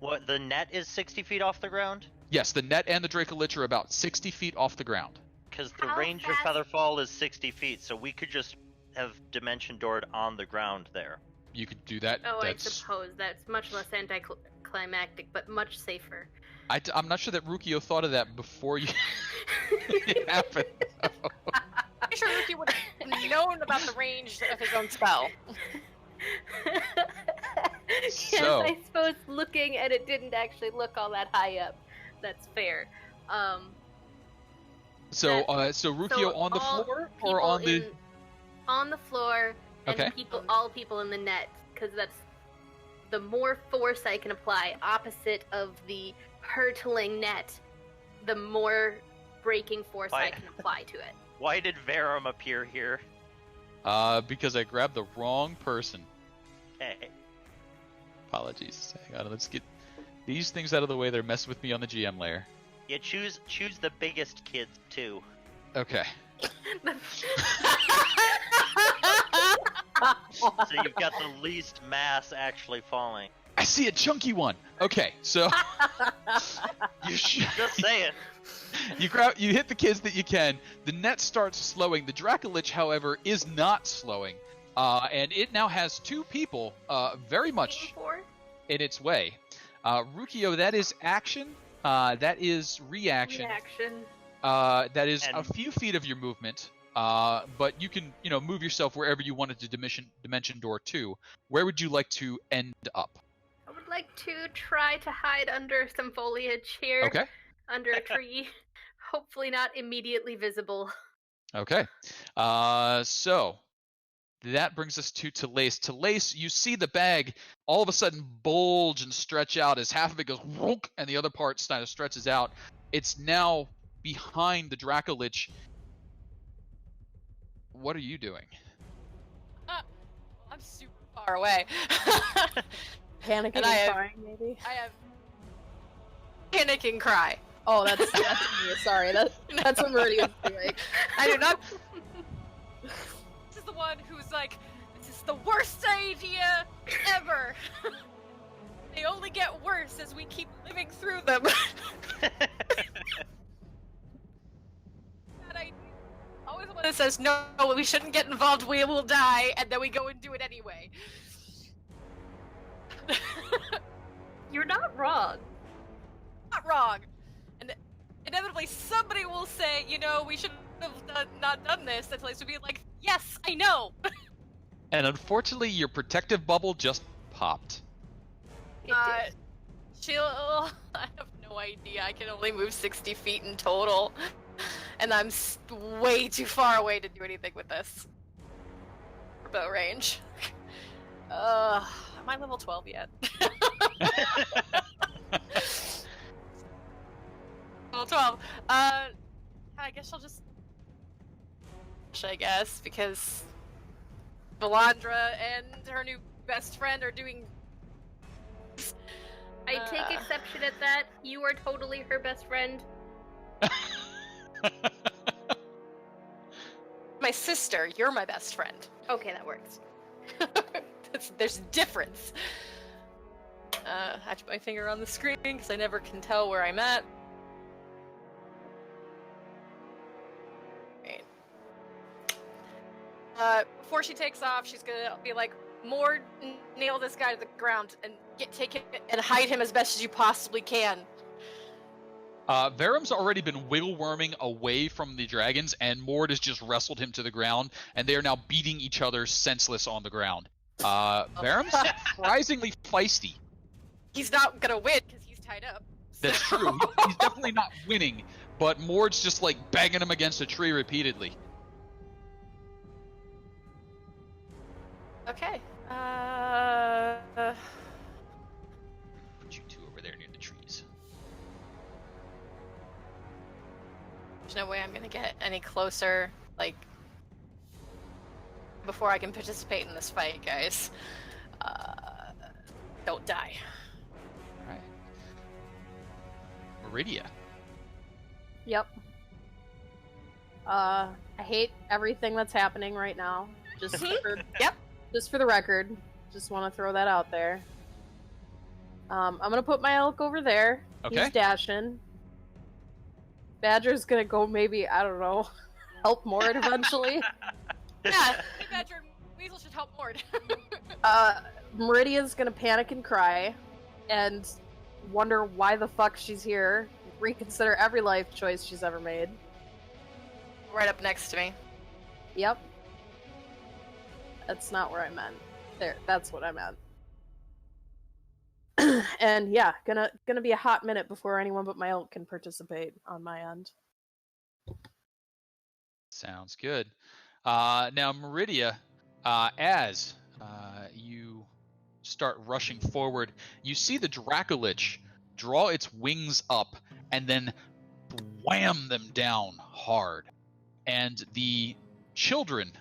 Speaker 3: What, the net is 60 feet off the ground?
Speaker 1: Yes, the net and the Dracolich are about 60 feet off the ground.
Speaker 3: Because the
Speaker 2: How
Speaker 3: range
Speaker 2: fast-
Speaker 3: of Featherfall is 60 feet, so we could just have dimension doored on the ground there.
Speaker 1: You could do that.
Speaker 2: Oh, I suppose that's much less anticlimactic, but much safer.
Speaker 1: I'm not sure that Ruqiyo thought of that before you it happened.
Speaker 4: I'm sure Ruqiyo would have known about the range of his own spell.
Speaker 2: Yes,
Speaker 1: So-
Speaker 2: I suppose looking and it didn't actually look all that high up. That's fair.
Speaker 1: So Ruqiyo on the
Speaker 2: all
Speaker 1: floor or
Speaker 2: people
Speaker 1: on the?
Speaker 2: on the floor, and
Speaker 1: Okay.
Speaker 2: all people in the net, because that's the more force I can apply opposite of the hurtling net, the more breaking force I
Speaker 3: Why-
Speaker 2: can apply to it.
Speaker 3: Why did Verum appear here?
Speaker 1: Because I grabbed the wrong person.
Speaker 3: Okay.
Speaker 1: Apologies. Hang on, let's get these things out of the way. They're messing with me on the GM layer.
Speaker 3: Yeah, choose the biggest kids too.
Speaker 1: Okay.
Speaker 3: So you've got the least mass actually falling.
Speaker 1: I see a chunky one. Okay, so
Speaker 3: Just saying.
Speaker 1: you hit the kids that you can. The net starts slowing. The Dracolich, however, is not slowing, and it now has 2 people, very much
Speaker 2: Four?
Speaker 1: in its way. Ruqiyo, that is action. That is reaction. That is a
Speaker 3: And-
Speaker 1: few feet of your movement. But you can, move yourself wherever you wanted to dimension door to. Where would you like to end up?
Speaker 2: I would like to try to hide under some foliage here.
Speaker 1: Okay.
Speaker 2: Under a tree. Hopefully not immediately visible.
Speaker 1: Okay. So that brings us to Telaise. Telaise, you see the bag all of a sudden bulge and stretch out as half of it goes wonk, and the other part kind of stretches out. It's now behind the Dracolich. What are you doing?
Speaker 4: I'm super far away.
Speaker 5: Panicking
Speaker 4: And I
Speaker 5: and
Speaker 4: have-
Speaker 5: crying, maybe.
Speaker 4: I have panic and cry.
Speaker 5: Oh, that's me. Sorry, that's what Meridia's doing.
Speaker 4: I do not. This is the one who's like, this is the worst idea ever. They only get worse as we keep living through them. That idea. Always the one that says, no, we shouldn't get involved, we will die, and then we go and do it anyway.
Speaker 2: You're not wrong.
Speaker 4: Not wrong. And inevitably somebody will say, we should have not done this. And Telaise would be like, yes, I know.
Speaker 1: And unfortunately, your protective bubble just popped.
Speaker 2: It did.
Speaker 4: She'll. I have no idea. I can only move 60 feet in total. And I'm way too far away to do anything with this. Bow range. Am I level 12 yet? Level 12. I guess I'll just. Because Valandra and her new best friend are doing.
Speaker 2: I take exception at that. You are totally her best friend.
Speaker 4: My sister, you're my best friend.
Speaker 2: Okay, that works.
Speaker 4: There's a difference. I have to put my finger on the screen because I never can tell where I'm at. Right. Before she takes off, she's gonna be like, "More, nail this guy to the ground and take him and hide him as best as you possibly can."
Speaker 1: Verum's already been wiggle worming away from the dragons, and Mord has just wrestled him to the ground, and they are now beating each other senseless on the ground. Varum's surprisingly feisty.
Speaker 4: He's not gonna win because he's tied up.
Speaker 1: That's
Speaker 4: so-
Speaker 1: true. He's definitely not winning, but Mord's just like banging him against a tree repeatedly.
Speaker 4: Okay.
Speaker 1: Put you two over there near the trees.
Speaker 4: There's no way I'm gonna get any closer, like, before I can participate in this fight, guys. Don't die.
Speaker 1: Alright. Meridia.
Speaker 5: Yep. I hate everything that's happening right now. Just for,
Speaker 4: Yep.
Speaker 5: just for the record. Just want to throw that out there. I'm gonna put my elk over there.
Speaker 1: Okay.
Speaker 5: He's dashing. Badger's gonna go maybe, I don't know, help Mord eventually.
Speaker 4: Yeah, hey, Badger and Weasel should help Mord.
Speaker 5: Meridia's gonna panic and cry and wonder why the fuck she's here. Reconsider every life choice she's ever made.
Speaker 4: Right up next to me.
Speaker 5: Yep. That's not where I meant. There, that's what I meant. And yeah, gonna be a hot minute before anyone but my elk can participate on my end.
Speaker 1: Sounds good. Now, Meridia, as you start rushing forward, you see the Dracolich draw its wings up and then wham them down hard. And the children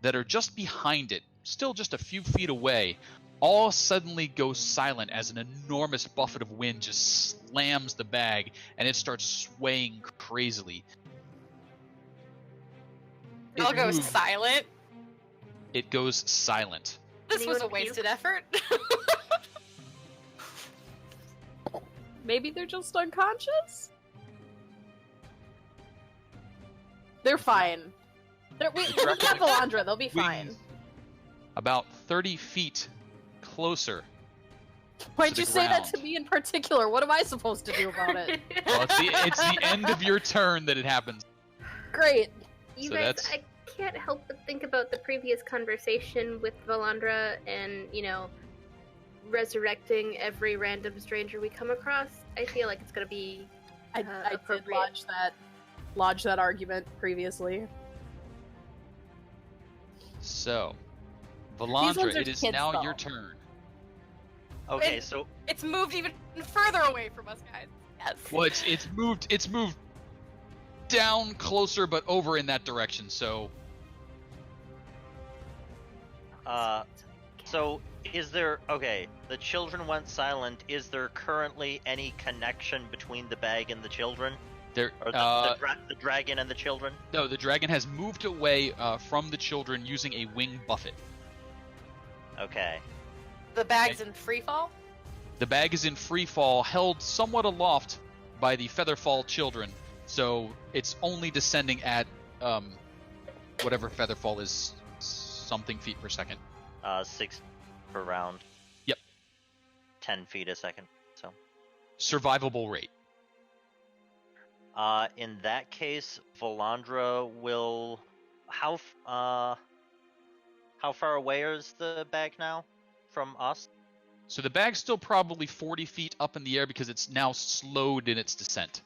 Speaker 1: that are just behind it, still just a few feet away, all suddenly go silent as an enormous buffet of wind just slams the bag and it starts swaying crazily.
Speaker 4: I'll
Speaker 1: It
Speaker 4: go
Speaker 1: moves-
Speaker 4: silent.
Speaker 1: It goes silent.
Speaker 4: This was a
Speaker 2: Anyone puke?
Speaker 4: wasted effort.
Speaker 5: Maybe they're just unconscious? They're fine. We got Valandra, they'll be fine.
Speaker 1: Wings about 30 feet closer.
Speaker 5: Why'd
Speaker 1: to
Speaker 5: you
Speaker 1: the
Speaker 5: say that
Speaker 1: ground.
Speaker 5: to me in particular? What am I supposed to do about it?
Speaker 1: Well, it's the end of your turn that it happens.
Speaker 5: Great.
Speaker 2: You
Speaker 1: So
Speaker 2: guys,
Speaker 1: that's-
Speaker 2: I can't help but think about the previous conversation with Valandra and, resurrecting every random stranger we come across. I feel like it's gonna be
Speaker 5: I did
Speaker 2: appropriate.
Speaker 5: lodge that argument previously.
Speaker 1: So,
Speaker 5: ones
Speaker 1: Valandra,
Speaker 5: are
Speaker 1: it is
Speaker 5: kids,
Speaker 1: now
Speaker 5: though.
Speaker 1: your turn.
Speaker 3: Okay,
Speaker 4: It-
Speaker 3: so
Speaker 4: It's moved even further away from us, guys.
Speaker 2: Yes.
Speaker 1: Well, it's moved down closer, but over in that direction. So,
Speaker 3: so is there the children went silent. Is there currently any connection between the bag and the children?
Speaker 1: there.
Speaker 3: Or the dragon and the children?
Speaker 1: No, the dragon has moved away from the children using a wing buffet.
Speaker 3: Okay.
Speaker 4: The bag's in free fall.
Speaker 1: The bag is in free fall, held somewhat aloft by the Featherfall children. So it's only descending at whatever Featherfall is, something feet per second.
Speaker 3: 6 per round.
Speaker 1: Yep.
Speaker 3: 10 feet a second. So,
Speaker 1: Survivable rate.
Speaker 3: in that case, Valandra will. How far away is the bag now from us?
Speaker 1: So the bag's still probably 40 feet up in the air because it's now slowed in its descent.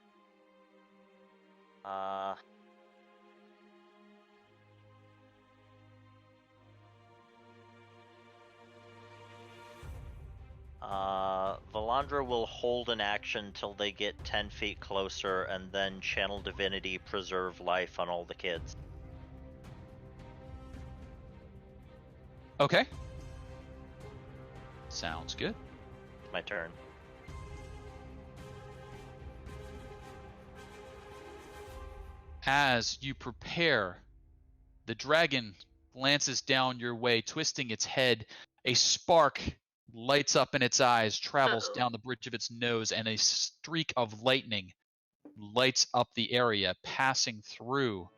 Speaker 3: Valandra will hold an action till they get 10 feet closer, and then channel divinity, preserve life on all the kids.
Speaker 1: Okay. Sounds good.
Speaker 3: My turn.
Speaker 1: As you prepare, the dragon glances down your way, twisting its head. A spark lights up in its eyes, travels down the bridge of its nose, and a streak of lightning lights up the area, passing through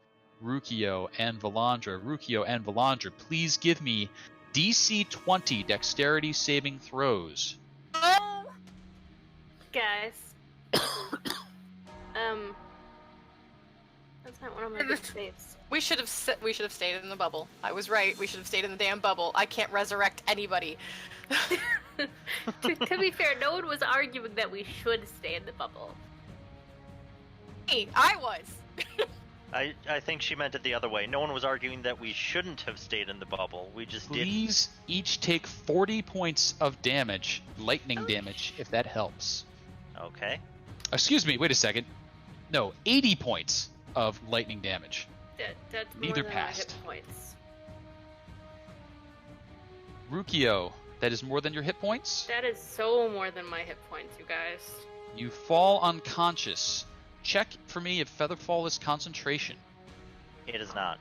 Speaker 1: Ruqiyo and Valandra. Ruqiyo and Valandra, please give me DC 20 dexterity saving throws.
Speaker 4: Oh,
Speaker 2: Guys. That's not one of my good saves.
Speaker 4: We should have stayed in the bubble. I was right. We should have stayed in the damn bubble. I can't resurrect anybody.
Speaker 2: To be fair, no one was arguing that we should stay in the bubble.
Speaker 4: I was.
Speaker 3: I think she meant it the other way. No one was arguing that we shouldn't have stayed in the bubble. We just didn't.
Speaker 1: Please each take 40 points of damage, lightning damage, if that helps.
Speaker 3: Okay.
Speaker 1: Excuse me, wait a second. No, 80 points of lightning damage.
Speaker 2: That's more
Speaker 1: Neither
Speaker 2: than
Speaker 1: passed.
Speaker 2: my hit points.
Speaker 1: Ruqiyo, that is more than your hit points?
Speaker 2: That is so more than my hit points, you guys.
Speaker 1: You fall unconscious. Check for me if Featherfall is concentration.
Speaker 3: It is not.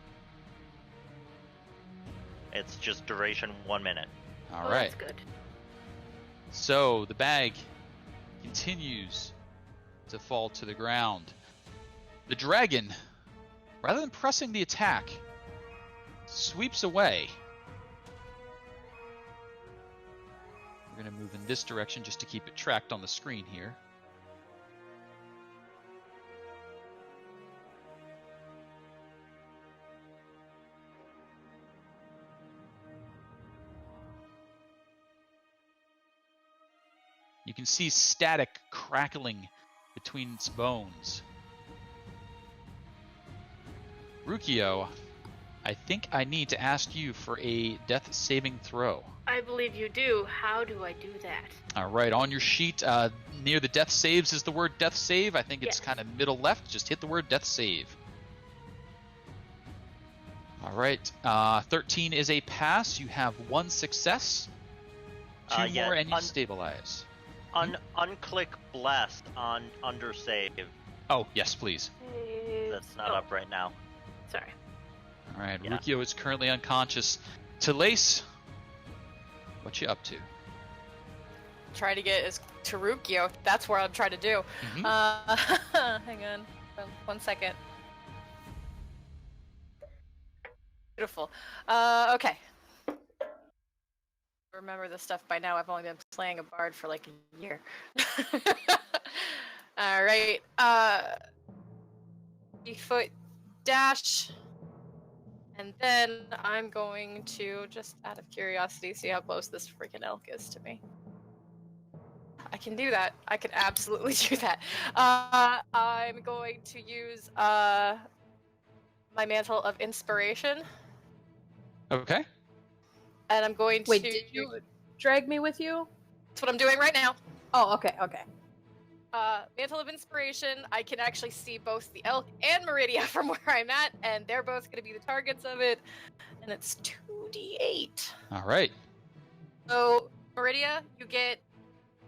Speaker 3: It's just duration 1 minute.
Speaker 1: All right.
Speaker 2: That's good.
Speaker 1: So the bag continues to fall to the ground. The dragon, rather than pressing the attack, sweeps away. We're going to move in this direction just to keep it tracked on the screen here. You can see static crackling between its bones. Ruqiyo, I think I need to ask you for a death saving throw.
Speaker 2: I believe you do. How do I do that?
Speaker 1: All right, on your sheet, near the death saves is the word death save. I think it's
Speaker 2: Yes.
Speaker 1: kind of middle left. Just hit the word death save. All right, 13 is a pass. You have 1 success. 2
Speaker 3: Yeah,
Speaker 1: more and you stabilize.
Speaker 3: Unclick blast on under save.
Speaker 1: Oh, yes, please.
Speaker 3: That's not up right now.
Speaker 2: Sorry.
Speaker 1: All right,
Speaker 3: Yeah.
Speaker 1: Ruqiyo is currently unconscious. Telaise, what you up to?
Speaker 4: Try to get to Ruqiyo. That's what I'm trying to do.
Speaker 1: Mhm.
Speaker 4: Hang on. 1 second. Beautiful. Okay. Remember this stuff by now. I've only been playing a bard for like a year. All right. 3-foot dash. And then I'm going to, just out of curiosity, see how close this freaking elk is to me. I can do that. I can absolutely do that. I'm going to use my Mantle of Inspiration.
Speaker 1: Okay.
Speaker 4: And I'm going
Speaker 5: Wait,
Speaker 4: to...
Speaker 5: did you drag me with you?
Speaker 4: That's what I'm doing right now.
Speaker 5: Oh, okay, okay.
Speaker 4: Mantle of Inspiration, I can actually see both the elk and Meridia from where I'm at, and they're both going to be the targets of it. And it's 2d8.
Speaker 1: All right.
Speaker 4: So, Meridia, you get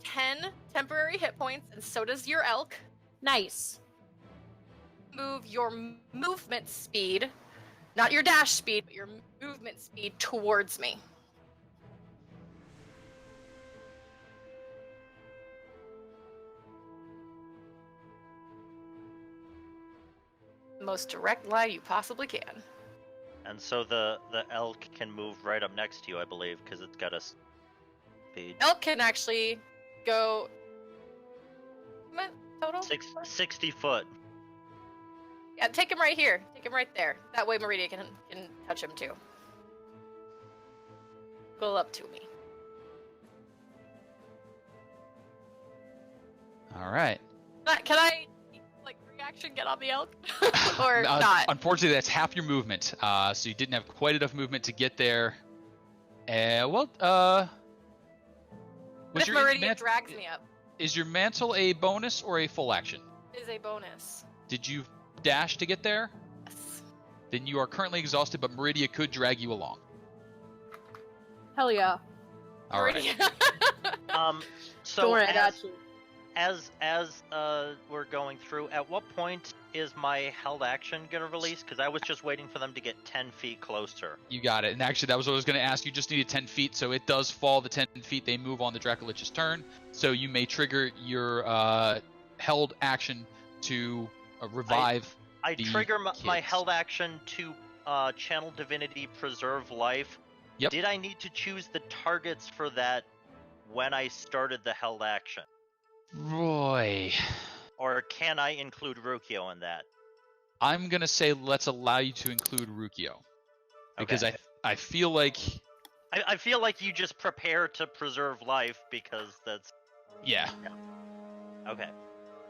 Speaker 4: 10 temporary hit points, and so does your elk.
Speaker 5: Nice.
Speaker 4: Move your movement speed, not your dash speed, but your movement speed towards me. The most direct line you possibly can.
Speaker 3: And so the elk can move right up next to you, I believe, because it's got a speed.
Speaker 4: Elk can actually go... total?
Speaker 3: 60 foot.
Speaker 4: Yeah, take him right here. Take him right there. That way Meridia can touch him too. Go up to me.
Speaker 1: All right.
Speaker 4: Can I, like, reaction get on the elk? Or not?
Speaker 1: Unfortunately, that's half your movement. So you didn't have quite enough movement to get there.
Speaker 4: What if Meridia drags me up?
Speaker 1: Is your mantle a bonus or a full action?
Speaker 4: It is a bonus.
Speaker 1: Did you dash to get there?
Speaker 4: Yes.
Speaker 1: Then you are currently exhausted, but Meridia could drag you along.
Speaker 5: Hell yeah.
Speaker 1: All right.
Speaker 4: Meridia.
Speaker 3: So
Speaker 5: Don't worry, I got you.
Speaker 3: as we're going through, at what point is my held action gonna release? Because I was just waiting for them to get 10 feet closer.
Speaker 1: You got it. And actually, that was what I was going to ask. You just needed 10 feet, so it does fall the 10 feet. They move on the Dracolich's turn, so you may trigger your held action to revive
Speaker 3: I
Speaker 1: the
Speaker 3: trigger my
Speaker 1: kids.
Speaker 3: held action to channel divinity, preserve life.
Speaker 1: Yep.
Speaker 3: Did I need to choose the targets for that when I started the held action?
Speaker 1: Roy.
Speaker 3: Or can I include Ruqiyo in that?
Speaker 1: I'm gonna say let's allow you to include Ruqiyo, because
Speaker 3: Okay.
Speaker 1: I feel like
Speaker 3: I feel like you just prepare to preserve life because that's
Speaker 1: yeah.
Speaker 3: okay.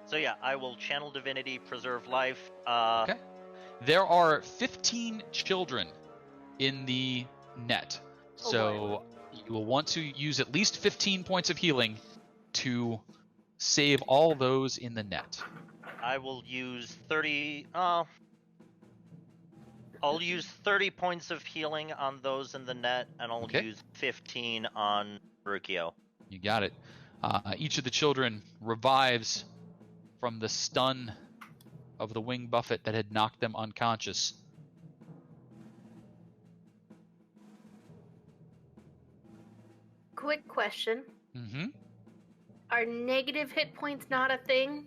Speaker 3: So yeah, I will channel divinity, preserve life.
Speaker 1: Okay. There are 15 children in the net,
Speaker 5: Oh,
Speaker 1: so you will want to use at least 15 points of healing to save all those in the net.
Speaker 3: I will use 30. I'll use 30 points of healing on those in the net, and I'll
Speaker 1: Okay.
Speaker 3: use 15 on Ruqiyo.
Speaker 1: You got it. Each of the children revives from the stun of the wing buffet that had knocked them unconscious.
Speaker 2: Quick question.
Speaker 1: Mm-hmm.
Speaker 2: Are negative hit points not a thing?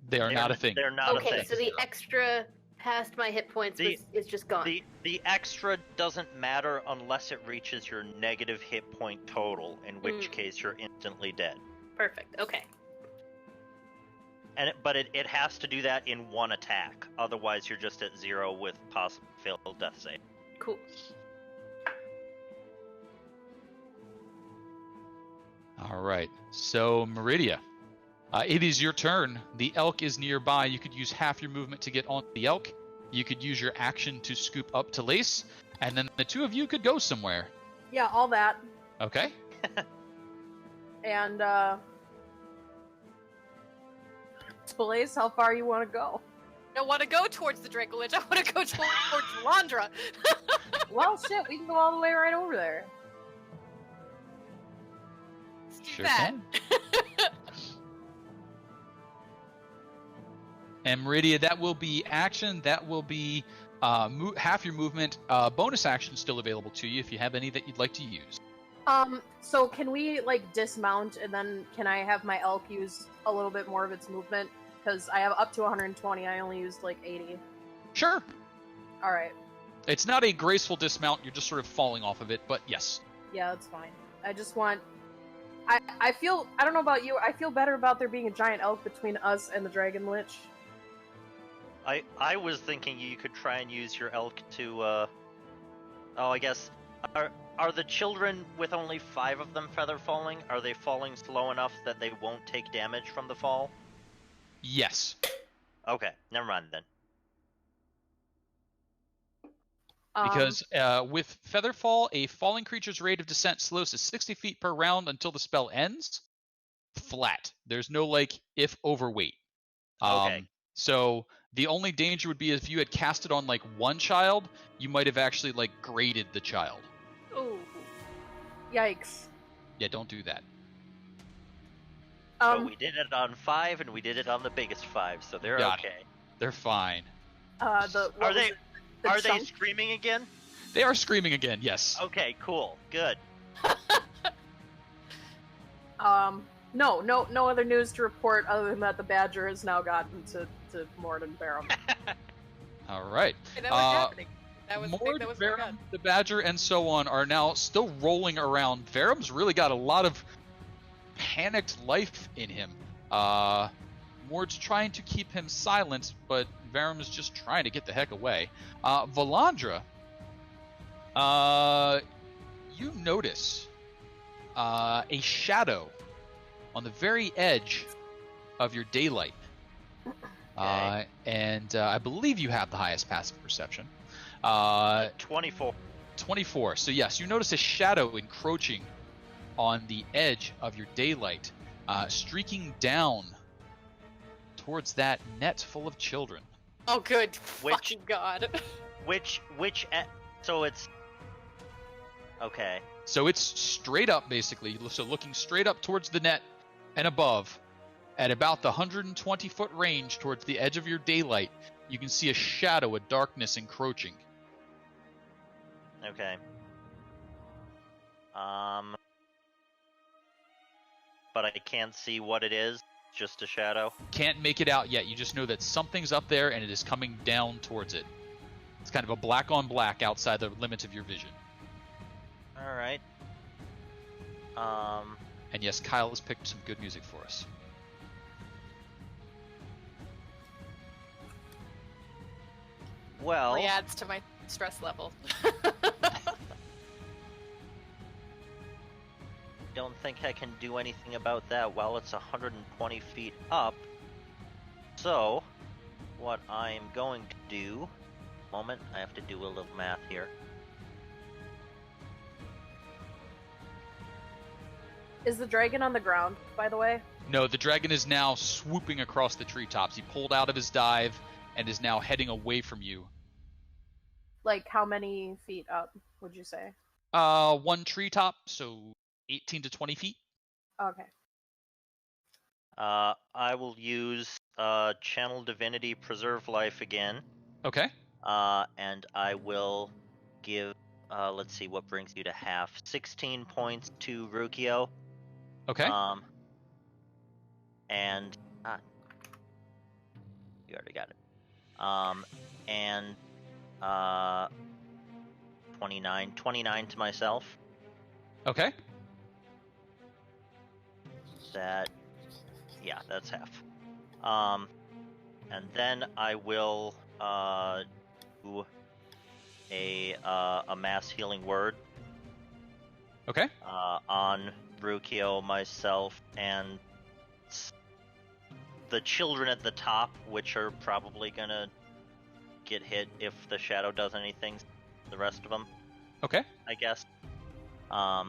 Speaker 1: They are not a thing.
Speaker 3: They're not a
Speaker 2: Okay,
Speaker 3: thing.
Speaker 2: so the extra past my hit points is just gone.
Speaker 3: The extra doesn't matter unless it reaches your negative hit point total, in which case you're instantly dead.
Speaker 2: Perfect. Okay.
Speaker 3: But it has to do that in one attack. Otherwise, you're just at 0 with possible failed death save.
Speaker 2: Cool.
Speaker 1: All right. So, Meridia, it is your turn. The elk is nearby. You could use half your movement to get on the elk. You could use your action to scoop up Telaise, and then the two of you could go somewhere.
Speaker 5: Yeah, all that.
Speaker 1: Okay.
Speaker 5: And, Telaise, how far you want to go?
Speaker 4: I don't want to go towards the Dracolich. I want to go towards Valandra.
Speaker 5: Well, shit, we can go all the way right over there.
Speaker 4: Let's do
Speaker 1: Sure
Speaker 4: that.
Speaker 1: can. And Meridia, that will be action. That will be half your movement. Bonus action still available to you if you have any that you'd like to use.
Speaker 5: So can we, like, dismount, and then can I have my elk use a little bit more of its movement? Because I have up to 120, I only used, like, 80.
Speaker 1: Sure.
Speaker 5: Alright.
Speaker 1: It's not a graceful dismount. You're just sort of falling off of it, but yes.
Speaker 5: Yeah, that's fine. I just want... I feel... I don't know about you, I feel better about there being a giant elk between us and the Dragon Lich.
Speaker 3: I was thinking you could try and use your elk to, Oh, I guess... Are the children with only 5 of them feather falling? Are they falling slow enough that they won't take damage from the fall?
Speaker 1: Yes.
Speaker 3: Okay, never mind then.
Speaker 1: Because with Featherfall, a falling creature's rate of descent slows to 60 feet per round until the spell ends. Flat. There's no, like, if overweight.
Speaker 3: Okay.
Speaker 1: So the only danger would be if you had cast it on, like, one child, you might have actually, like, graded the child.
Speaker 2: Ooh.
Speaker 5: Yikes.
Speaker 1: Yeah, don't do that.
Speaker 3: But we did it on 5, and we did it on the biggest 5, so they're
Speaker 1: Got
Speaker 3: okay.
Speaker 1: They're fine.
Speaker 3: Are they
Speaker 5: chunk?
Speaker 3: screaming again?
Speaker 1: They are screaming again, yes.
Speaker 3: Okay, cool, good.
Speaker 5: No other news to report other than that the Badger has now gotten to Mord and Barum.
Speaker 1: All right.
Speaker 4: Okay, that was happening. That was
Speaker 1: Mord,
Speaker 4: that was
Speaker 1: Verum, the Badger, and so on are now still rolling around. Verum's really got a lot of panicked life in him. Mord's trying to keep him silent, but Verum is just trying to get the heck away. Valandra, you notice a shadow on the very edge of your daylight.
Speaker 3: Okay.
Speaker 1: And I believe you have the highest passive perception.
Speaker 3: 24.
Speaker 1: 24. So yes, you notice a shadow encroaching on the edge of your daylight, streaking down towards that net full of children.
Speaker 4: Oh, good
Speaker 3: Which-
Speaker 4: fucking god.
Speaker 3: So it's... Okay.
Speaker 1: So it's straight up, basically. So looking straight up towards the net and above, at about the 120-foot range towards the edge of your daylight, you can see a shadow, a darkness encroaching.
Speaker 3: Okay. But I can't see what it is, just a shadow.
Speaker 1: Can't make it out yet. You just know that something's up there and it is coming down towards it. It's kind of a black on black outside the limits of your vision.
Speaker 3: Alright.
Speaker 1: And yes, Kyle has picked some good music for us.
Speaker 3: Well,
Speaker 4: adds to my stress level.
Speaker 3: don't think I can do anything about that while it's 120 feet up. So, what I'm going to do... Moment, I have to do a little math here.
Speaker 5: Is the dragon on the ground, by the way?
Speaker 1: No, the dragon is now swooping across the treetops. He pulled out of his dive and is now heading away from you.
Speaker 5: Like, how many feet up, would you say?
Speaker 1: One treetop, so 18 to 20 feet.
Speaker 5: Okay.
Speaker 3: I will use Channel Divinity Preserve Life again.
Speaker 1: Okay.
Speaker 3: And I will give, let's see, what brings you to half? 16 points to Ruqiyo.
Speaker 1: Okay.
Speaker 3: And, you already got it. And, 29 to myself.
Speaker 1: Okay.
Speaker 3: That's half. And then I will, do a mass healing word.
Speaker 1: Okay.
Speaker 3: On Ruqiyo, myself, and the children at the top, which are probably gonna get hit if the shadow does anything. The rest of them.
Speaker 1: Okay.
Speaker 3: I guess. Yeah.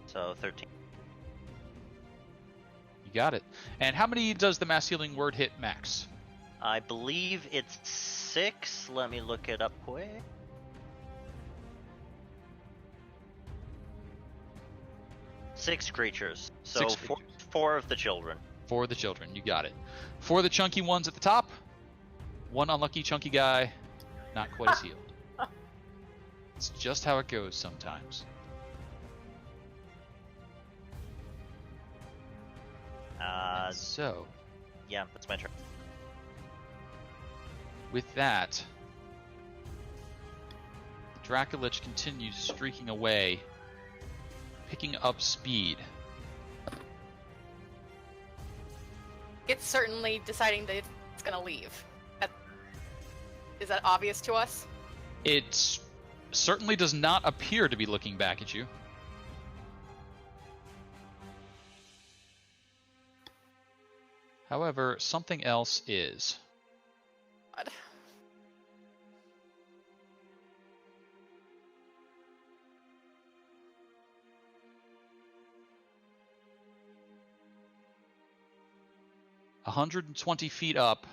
Speaker 3: So 13.
Speaker 1: You got it. And how many does the mass healing word hit max?
Speaker 3: I believe it's 6. Let me look it up quick. Six creatures. So
Speaker 1: Six creatures.
Speaker 3: Four of the children.
Speaker 1: 4 of the children. You got it. 4 of the chunky ones at the top. 1 unlucky chunky guy. Not quite as healed. It's just how it goes sometimes. So,
Speaker 3: yeah, that's my turn.
Speaker 1: with that, the Dracolich continues streaking away, picking up speed.
Speaker 4: It's certainly deciding that it's going to leave. Is that obvious to us?
Speaker 1: It certainly does not appear to be looking back at you. However, something else is.
Speaker 4: God.
Speaker 1: A 120 feet up,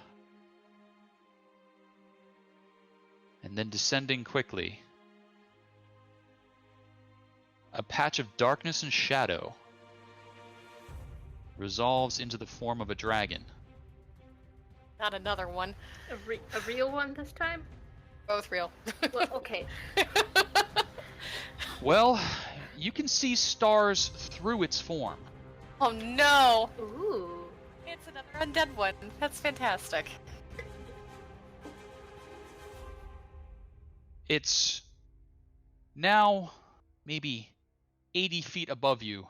Speaker 1: and then descending quickly. A patch of darkness and shadow resolves into the form of a dragon.
Speaker 4: Not another one.
Speaker 2: A real one this time?
Speaker 4: Both real.
Speaker 2: Well, okay.
Speaker 1: Well, you can see stars through its form.
Speaker 4: Oh no!
Speaker 2: Ooh.
Speaker 4: It's another undead one. That's fantastic.
Speaker 1: It's now maybe 80 feet above you.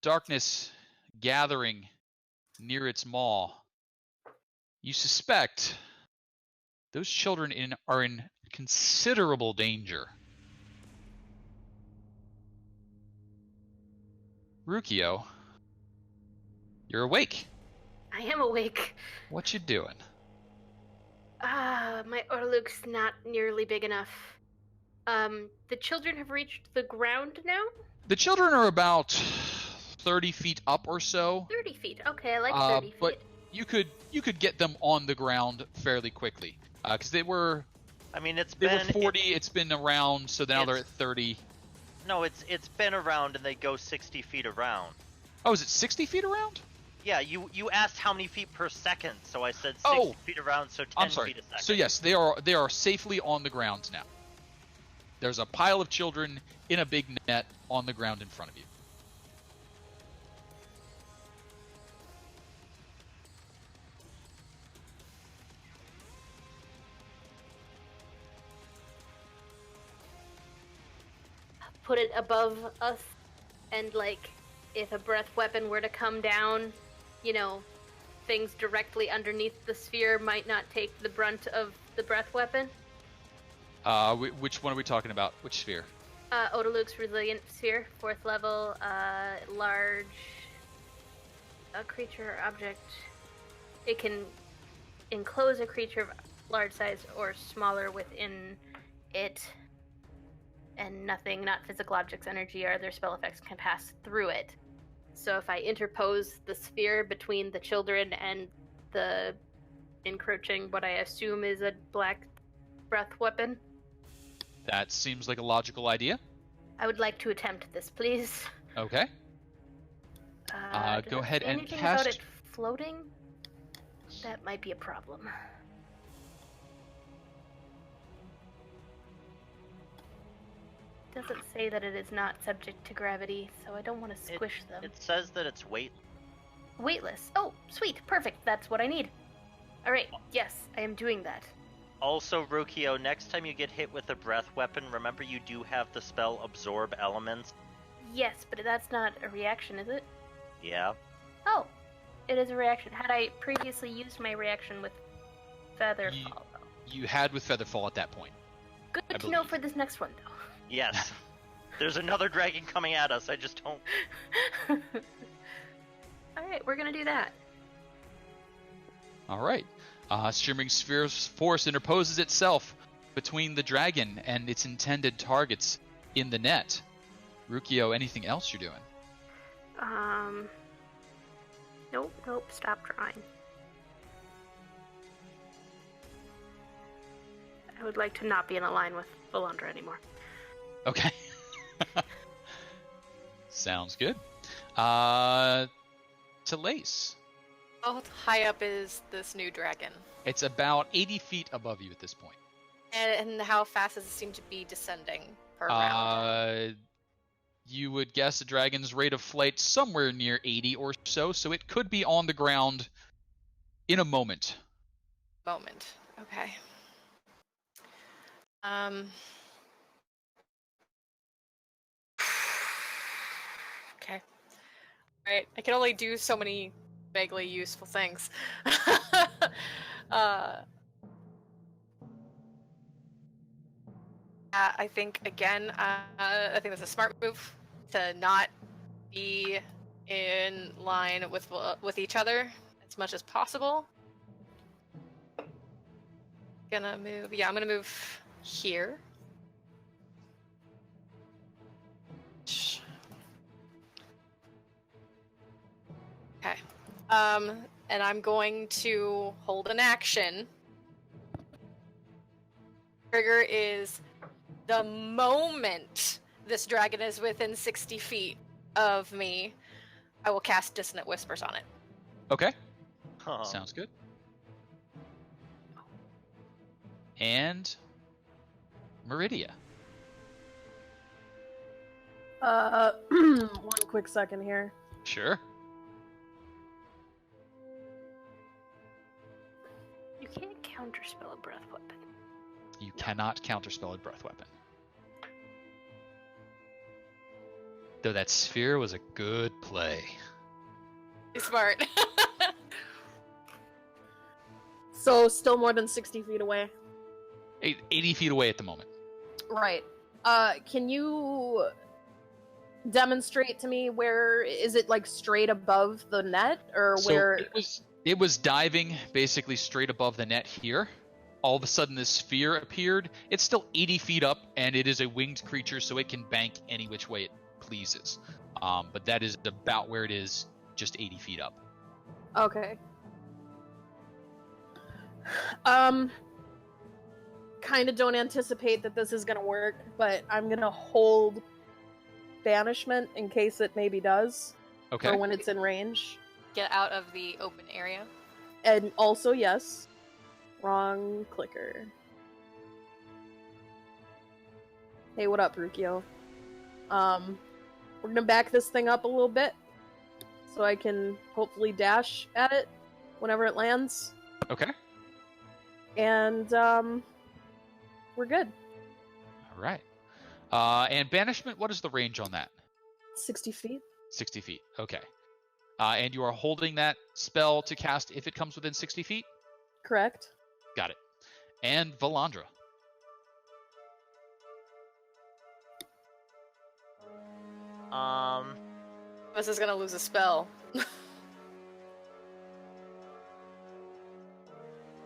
Speaker 1: Darkness gathering near its maw. You suspect those children are in considerable danger. Ruqiyo, you're awake.
Speaker 2: I am awake.
Speaker 1: What you doing?
Speaker 2: My Orluk's not nearly big enough. The children have reached the ground now?
Speaker 1: The children are about 30 feet up or so.
Speaker 2: 30 feet. Okay, I like 30 feet.
Speaker 1: But you could get them on the ground fairly quickly. Because they were...
Speaker 3: I mean, were
Speaker 1: 40, it's been around, so now they're at 30.
Speaker 3: No, it's been around, and they go 60 feet around.
Speaker 1: Oh, is it 60 feet around?
Speaker 3: Yeah, you asked how many feet per second, so I said 60 feet around, so 10
Speaker 1: I'm sorry.
Speaker 3: feet a second.
Speaker 1: So yes, they are safely on the ground now. There's a pile of children in a big net on the ground in front of you.
Speaker 2: put it above us, and like, if a breath weapon were to come down, you know, things directly underneath the sphere might not take the brunt of the breath weapon?
Speaker 1: Which one are we talking about? Which sphere?
Speaker 2: Odaluk's Resilient Sphere, 4th level, large... A creature or object. It can enclose a creature of large size or smaller within it, and nothing, not physical objects, energy, or other spell effects can pass through it. So if I interpose the sphere between the children and the encroaching, what I assume is a black breath weapon,
Speaker 1: That seems like a logical idea.
Speaker 2: I would like to attempt this, please.
Speaker 1: Okay.
Speaker 2: Does
Speaker 1: Go
Speaker 2: it
Speaker 1: ahead
Speaker 2: say
Speaker 1: and
Speaker 2: anything
Speaker 1: cast.
Speaker 2: about it floating? That might be a problem. Doesn't say that it is not subject to gravity, so I don't want to squish them.
Speaker 3: It says that it's
Speaker 2: Weightless. Oh, sweet. Perfect. That's what I need. Alright, yes, I am doing that.
Speaker 3: Also, Ruqiyo, next time you get hit with a breath weapon, remember you do have the spell Absorb Elements.
Speaker 2: Yes, but that's not a reaction, is it?
Speaker 3: Yeah.
Speaker 2: Oh, it is a reaction. Had I previously used my reaction with Featherfall, though?
Speaker 1: You had with Featherfall at that point.
Speaker 2: Good
Speaker 1: I
Speaker 2: to know
Speaker 1: believe.
Speaker 2: for this next one, though.
Speaker 3: Yes. There's another dragon coming at us, I just don't...
Speaker 2: Alright, we're gonna do that.
Speaker 1: All right. Shimmering Sphere's force interposes itself between the dragon and its intended targets in the net. Ruqiyo, anything else you're doing?
Speaker 2: Nope, stop drawing. I would like to not be in a line with Valandra anymore.
Speaker 1: Okay. Sounds good. Telaise.
Speaker 4: How high up is this new dragon?
Speaker 1: It's about 80 feet above you at this point.
Speaker 4: And how fast does it seem to be descending per round?
Speaker 1: You would guess the dragon's rate of flight somewhere near 80 or so it could be on the ground in a moment.
Speaker 4: Okay. Okay. Alright, I can only do so many vaguely useful things. I think, again, I think that's a smart move to not be in line with each other as much as possible. I'm gonna move here. Okay. And I'm going to hold an action. Trigger is the moment this dragon is within 60 feet of me, I will cast Dissonant Whispers on it.
Speaker 1: Okay.
Speaker 3: Huh.
Speaker 1: Sounds good. And Meridia.
Speaker 5: One quick second here.
Speaker 1: Sure.
Speaker 2: You can't counterspell a breath weapon.
Speaker 1: You cannot counterspell a breath weapon. Though that sphere was a good play.
Speaker 4: Smart.
Speaker 5: So, still more than 60 feet away.
Speaker 1: 80 feet away at the moment.
Speaker 5: Right. Can you demonstrate to me where is it, like straight above the net, or
Speaker 1: So
Speaker 5: where?
Speaker 1: it was diving basically straight above the net here. All of a sudden this sphere appeared. It's still 80 feet up, and it is a winged creature, so it can bank any which way it pleases. But that is about where it is, just 80 feet up.
Speaker 5: Okay. Kind of don't anticipate that this is gonna work, but I'm gonna hold banishment in case it maybe does.
Speaker 1: Okay.
Speaker 5: For when it's in range.
Speaker 4: Get out of the open area.
Speaker 5: And also, yes. Wrong clicker. Hey, what up, Ruqiyo? We're gonna back this thing up a little bit so I can hopefully dash at it whenever it lands.
Speaker 1: Okay.
Speaker 5: And, we're good.
Speaker 1: All right. And banishment, what is the range on that?
Speaker 5: 60 feet.
Speaker 1: 60 feet. Okay. And you are holding that spell to cast if it comes within 60 feet?
Speaker 5: Correct.
Speaker 1: Got it. And Valandra.
Speaker 4: This is gonna lose a spell.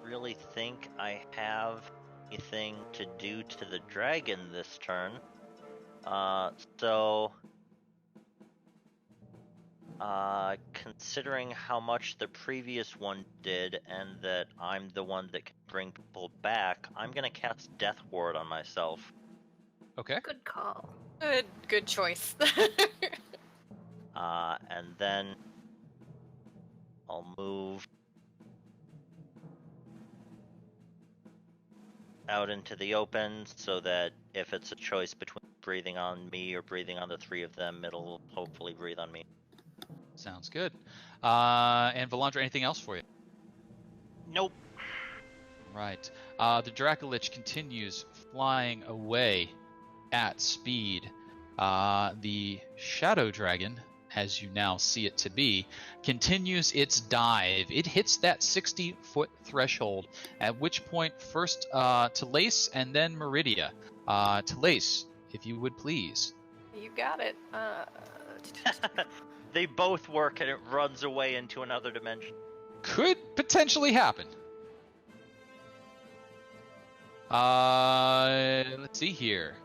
Speaker 3: Really think I have anything to do to the dragon this turn. Considering how much the previous one did and that I'm the one that can bring people back, I'm gonna cast Death Ward on myself.
Speaker 1: Okay.
Speaker 2: Good call.
Speaker 4: Good choice.
Speaker 3: And then I'll move out into the open so that if it's a choice between breathing on me or breathing on the three of them, it'll hopefully breathe on me.
Speaker 1: Sounds good. And Valandra, anything else for you?
Speaker 3: Nope.
Speaker 1: Right. The Dracolich continues flying away at speed. The Shadow Dragon, as you now see it to be, continues its dive. It hits that 60-foot threshold, at which point first Telaise and then Meridia. Telaise, if you would please.
Speaker 4: You got it.
Speaker 3: They both work and it runs away into another dimension.
Speaker 1: Could potentially happen. Let's see here.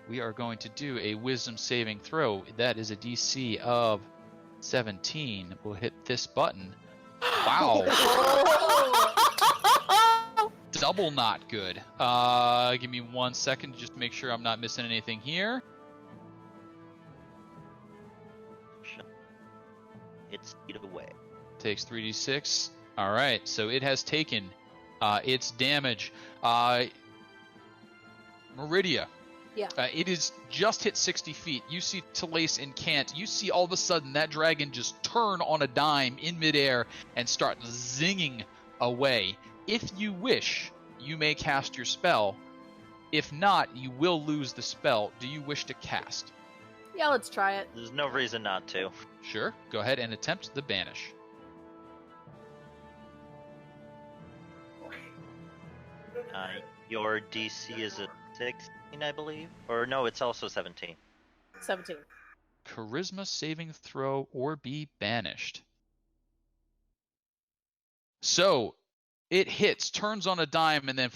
Speaker 1: We are going to do a wisdom saving throw. That is a DC of 17. We'll hit this button. Wow. Double not good. Give me 1 second to just make sure I'm not missing anything here.
Speaker 3: It's feet away.
Speaker 1: Takes 3d6. All right, so it has taken its damage. Meridia.
Speaker 5: Yeah.
Speaker 1: It is just hit 60 feet. You see Telaise and Cant. You see all of a sudden that dragon just turn on a dime in midair and start zinging away. If you wish, you may cast your spell. If not, you will lose the spell. Do you wish to cast?
Speaker 5: Yeah, let's try it.
Speaker 3: There's no reason not to.
Speaker 1: Sure. Go ahead and attempt the banish.
Speaker 3: Your DC is a 16, I believe? Or no, it's also 17.
Speaker 5: 17.
Speaker 1: Charisma saving throw or be banished. So, it hits, turns on a dime, and then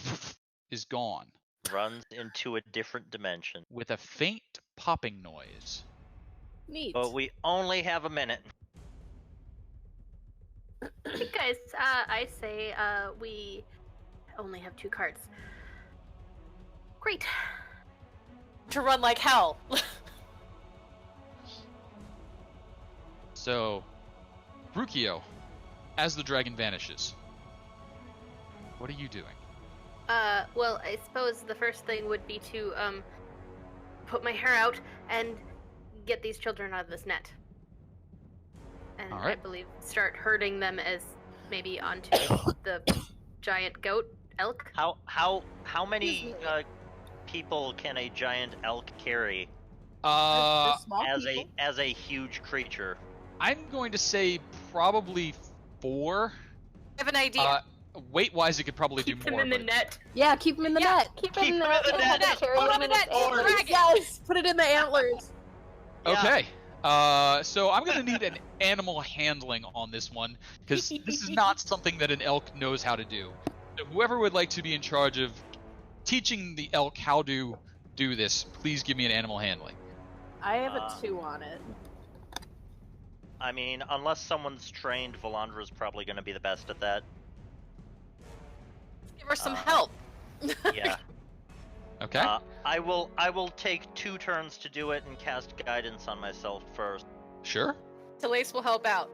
Speaker 1: is gone.
Speaker 3: Runs into a different dimension.
Speaker 1: With a faint popping noise.
Speaker 5: Neat.
Speaker 3: But we only have a minute.
Speaker 2: Hey guys, I say we only have 2 cards. Great.
Speaker 4: To run like hell.
Speaker 1: So, Ruqiyo, as the dragon vanishes, what are you doing?
Speaker 2: Well, I suppose the first thing would be to put my hair out and get these children out of this net. And
Speaker 1: All right.
Speaker 2: I believe start herding them as maybe onto the giant goat elk.
Speaker 3: How many people can a giant elk carry
Speaker 5: They're small
Speaker 3: as
Speaker 5: people.
Speaker 3: a huge creature?
Speaker 1: I'm going to say probably 4.
Speaker 4: I have an idea.
Speaker 1: Weight-wise, it could probably
Speaker 2: Keep
Speaker 1: do
Speaker 2: them
Speaker 1: more.
Speaker 2: in the
Speaker 1: but-
Speaker 2: net.
Speaker 5: Yeah, keep them in the net.
Speaker 2: Keep
Speaker 3: Keep
Speaker 2: them in
Speaker 3: them in the net.
Speaker 2: Carry
Speaker 4: Put
Speaker 2: them
Speaker 4: them
Speaker 2: in
Speaker 4: in
Speaker 2: its
Speaker 4: the net.
Speaker 2: antlers.
Speaker 4: Dragon.
Speaker 5: Yes, put it in the antlers.
Speaker 3: Yeah.
Speaker 1: Okay. So I'm going to need an animal handling on this one, because this is not something that an elk knows how to do. So whoever would like to be in charge of teaching the elk how to do this, please give me an animal handling.
Speaker 5: I have a 2 on it.
Speaker 3: I mean, unless someone's trained, Valandra's probably going to be the best at that.
Speaker 4: Give her some help.
Speaker 3: Yeah.
Speaker 1: Okay.
Speaker 3: I will take 2 turns to do it and cast guidance on myself first.
Speaker 1: Sure.
Speaker 4: Telaise will help out.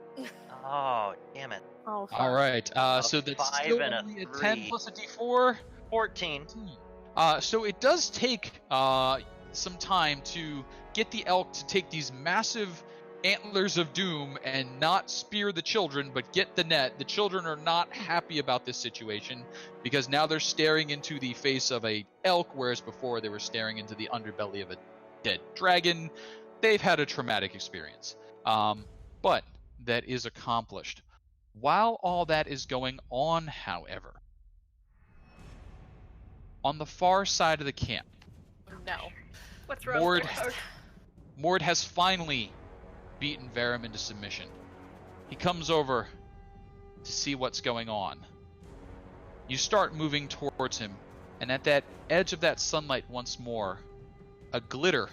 Speaker 3: Oh, damn it.
Speaker 5: Oh, fuck.
Speaker 1: All right. So that's
Speaker 3: 5
Speaker 1: still
Speaker 3: and a
Speaker 1: only a 10
Speaker 3: 3.
Speaker 1: plus a d4.
Speaker 3: 14.
Speaker 1: So it does take some time to get the elk to take these massive antlers of doom and not spear the children, but get the net. The children are not happy about this situation because now they're staring into the face of a elk, whereas before they were staring into the underbelly of a dead dragon. They've had a traumatic experience. But that is accomplished. While all that is going on, however, on the far side of the camp,
Speaker 4: No.
Speaker 2: What's wrong
Speaker 1: Mord,
Speaker 2: with our
Speaker 1: Mord has finally beaten Verum into submission. He comes over to see what's going on. You start moving towards him, and at that edge of that sunlight once more, a glitter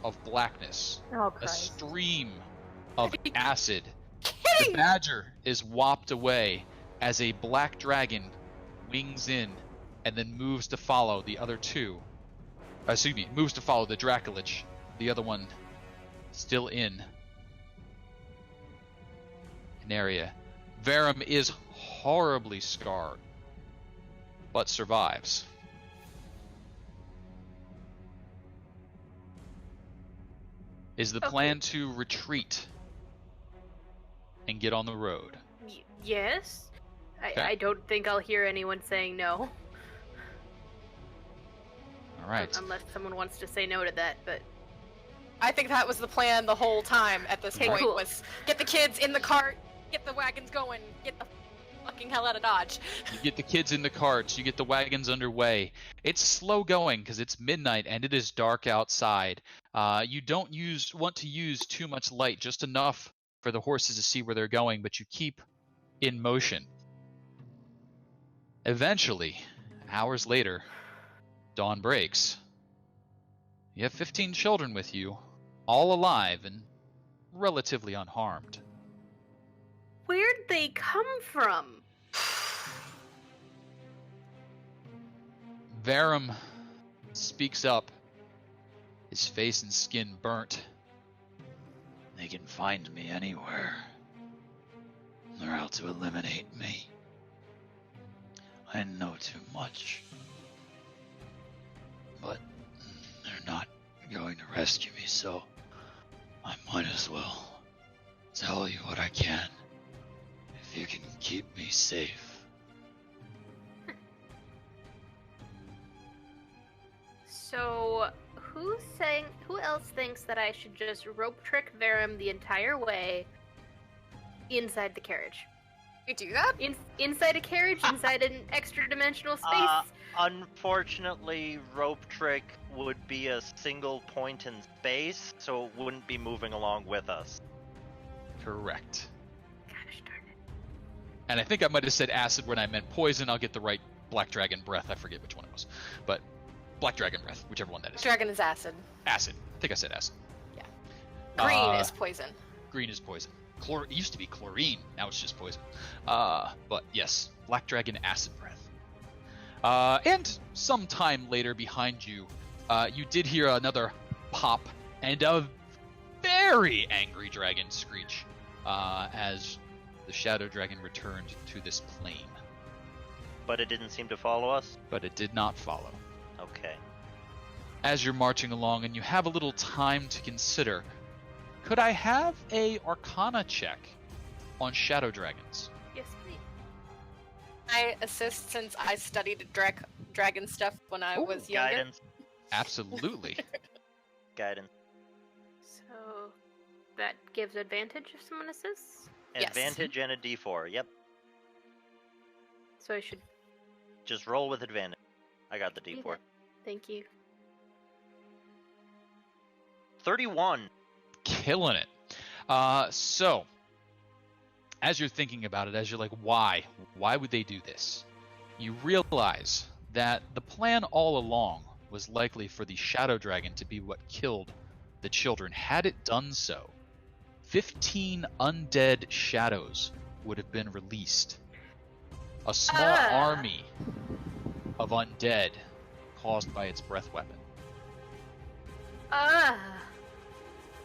Speaker 1: of blackness,
Speaker 5: Oh,
Speaker 1: a
Speaker 5: Christ.
Speaker 1: stream of acid. The
Speaker 4: Kidding!
Speaker 1: badger is whopped away as a black dragon wings in and then moves to follow the other two. Moves to follow the Dracolich, the other one still in an area. Verum is horribly scarred, but survives. Is the plan to retreat and get on the road?
Speaker 2: Yes.
Speaker 1: Okay.
Speaker 2: I don't think I'll hear anyone saying no.
Speaker 1: All right.
Speaker 2: Unless someone wants to say no to that, but
Speaker 4: I think that was the plan the whole time at this
Speaker 2: Okay,
Speaker 4: point,
Speaker 2: cool.
Speaker 4: was get the kids in the cart, get the wagons going, get the fucking hell out of Dodge.
Speaker 1: You get the kids in the carts, you get the wagons underway. It's slow going because it's midnight and it is dark outside. You don't want to use too much light, just enough for the horses to see where they're going, but you keep in motion. Eventually, hours later, dawn breaks. You have 15 children with you, all alive and relatively unharmed.
Speaker 2: where'd they come from?
Speaker 1: Verum speaks up, his face and skin burnt. They can find me anywhere. They're out to eliminate me. I know too much. But they're not going to rescue me, so I might as well tell you what I can. If you can keep me safe.
Speaker 2: So, who else thinks that I should just rope trick Verum the entire way inside the carriage?
Speaker 4: You do that?
Speaker 2: Inside a carriage, inside an extra dimensional space?
Speaker 3: Unfortunately, rope trick would be a single point in space, so it wouldn't be moving along with us.
Speaker 1: Correct.
Speaker 2: Gosh darn it.
Speaker 1: And I think I might have said acid when I meant poison. I'll get the right black dragon breath. I forget which one it was. But black dragon breath, whichever one that is.
Speaker 4: Dragon is acid.
Speaker 1: Acid. I think I said acid.
Speaker 4: Green is poison.
Speaker 1: Green is poison. It used to be chlorine. Now it's just poison. But yes, black dragon acid breath. And sometime later behind you, you did hear another pop and a very angry dragon screech as the shadow dragon returned to this plane.
Speaker 3: But it didn't seem to follow us?
Speaker 1: But it did not follow.
Speaker 3: Okay.
Speaker 1: As you're marching along and you have a little time to consider, could I have a Arcana check on shadow dragons?
Speaker 2: Yes, please.
Speaker 4: I assist since I studied dragon stuff when I was younger.
Speaker 3: Guidance.
Speaker 1: Absolutely.
Speaker 3: Guidance.
Speaker 2: So, that gives advantage if someone assists?
Speaker 4: Yes.
Speaker 3: Advantage and a d4, yep.
Speaker 2: So I should...
Speaker 3: Just roll with advantage. I got the
Speaker 2: do
Speaker 3: d4.
Speaker 2: that. Thank you.
Speaker 3: 31.
Speaker 1: Killing it. So, as you're thinking about it, as you're like, why? Why would they do this? You realize that the plan all along was likely for the shadow dragon to be what killed the children. Had it done so, 15 undead shadows would have been released. A small army of undead caused by its breath weapon.
Speaker 2: Ah!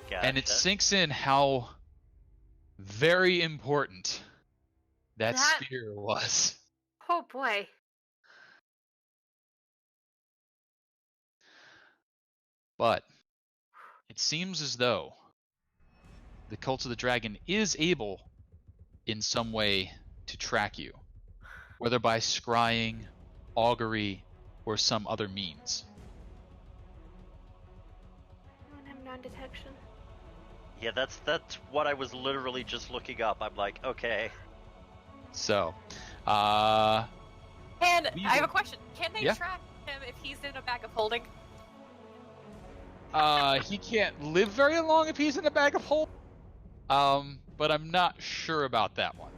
Speaker 3: Gotcha.
Speaker 1: And it sinks in how very important that spear was.
Speaker 2: Oh boy.
Speaker 1: But it seems as though the Cult of the Dragon is able, in some way, to track you, whether by scrying, augury, or some other means.
Speaker 2: I don't have non-detection.
Speaker 3: Yeah, that's what I was literally just looking up. I'm like, okay.
Speaker 1: So,
Speaker 4: And
Speaker 1: We
Speaker 4: I have a
Speaker 1: will-
Speaker 4: question. Can they
Speaker 1: Yeah.
Speaker 4: track him if he's in a bag of holding?
Speaker 1: he can't live very long if he's in a bag of holding. But I'm not sure about that one.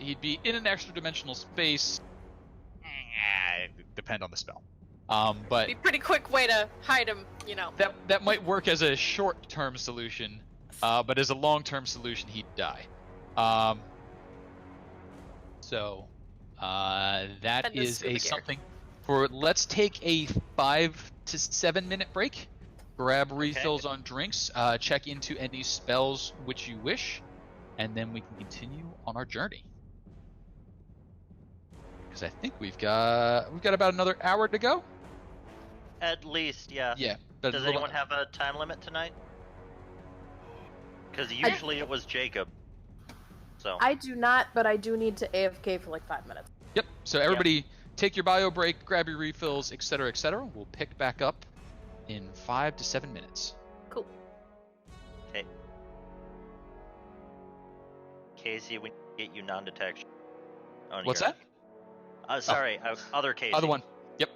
Speaker 1: He'd be in an extra dimensional space. Depend on the spell. But
Speaker 4: Be a pretty quick way to hide him,
Speaker 1: that might work as a short-term solution. But as a long-term solution, he'd die. So that
Speaker 4: Send us
Speaker 1: is
Speaker 4: scuba
Speaker 1: a
Speaker 4: gear.
Speaker 1: something for. Let's take a 5 to 7 minute break. Grab refills on drinks. Check into any spells which you wish, and then we can continue on our journey. Because I think we've got about another hour to go.
Speaker 3: At least, yeah.
Speaker 1: Yeah. But
Speaker 3: Does anyone have a time limit tonight? Because usually it was Jacob. So.
Speaker 5: I do not, but I do need to AFK for like 5 minutes.
Speaker 1: Yep. So everybody, take your bio break, grab your refills, etc., etc. We'll pick back up in 5 to 7 minutes.
Speaker 2: Cool.
Speaker 3: Okay. Kasey, we need to get you non-detection.
Speaker 1: What's that?
Speaker 3: Sorry, other Kasey.
Speaker 1: Other one. Yep.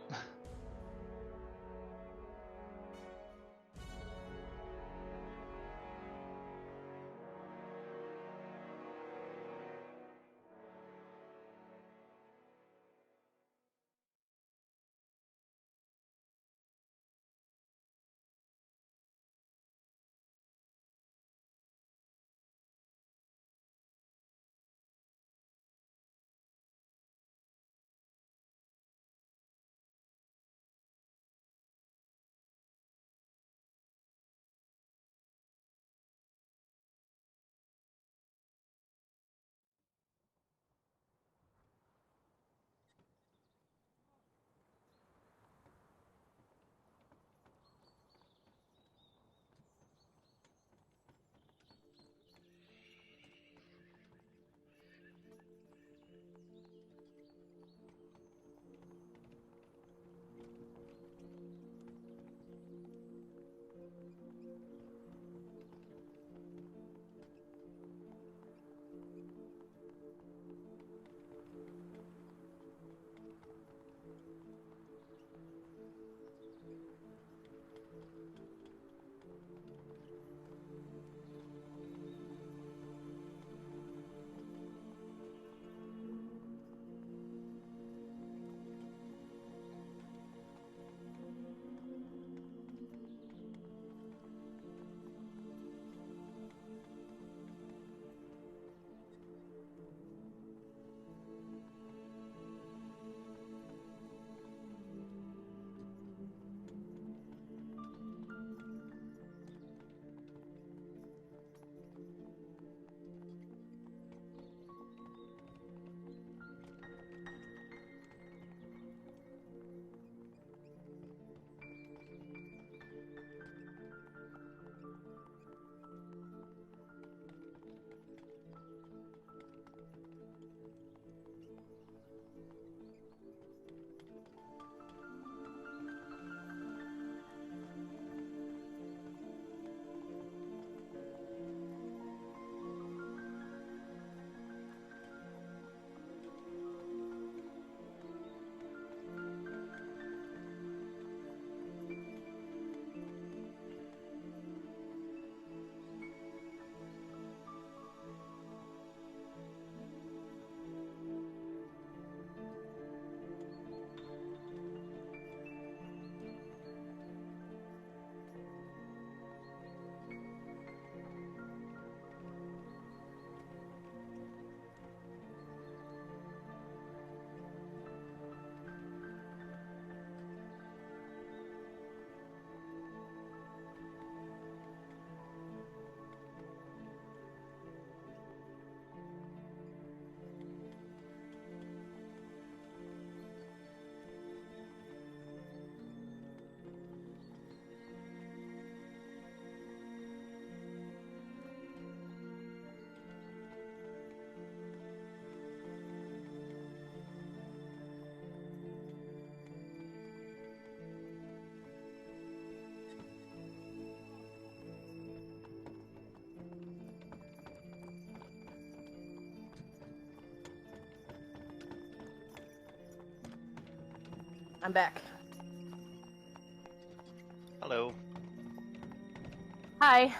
Speaker 5: I'm back.
Speaker 3: Hello.
Speaker 5: Hi.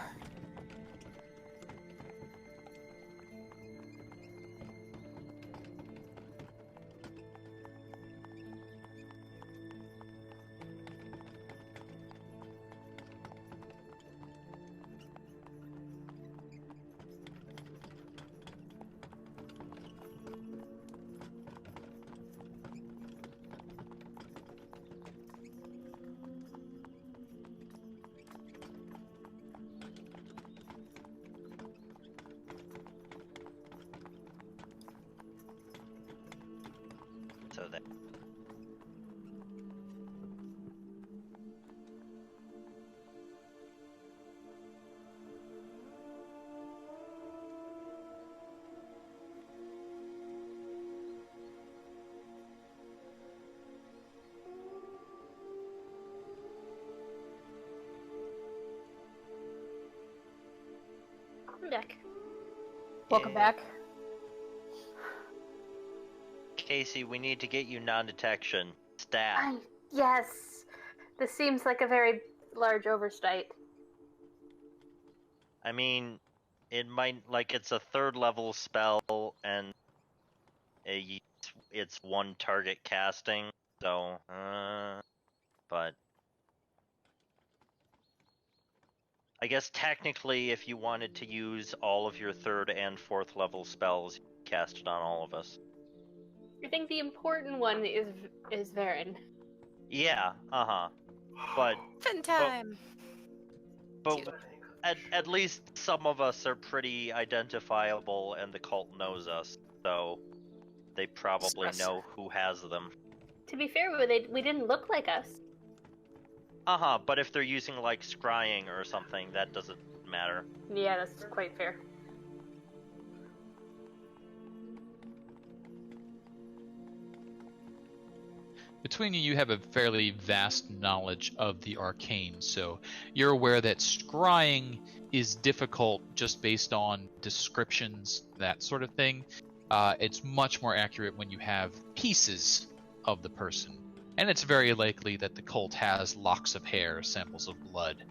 Speaker 3: So that.
Speaker 2: I'm back.
Speaker 5: Welcome back.
Speaker 3: Kasey, we need to get you non-detection. Stat.
Speaker 2: Yes. This seems like a very large oversight.
Speaker 3: I mean, it might, like, it's a 3rd level spell, and it's one target casting, so, but I guess technically if you wanted to use all of your 3rd and 4th level spells, you could cast it on all of us.
Speaker 2: I think the important one is Varen.
Speaker 3: Yeah, but
Speaker 4: Fin time.
Speaker 3: but at least some of us are pretty identifiable, and the cult knows us, so they probably know who has them.
Speaker 2: To be fair, we didn't look like us.
Speaker 3: But if they're using, like, scrying or something, that doesn't matter.
Speaker 2: Yeah, that's quite fair.
Speaker 1: Between you, you have a fairly vast knowledge of the arcane, so you're aware that scrying is difficult just based on descriptions, that sort of thing. It's much more accurate when you have pieces of the person. And it's very likely that the cult has locks of hair, samples of blood,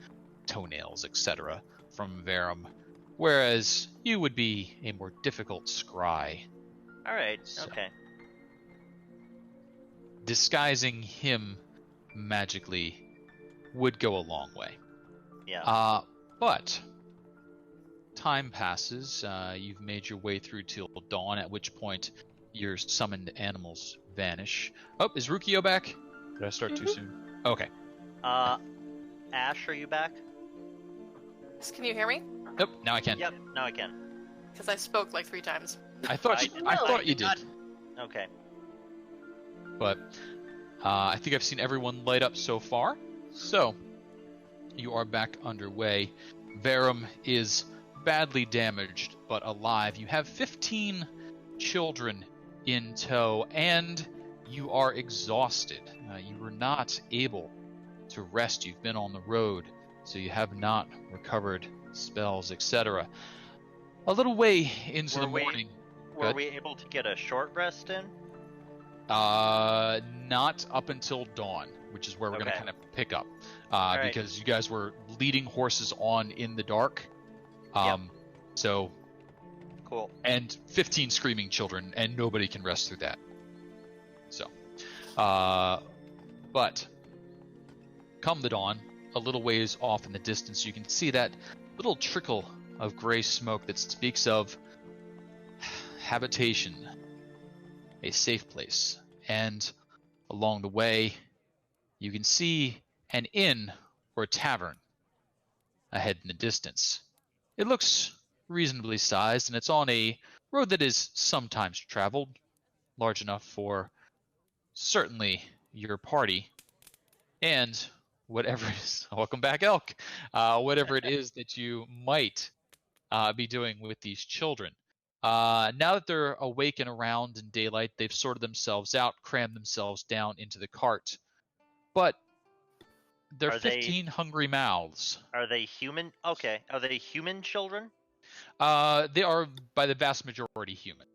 Speaker 1: toenails, etc. from Verum, whereas you would be a more difficult scry.
Speaker 3: Alright,
Speaker 1: So-
Speaker 3: okay.
Speaker 1: Disguising him magically would go a long way.
Speaker 3: Yeah.
Speaker 1: But time passes. You've made your way through till dawn, at which point your summoned animals vanish. Oh, is Ruqiyo back? Did I start too soon? Okay.
Speaker 3: Ash, are you back?
Speaker 4: Can you hear me?
Speaker 1: Nope, now I can.
Speaker 3: Yep, now I can.
Speaker 4: Because I spoke like 3 times.
Speaker 1: I thought I thought you did.
Speaker 3: Okay.
Speaker 1: But I think I've seen everyone light up so far. So you are back underway. Verum is badly damaged but alive. You have 15 children in tow, and you are exhausted. You were not able to rest. You've been on the road, so you have not recovered spells, etc. A little way into the morning.
Speaker 3: Were we able to get a short rest in?
Speaker 1: Not up until dawn, which is where we're going to kind of pick up.
Speaker 3: Right.
Speaker 1: Because you guys were leading horses on in the dark.
Speaker 3: Yep.
Speaker 1: So.
Speaker 3: Cool.
Speaker 1: And 15 screaming children, and nobody can rest through that. So. But. Come the dawn, a little ways off in the distance, you can see that little trickle of gray smoke that speaks of habitation. A safe place. And along the way, you can see an inn or tavern ahead in the distance. It looks reasonably sized, and it's on a road that is sometimes traveled, large enough for certainly your party, and whatever it is, welcome back, Elk, whatever it is that you might be doing with these children. Now that they're awake and around in daylight, they've sorted themselves out, crammed themselves down into the cart. But they're 15 hungry mouths.
Speaker 3: Are they human? Okay. Are they human children?
Speaker 1: They are by the vast majority human.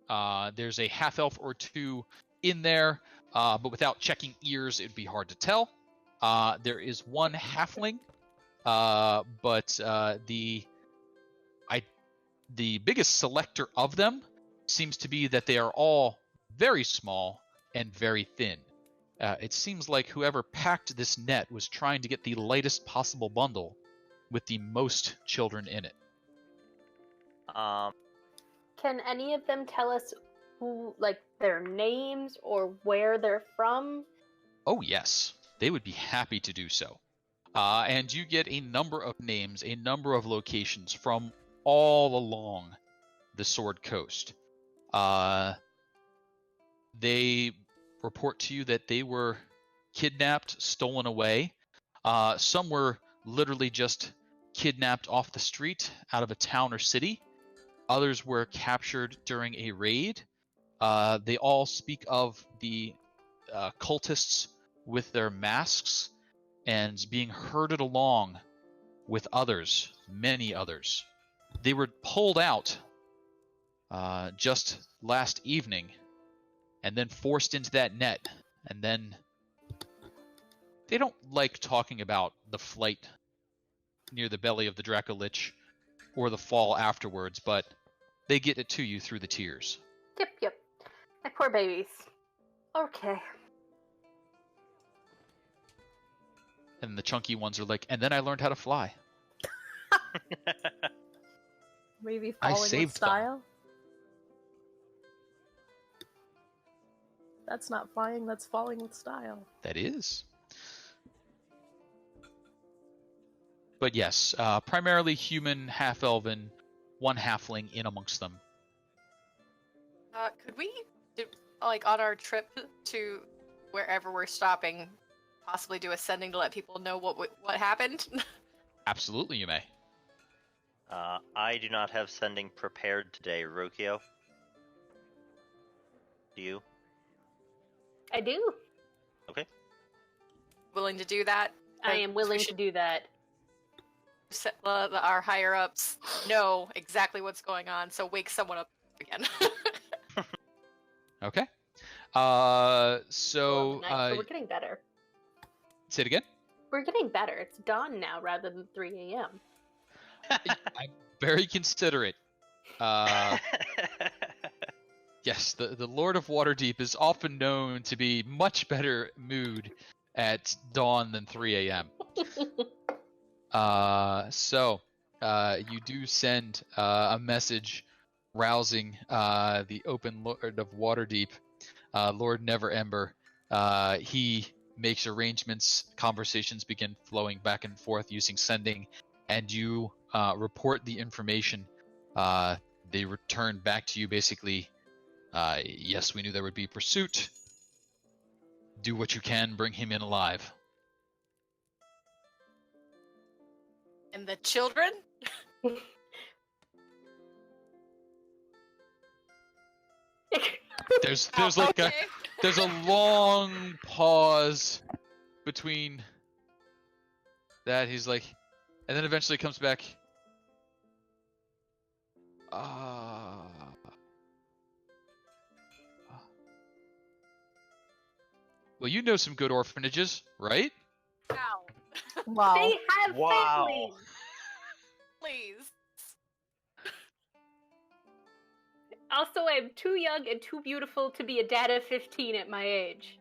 Speaker 1: There's a half-elf or two in there. but without checking ears, it'd be hard to tell. There is one halfling, but the biggest selector of them seems to be that they are all very small and very thin. It seems like whoever packed this net was trying to get the lightest possible bundle with the most children in it.
Speaker 2: Can any of them tell us who, like, their names or where they're from?
Speaker 1: Oh yes, they would be happy to do so. And you get a number of names, a number of locations from all along the Sword Coast. They report to you that they were kidnapped, stolen away. Some were literally just kidnapped off the street out of a town or city. Others were captured during a raid. They all speak of the cultists with their masks and being herded along with others, many others. They were pulled out just last evening and then forced into that net. And then they don't like talking about the flight near the belly of the Dracolich or the fall afterwards, but they get it to you through the tears.
Speaker 2: Yep. My poor babies. Okay.
Speaker 1: And the chunky ones are like, and then I learned how to fly.
Speaker 5: Maybe
Speaker 1: I
Speaker 5: falling with
Speaker 1: saved them.
Speaker 5: style? That's not flying, that's falling with style.
Speaker 1: That is. But yes, primarily human, half-elven, one halfling in amongst them.
Speaker 4: Could we, like, on our trip to wherever we're stopping, possibly do a sending to let people know what happened?
Speaker 1: Absolutely, you may.
Speaker 3: I do not have sending prepared today, Ruqiyo. Do you?
Speaker 2: I do.
Speaker 3: Okay.
Speaker 4: Willing to do that?
Speaker 2: I am willing to do that.
Speaker 4: Our higher ups know exactly what's going on, so wake someone up again.
Speaker 1: Okay.
Speaker 2: So
Speaker 1: So
Speaker 2: we're getting better.
Speaker 1: say it again.
Speaker 2: We're getting better. It's dawn now rather than 3 a.m.
Speaker 1: I'm very considerate. Yes, the Lord of Waterdeep is often known to be much better mood at dawn than 3 a.m. So you do send a message rousing the open Lord of Waterdeep, Lord Neverember. He makes arrangements, conversations begin flowing back and forth using sending, and you report the information. They return back to you basically, yes, we knew there would be pursuit. Do what you can, bring him in alive.
Speaker 4: And the children?
Speaker 1: There's like
Speaker 4: okay.
Speaker 1: there's a long pause between that. He's like, and then eventually comes back. Well, you know some good orphanages, right?
Speaker 4: Ow.
Speaker 5: Wow.
Speaker 2: They have
Speaker 3: Wow.
Speaker 2: families.
Speaker 4: Please.
Speaker 2: Also, I'm too young and too beautiful to be a dad of 15 at my age.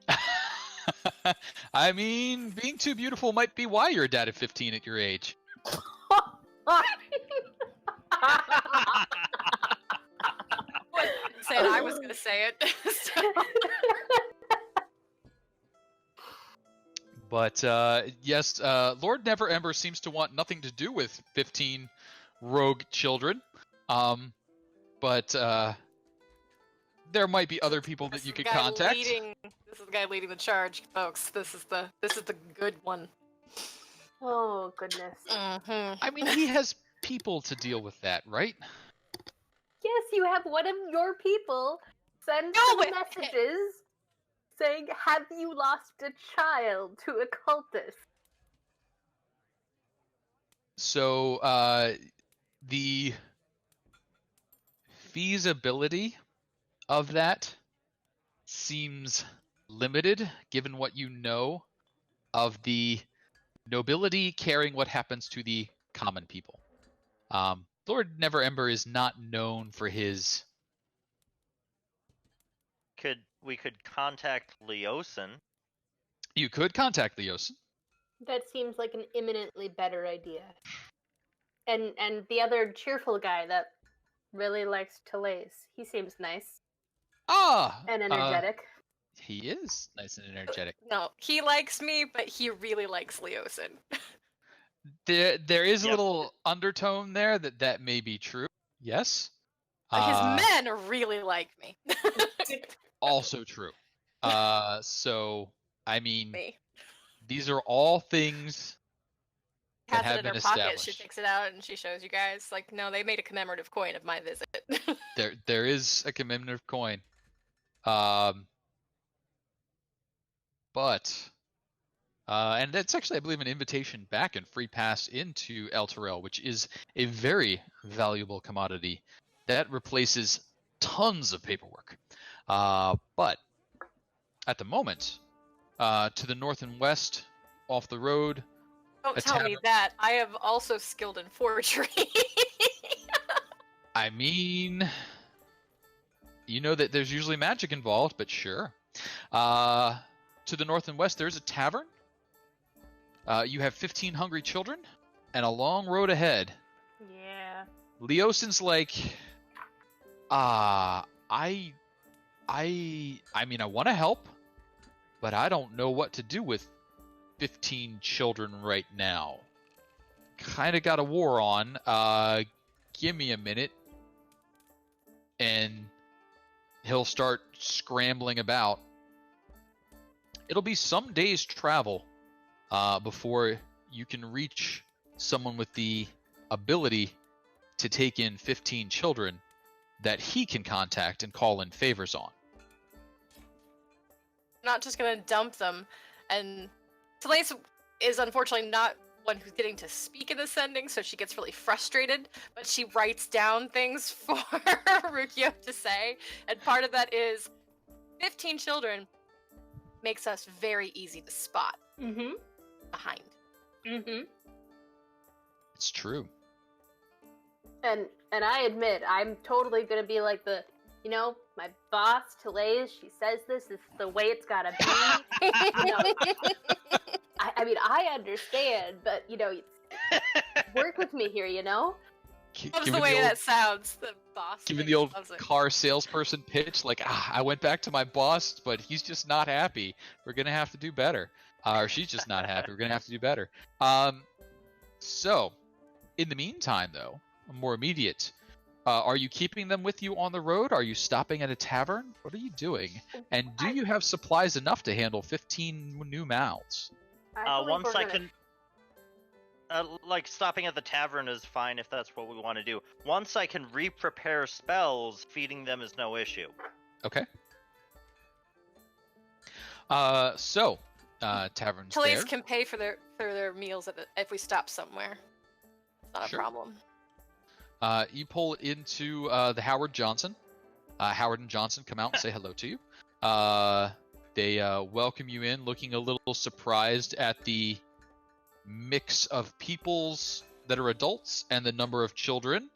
Speaker 1: I mean, being too beautiful might be why you're a dad at 15 at your age.
Speaker 4: Said I was gonna say it.
Speaker 1: But yes, Lord Neverember seems to want nothing to do with 15 rogue children. But there might be other people that you could contact.
Speaker 4: This is the guy leading the charge, folks. This is the good one.
Speaker 2: Oh, goodness.
Speaker 4: Mm-hmm.
Speaker 1: I mean, he has people to deal with that, right?
Speaker 2: Yes, you have one of your people send
Speaker 4: No,
Speaker 2: some messages saying, have you lost a child to a cultist?
Speaker 1: So the feasibility of that seems limited, given what you know of the nobility caring what happens to the common people. Lord Neverember is not known for his...
Speaker 3: We could contact Leosin.
Speaker 1: You could contact Leosin.
Speaker 2: That seems like an imminently better idea. And the other cheerful guy that really likes Telaise, he seems nice and energetic.
Speaker 1: He is nice and energetic.
Speaker 4: No, he likes me, but he really likes Leosin.
Speaker 1: There is a
Speaker 3: Yep.
Speaker 1: little undertone there that may be true. Yes.
Speaker 4: His men really like me.
Speaker 1: Also true. So I mean,
Speaker 4: Me.
Speaker 1: these are all things that
Speaker 4: Has
Speaker 1: have
Speaker 4: it in
Speaker 1: been
Speaker 4: her pocket.
Speaker 1: established.
Speaker 4: She takes it out and she shows you guys. Like, no, they made a commemorative coin of my visit.
Speaker 1: There is a commemorative coin. But and that's actually, I believe, an invitation back and free pass into El Terrell, which is a very valuable commodity that replaces tons of paperwork. But at the moment, to the north and west, off the road,
Speaker 4: Don't
Speaker 1: A
Speaker 4: tell me
Speaker 1: tavern.
Speaker 4: that. I have also skilled in forgery.
Speaker 1: I mean, you know that there's usually magic involved, but sure. To the north and west, there's a tavern. You have 15 hungry children and a long road ahead.
Speaker 2: Yeah.
Speaker 1: Leosin's like, I mean, I want to help, but I don't know what to do with 15 children right now. Kind of got a war on. Give me a minute. And he'll start scrambling about. It'll be some days' travel before you can reach someone with the ability to take in 15 children that he can contact and call in favors on.
Speaker 4: Not just gonna dump them. And Telaise is unfortunately not one who's getting to speak in the sending, so she gets really frustrated, but she writes down things for Ruqiyo to say, and part of that is 15 children makes us very easy to spot
Speaker 2: Mm-hmm.
Speaker 4: behind.
Speaker 2: Mm-hmm.
Speaker 1: It's true.
Speaker 2: And I admit, I'm totally gonna be like my boss, Telaise, she says this is the way it's gotta be. I mean, I understand, but work with me here,
Speaker 4: Loves the way that sounds. The boss.
Speaker 1: Giving
Speaker 4: thing,
Speaker 1: the old
Speaker 4: loves it.
Speaker 1: car salesperson pitch, like, I went back to my boss, but he's just not happy. We're gonna have to do better. Or she's just not happy. We're gonna have to do better. So, in the meantime, though, more immediate, are you keeping them with you on the road? Are you stopping at a tavern? What are you doing? And do you have supplies enough to handle 15 new mouths?
Speaker 3: Once I can, like stopping at the tavern is fine if that's what we want to do. Once I can re-prepare spells, feeding them is no issue.
Speaker 1: Okay. Tavern's there.
Speaker 4: Telaise can pay for their meals if we stop somewhere. It's not
Speaker 1: Sure.
Speaker 4: a problem.
Speaker 1: You pull into the Howard Johnson. Howard and Johnson come out and say hello to you. They welcome you in, looking a little surprised at the mix of peoples that are adults and the number of children.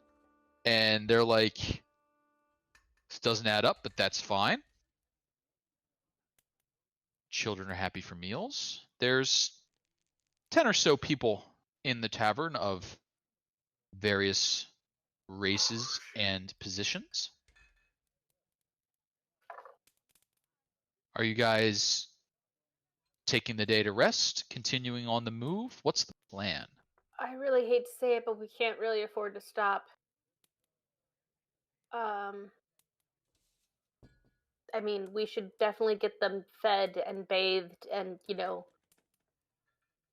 Speaker 1: And they're like, this doesn't add up, but that's fine. Children are happy for meals. There's 10 or so people in the tavern of various races and positions. Are you guys taking the day to rest, continuing on the move? What's the plan?
Speaker 2: I really hate to say it, but we can't really afford to stop. I mean, we should definitely get them fed and bathed and,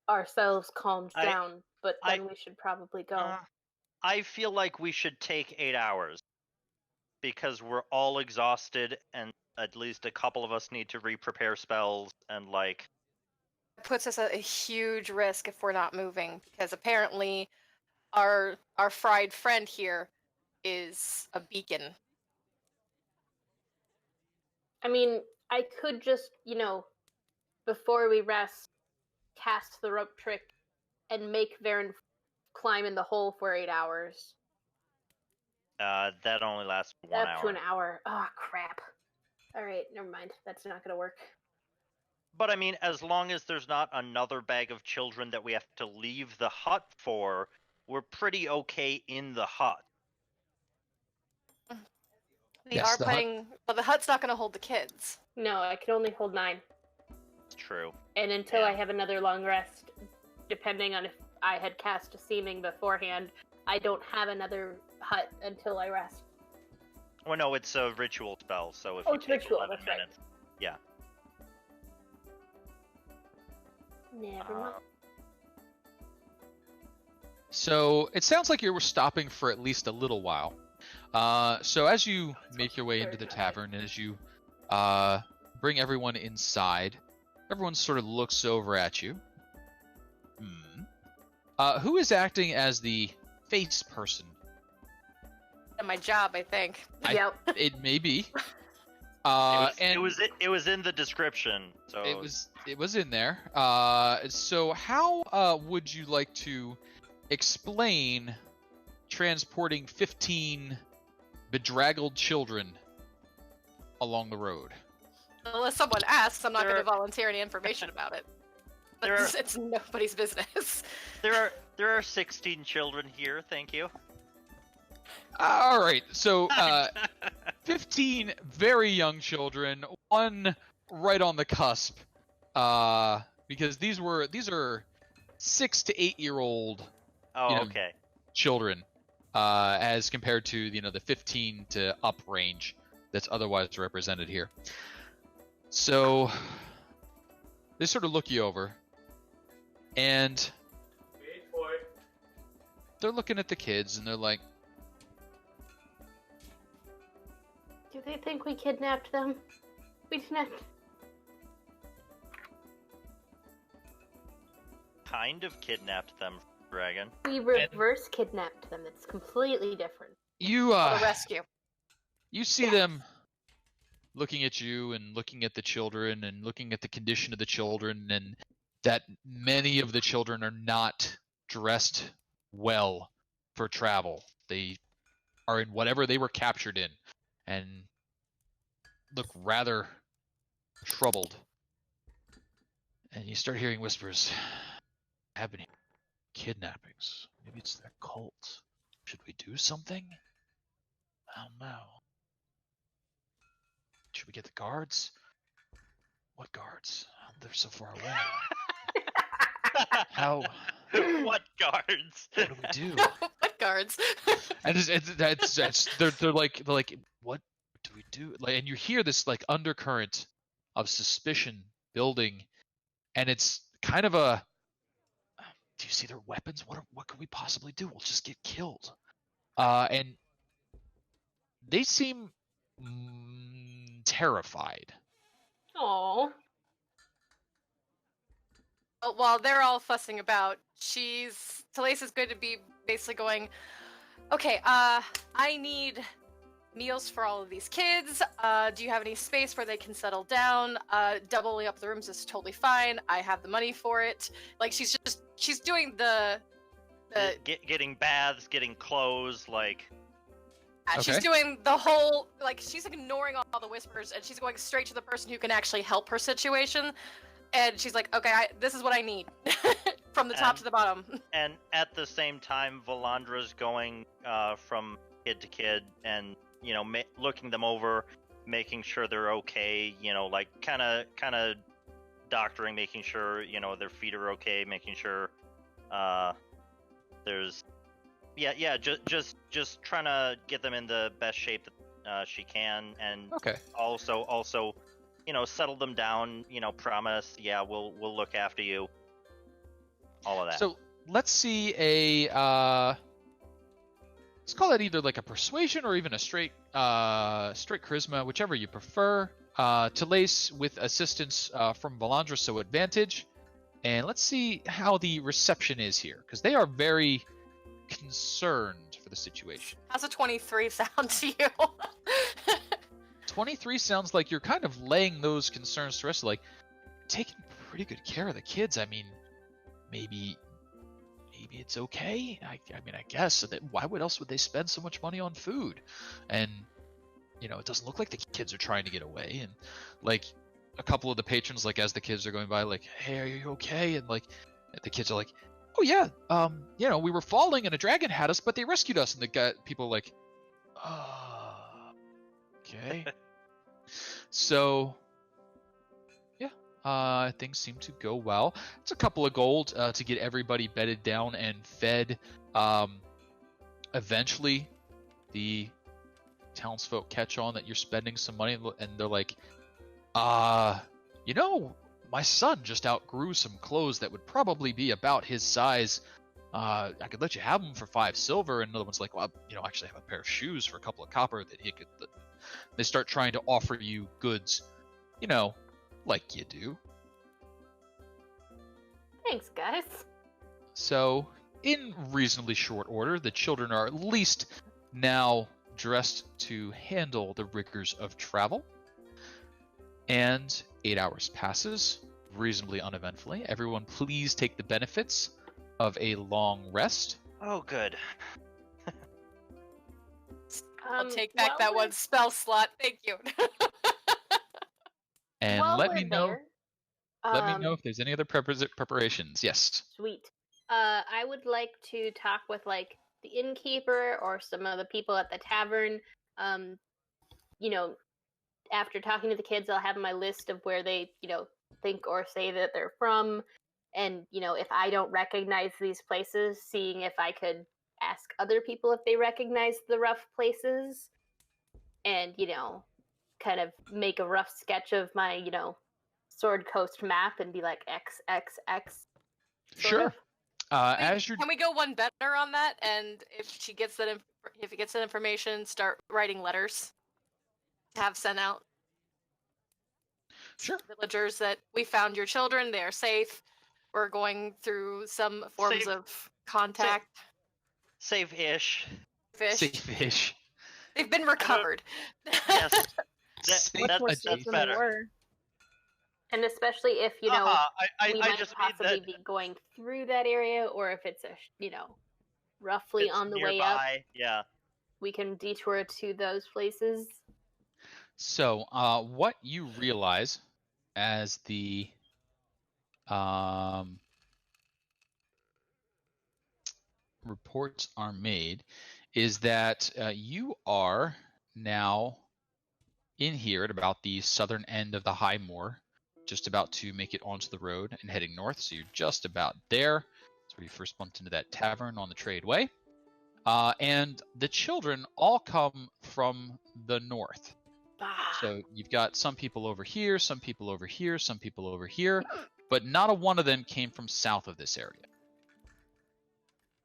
Speaker 2: ourselves calmed down, but then we should probably go.
Speaker 3: I feel like we should take 8 hours because we're all exhausted and at least a couple of us need to re-prepare spells and like.
Speaker 4: It puts us at a huge risk if we're not moving, because apparently our fried friend here is a beacon.
Speaker 2: I mean, I could just, before we rest, cast the rope trick and make Varen climb in the hole for 8 hours.
Speaker 3: That only lasts 1 hour.
Speaker 2: Up to an hour. Oh, crap. Alright, never mind. That's not gonna work.
Speaker 3: But I mean, as long as there's not another bag of children that we have to leave the hut for, we're pretty okay in the hut.
Speaker 4: We
Speaker 1: Yes,
Speaker 4: are
Speaker 1: the hut-
Speaker 4: putting, but the hut's not going to hold the kids.
Speaker 2: No, I can only hold 9.
Speaker 3: It's true.
Speaker 2: And until
Speaker 3: Yeah.
Speaker 2: I have another long rest, depending on if I had cast a seeming beforehand, I don't have another hut until I rest.
Speaker 3: Well, no, it's a ritual spell, so if
Speaker 2: Oh,
Speaker 3: you
Speaker 2: it's
Speaker 3: take
Speaker 2: ritual,
Speaker 3: 11
Speaker 2: that's right.
Speaker 3: minutes, yeah.
Speaker 2: Never mind.
Speaker 1: So it sounds like you were stopping for at least a little while. So as you make your way into the tavern, and as you bring everyone inside, everyone sort of looks over at you. Who is acting as the face person?
Speaker 4: And my job, I think.
Speaker 2: Yep.
Speaker 1: It may be.
Speaker 3: It was in the description, so
Speaker 1: It was in there. So how would you like to explain transporting 15 bedraggled children along the road?
Speaker 4: Unless someone asks, I'm not
Speaker 3: There
Speaker 4: going to
Speaker 3: are-
Speaker 4: volunteer any information about it. But
Speaker 3: There are-
Speaker 4: it's nobody's business.
Speaker 3: there are 16 children here. Thank you.
Speaker 1: All right. So 15 very young children, one right on the cusp, because these are 6 to 8 year old
Speaker 3: Oh,
Speaker 1: you know,
Speaker 3: okay.
Speaker 1: children, as compared to the 15 to up range that's otherwise represented here. So they sort of look you over, and they're looking at the kids, and they're like,
Speaker 2: Do they think we kidnapped them? We didn't.
Speaker 3: Kind of kidnapped them, Dragon.
Speaker 2: We reverse kidnapped them. It's completely different.
Speaker 1: you
Speaker 4: The rescue.
Speaker 1: you see them looking at you and looking at the children and looking at the condition of the children, and that many of the children are not dressed well for travel. They are in whatever they were captured in and look rather troubled. And you start hearing whispers. Have been kidnappings. Maybe it's their cult. Should we do something? I don't know. Should we get the guards? What guards? They're so far away. How?
Speaker 3: What guards?
Speaker 1: What do we do?
Speaker 4: What guards?
Speaker 1: And they're like what do we do? Like, and you hear this like undercurrent of suspicion building, and it's kind of a. Do you see their weapons? What could we possibly do? We'll just get killed. And they seem terrified.
Speaker 2: Aww.
Speaker 4: While they're all fussing about, Telaise is going to be basically going, okay, I need meals for all of these kids. Do you have any space where they can settle down? Doubling up the rooms is totally fine. I have the money for it. Like, she's doing the
Speaker 3: Getting baths, getting clothes, like...
Speaker 4: She's doing the whole, like, she's ignoring all the whispers, and she's going straight to the person who can actually help her situation. And she's like, okay, this is what I need. From the top to the bottom.
Speaker 3: And at the same time, Valandra's going from kid to kid and, looking them over, making sure they're okay, like, kind of doctoring, making sure, their feet are okay, making sure there's... Yeah, just trying to get them in the best shape that she can, and also, settle them down. Promise, we'll look after you. All of that.
Speaker 1: So let's see let's call it either like a persuasion or even a straight charisma, whichever you prefer. Telaise with assistance from Valandra, so advantage. And let's see how the reception is here, because they are very concerned for the situation.
Speaker 4: How's a 23 sound to you?
Speaker 1: 23 sounds like you're kind of laying those concerns to rest, like taking pretty good care of the kids. I mean, maybe it's okay. I mean, I guess. So why else would they spend so much money on food? And it doesn't look like the kids are trying to get away. And like a couple of the patrons, like as the kids are going by, like, hey, are you okay? And like the kids are like, oh yeah, we were falling and a dragon had us, but they rescued us. And people are like, okay. So yeah, things seem to go well. It's a couple of gold to get everybody bedded down and fed. Eventually the townsfolk catch on that you're spending some money, and they're like, my son just outgrew some clothes that would probably be about his size. I could let you have them for 5 silver. And another one's like, well, actually I have a pair of shoes for a couple of copper that he could. They start trying to offer you goods, like you do.
Speaker 2: Thanks, guys.
Speaker 1: So, in reasonably short order, the children are at least now dressed to handle the rigors of travel. And 8 hours passes, reasonably uneventfully. Everyone please take the benefits of a long rest.
Speaker 3: Oh, good.
Speaker 4: I'll take back that one spell slot. Thank you.
Speaker 1: And
Speaker 2: while
Speaker 1: let
Speaker 2: we're
Speaker 1: me know.
Speaker 2: there,
Speaker 1: Let me know if there's any other preparations. Yes.
Speaker 2: Sweet. I would like to talk with like the innkeeper or some of the people at the tavern. After talking to the kids, I'll have my list of where they, think or say that they're from. And, if I don't recognize these places, seeing if I could ask other people if they recognize the rough places. And, kind of make a rough sketch of my, Sword Coast map and be like XXX.
Speaker 1: Sure.
Speaker 4: Can we go one better on that? And if he gets that information, start writing letters to have sent out.
Speaker 1: Sure.
Speaker 4: Villagers that we found your children. They are safe. We're going through some forms of contact.
Speaker 3: Safe-ish.
Speaker 1: Safe-ish.
Speaker 4: They've been recovered.
Speaker 3: Yes. That's better.
Speaker 5: Were.
Speaker 2: And especially if, we
Speaker 3: I
Speaker 2: might
Speaker 3: just
Speaker 2: possibly
Speaker 3: mean
Speaker 2: be going through that area, or if it's roughly
Speaker 3: it's
Speaker 2: on the
Speaker 3: nearby.
Speaker 2: way up.
Speaker 3: Yeah.
Speaker 2: We can detour to those places.
Speaker 1: So, what you realize as the reports are made is that you are now in here at about the southern end of the High Moor, just about to make it onto the road and heading north. So you're just about there. That's where you first bumped into that tavern on the Tradeway. And the children all come from the north. So you've got some people over here, some people over here, some people over here, but not a one of them came from south of this area.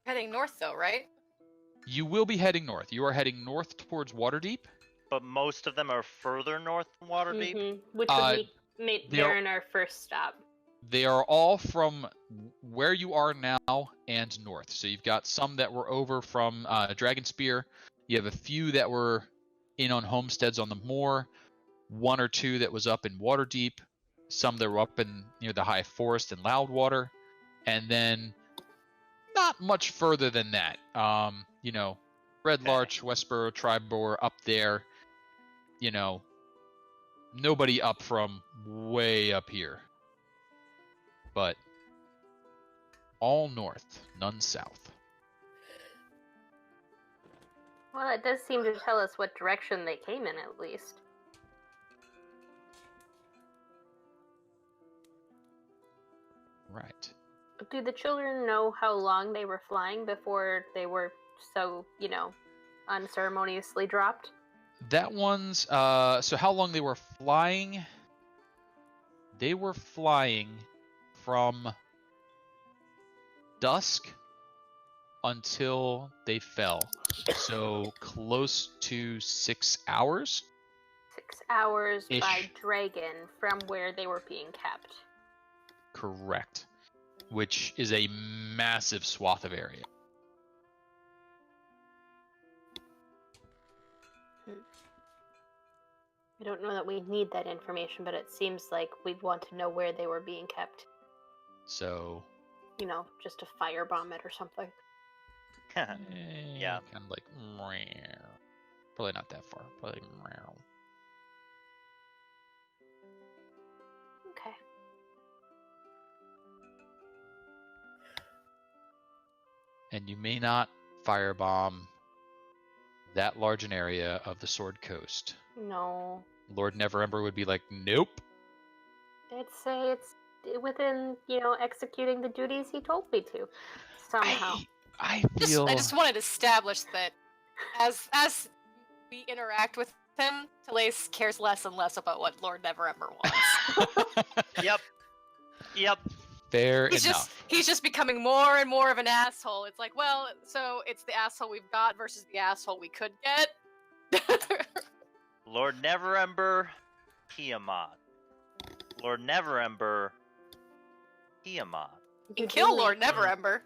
Speaker 4: Heading north, though, right?
Speaker 1: You will be heading north. You are heading north towards Waterdeep.
Speaker 3: But most of them are further north than Waterdeep.
Speaker 2: Mm-hmm. Which would make Darren our first stop.
Speaker 1: They are all from where you are now and north. So you've got some that were over from Dragonspear. You have a few that were in on homesteads on the moor. 1 or 2 that was up in Waterdeep. Some that were up in near the High Forest and Loudwater. And then not much further than that. Red Larch, Westboro, Tribor up there. Nobody up from way up here. But all north, none south.
Speaker 2: Well, it does seem to tell us what direction they came in, at least.
Speaker 1: Right.
Speaker 2: Do the children know how long they were flying before they were so, unceremoniously dropped?
Speaker 1: That one's, so how long they were flying? They were flying from dusk until they fell. So close to 6 hours.
Speaker 2: 6 hours
Speaker 1: Ish.
Speaker 2: by dragon from where they were being kept.
Speaker 1: Correct. Which is a massive swath of area.
Speaker 2: I don't know that we need that information, but it seems like we'd want to know where they were being kept.
Speaker 1: So,
Speaker 2: You know, just to firebomb it or something.
Speaker 3: Yeah.
Speaker 1: kind of like, meow. Probably not that far. Probably like, meow.
Speaker 2: Okay.
Speaker 1: And you may not firebomb that large an area of the Sword Coast.
Speaker 2: No.
Speaker 1: Lord Neverember would be like, nope.
Speaker 2: I'd say it's within, executing the duties he told me to. Somehow.
Speaker 1: I feel.
Speaker 4: I just wanted to establish that as we interact with him, Telaise cares less and less about what Lord Neverember wants.
Speaker 3: Yep.
Speaker 1: Fair enough.
Speaker 4: He's just becoming more and more of an asshole. It's like, well, so it's the asshole we've got versus the asshole we could get.
Speaker 3: Lord Neverember, Tiamat. Lord Neverember, Tiamat.
Speaker 4: You can kill Lord Neverember.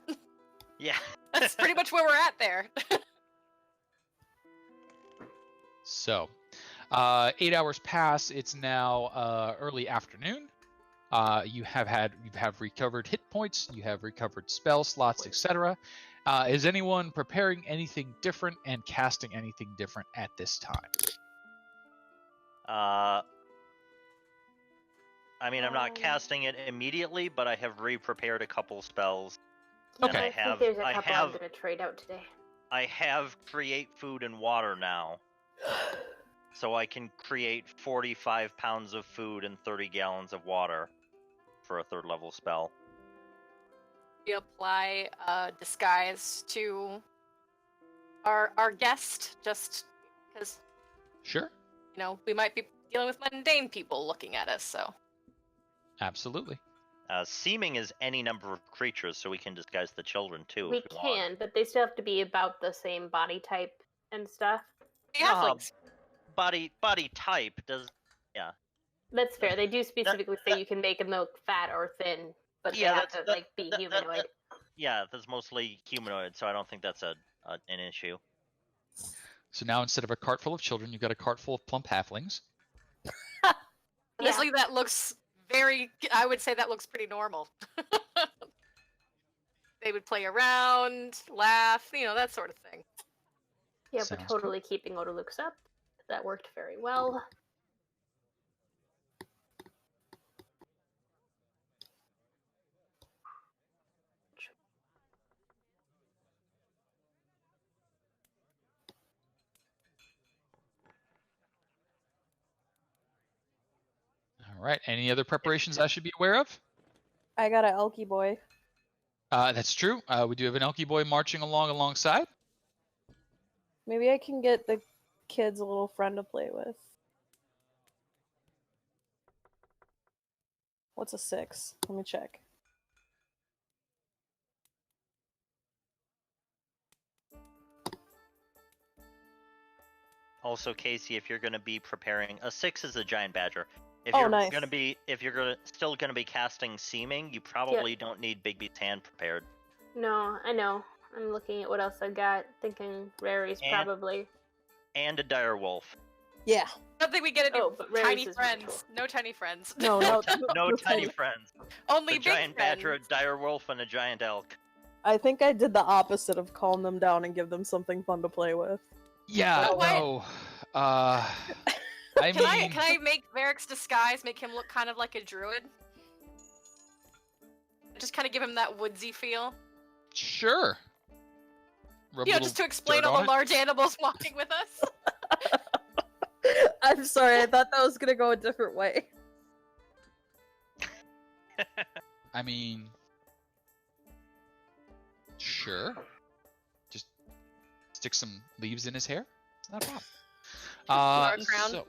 Speaker 3: Yeah.
Speaker 4: That's pretty much where we're at there.
Speaker 1: So, 8 hours pass. It's now early afternoon. You have recovered hit points. You have recovered spell slots, etc. Is anyone preparing anything different and casting anything different at this time?
Speaker 3: I mean, I'm not casting it immediately, but I have re-prepared a couple spells.
Speaker 1: Okay.
Speaker 3: And
Speaker 2: I think there's a couple I'm going to trade out today.
Speaker 3: I have create food and water now. So I can create 45 pounds of food and 30 gallons of water for a 3rd level spell.
Speaker 4: We apply disguise to our guest, just because,
Speaker 1: Sure.
Speaker 4: We might be dealing with mundane people looking at us, so.
Speaker 1: Absolutely.
Speaker 3: Seeming is any number of creatures, so we can disguise the children too.
Speaker 2: We
Speaker 3: if we
Speaker 2: can,
Speaker 3: want.
Speaker 2: but they still have to be about the same body type and stuff.
Speaker 4: Halflings.
Speaker 3: Body type does. Yeah.
Speaker 2: That's fair. They do specifically say you can make them look fat or thin, but they have to be humanoid.
Speaker 3: Yeah, that's mostly humanoid, so I don't think that's an issue.
Speaker 1: So now instead of a cart full of children, you've got a cart full of plump halflings.
Speaker 4: Honestly, that looks I would say that looks pretty normal. They would play around, laugh, that sort of thing.
Speaker 2: Yeah,
Speaker 1: Sounds
Speaker 2: we're totally keeping Odalux up. That worked very well.
Speaker 1: All right. Any other preparations I should be aware of?
Speaker 5: I got an Elky boy.
Speaker 1: That's true. We do have an Elky boy marching alongside.
Speaker 5: Maybe I can get the kids a little friend to play with. What's a 6? Let me check.
Speaker 3: Also, Kasey, if you're going to be preparing, a 6 is a giant badger. If
Speaker 5: nice.
Speaker 3: Still going to be casting seeming, you probably don't need Bigby's hand prepared.
Speaker 2: No, I know. I'm looking at what else I got, thinking Rary's probably.
Speaker 3: And a dire wolf.
Speaker 5: Yeah.
Speaker 4: I don't think we get any
Speaker 2: but
Speaker 4: tiny
Speaker 2: Rary's
Speaker 4: friends. No tiny friends.
Speaker 5: No,
Speaker 3: No tiny friends.
Speaker 4: Only
Speaker 3: A
Speaker 4: big
Speaker 3: giant
Speaker 4: friends.
Speaker 3: badger, a dire wolf, and a giant elk.
Speaker 5: I think I did the opposite of calm them down and give them something fun to play with.
Speaker 1: Yeah.
Speaker 4: Oh,
Speaker 1: no. Can
Speaker 4: I make Varric's disguise make him look kind of like a druid? Just kind of give him that woodsy feel.
Speaker 1: Sure. Rub a little
Speaker 4: Just to explain
Speaker 1: dirt
Speaker 4: all
Speaker 1: on
Speaker 4: the
Speaker 1: it.
Speaker 4: large animals walking with us.
Speaker 5: I'm sorry, I thought that was gonna go a different way.
Speaker 1: I mean, sure. Just stick some leaves in his hair. Not a problem.
Speaker 4: Or a crown.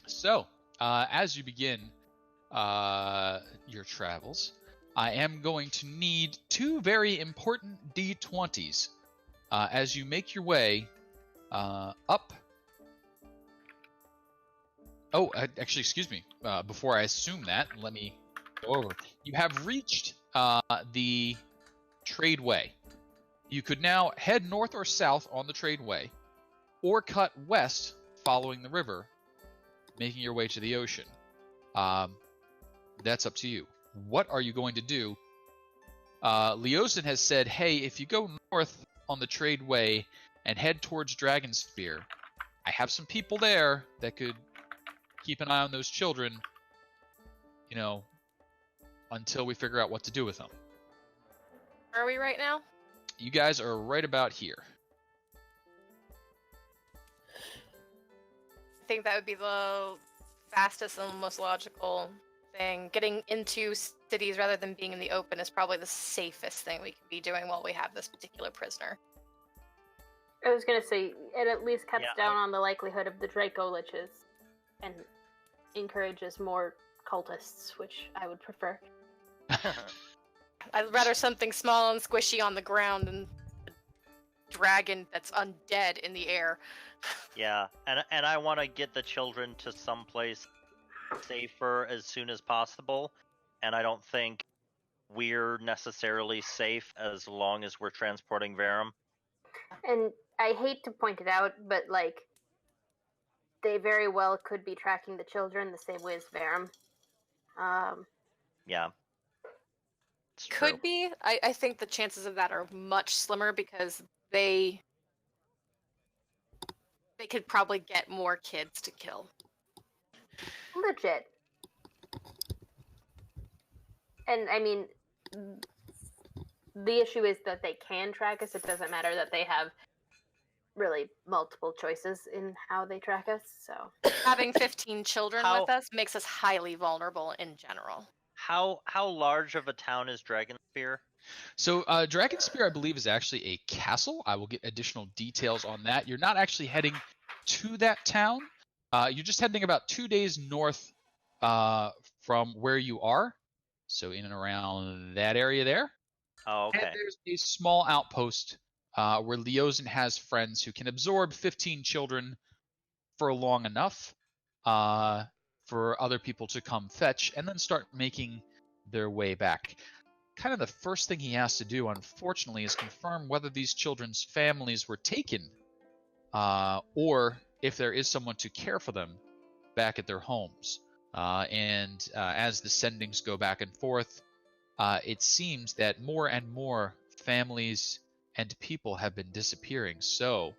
Speaker 1: So, as you begin your travels, I am going to need 2 very important D20s as you make your way up. Oh, actually, excuse me. Before I assume that, let me go over. You have reached the tradeway. You could now head north or south on the tradeway, or cut west following the river, making your way to the ocean. That's up to you. What are you going to do? Leosin has said, hey, if you go north on the trade way and head towards Dragonspear, I have some people there that could keep an eye on those children, until we figure out what to do with them.
Speaker 4: Where are we right now?
Speaker 1: You guys are right about here.
Speaker 4: I think that would be the fastest and most logical thing. Getting into cities rather than being in the open is probably the safest thing we could be doing while we have this particular prisoner.
Speaker 2: I was gonna say, it at least cuts
Speaker 3: Yeah,
Speaker 2: down on the likelihood of the Draco Liches and encourages more cultists, which I would prefer.
Speaker 4: I'd rather something small and squishy on the ground than a dragon that's undead in the air.
Speaker 3: Yeah, and I want to get the children to someplace safer as soon as possible, and I don't think we're necessarily safe as long as we're transporting Verum.
Speaker 2: And I hate to point it out, but they very well could be tracking the children the same way as Verum.
Speaker 3: Yeah. It's
Speaker 4: Could
Speaker 3: true.
Speaker 4: be. I think the chances of that are much slimmer because they could probably get more kids to kill.
Speaker 2: Legit. And I mean, the issue is that they can track us. It doesn't matter that they have really multiple choices in how they track us. So
Speaker 4: Having 15 children
Speaker 3: How-
Speaker 4: with us makes us highly vulnerable in general.
Speaker 3: How large of a town is Dragonspear?
Speaker 1: So Dragonspear, I believe, is actually a castle. I will get additional details on that. You're not actually heading to that town. You're just heading about 2 days north from where you are. So in and around that area there.
Speaker 3: Oh, okay.
Speaker 1: And there's a small outpost where Leosin has friends who can absorb 15 children for long enough for other people to come fetch and then start making their way back. Kind of the first thing he has to do, unfortunately, is confirm whether these children's families were taken or if there is someone to care for them back at their homes. As the sendings go back and forth, it seems that more and more families and people have been disappearing. So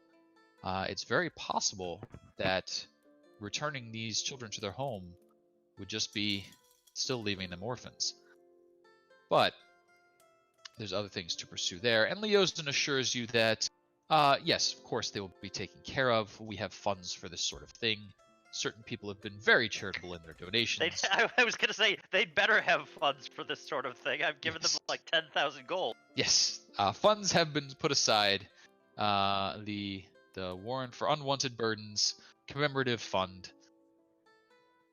Speaker 1: it's very possible that returning these children to their home would just be still leaving them orphans. But there's other things to pursue there. And Leosin assures you that, yes, of course, they will be taken care of. We have funds for this sort of thing. Certain people have been very charitable in their donations.
Speaker 3: I was gonna say they'd better have funds for this sort of thing. I've given them like 10,000 gold.
Speaker 1: Yes, funds have been put aside. The Warren for Unwanted Burdens commemorative fund.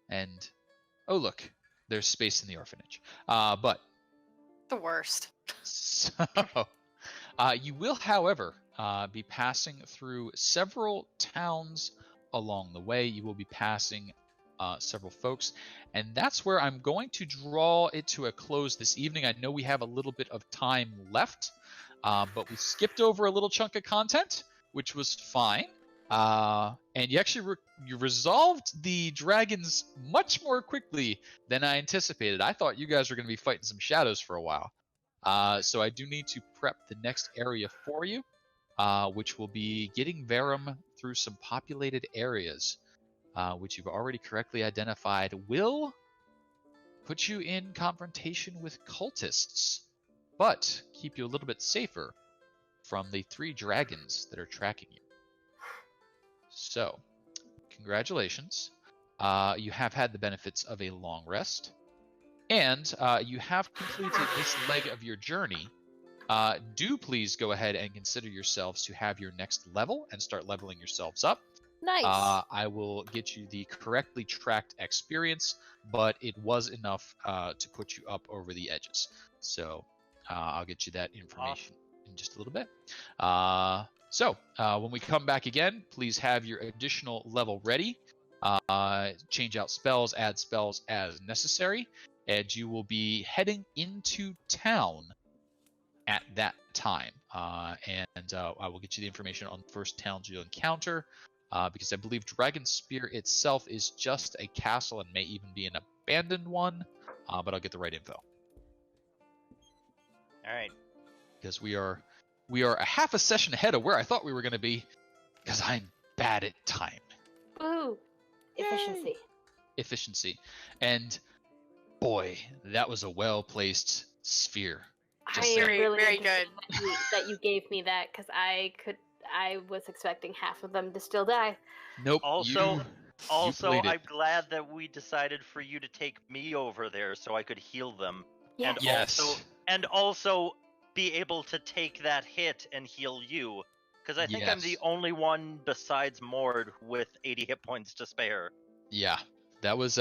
Speaker 1: And oh look, there's space in the orphanage. But
Speaker 4: The worst.
Speaker 1: so you will, however, be passing through several towns along the way. You will be passing several folks, and that's where I'm going to draw it to a close this evening. I know we have a little bit of time left, but we skipped over a little chunk of content, which was fine. And you actually you resolved the dragons much more quickly than I anticipated. I thought you guys were going to be fighting some shadows for a while. So I do need to prep the next area for you, which will be getting Verum through some populated areas, which you've already correctly identified will put you in confrontation with cultists, but keep you a little bit safer from the 3 dragons that are tracking you. So, congratulations. You have had the benefits of a long rest, and you have completed this leg of your journey. Do please go ahead and consider yourselves to have your next level and start leveling yourselves up.
Speaker 5: Nice.
Speaker 1: I will get you the correctly tracked experience, but it was enough to put you up over the edges. So I'll get you that information in just a little bit. So when we come back again, please have your additional level ready. Change out spells, add spells as necessary, and you will be heading into town at that time. I will get you the information on the first towns you'll encounter because I believe Dragon Spear itself is just a castle and may even be an abandoned one, but I'll get the right info.
Speaker 3: All right.
Speaker 1: Because we are a half a session ahead of where I thought we were going to be, because I'm bad at time.
Speaker 2: Ooh, efficiency.
Speaker 1: Efficiency. And boy, that was a well-placed sphere. Just
Speaker 2: I am
Speaker 1: saying.
Speaker 2: really
Speaker 4: Very
Speaker 2: interested that you gave me that, because I was expecting half of them to still die.
Speaker 1: Nope.
Speaker 3: Also,
Speaker 1: played it.
Speaker 3: I'm glad that we decided for you to take me over there so I could heal them.
Speaker 2: Yes.
Speaker 1: Yes.
Speaker 3: And also be able to take that hit and heal you. Because I think I'm the
Speaker 1: Yes.
Speaker 3: only one besides Mord with 80 hit points to spare.
Speaker 1: Yeah, that was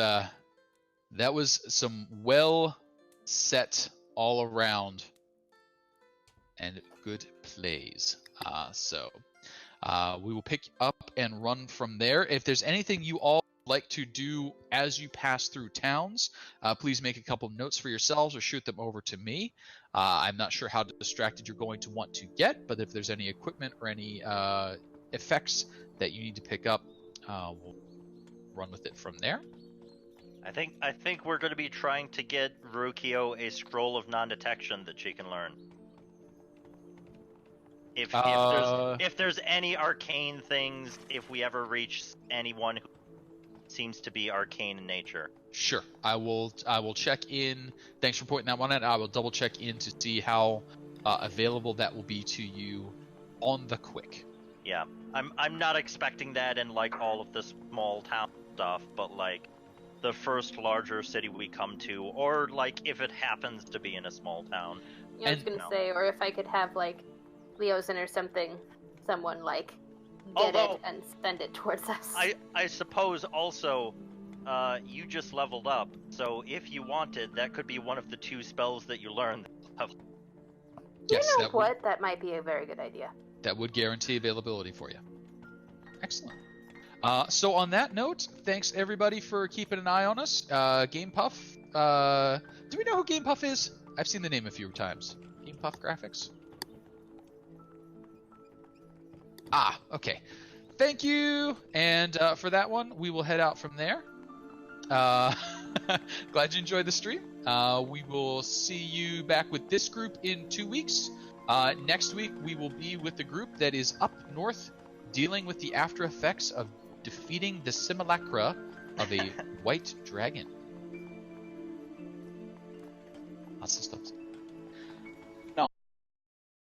Speaker 1: some well set all around and good plays. So we will pick up and run from there. If there's anything you all like to do as you pass through towns, please make a couple notes for yourselves or shoot them over to me. I'm not sure how distracted you're going to want to get, but if there's any equipment or any effects that you need to pick up, we'll run with it from there.
Speaker 3: I think we're going to be trying to get Ruqiyo a scroll of non-detection that she can learn. If there's any arcane things, if we ever reach anyone who seems to be arcane in nature.
Speaker 1: Sure, I will check in. Thanks for pointing that one out. I will double check in to see how available that will be to you on the quick.
Speaker 3: Yeah, I'm not expecting that in like all of the small town stuff, but like the first larger city we come to, or like if it happens to be in a small town.
Speaker 2: Yeah, I was gonna say, or if I could have like Leosin or something, someone like get it and send it towards us.
Speaker 3: I suppose also, you just leveled up, so if you wanted, that could be one of the 2 spells that you learn.
Speaker 1: Yes,
Speaker 2: you know what? That might be a very good idea.
Speaker 1: That would guarantee availability for you. Excellent. So on that note, thanks everybody for keeping an eye on us. Game Puff. Do we know who Game Puff is? I've seen the name a few times. Game Puff Graphics. Ah, okay. Thank you. And for that one, we will head out from there. Glad you enjoyed the stream. We will see you back with this group in 2 weeks. Next week, we will be with the group that is up north, dealing with the after effects of defeating the simulacra of a white dragon.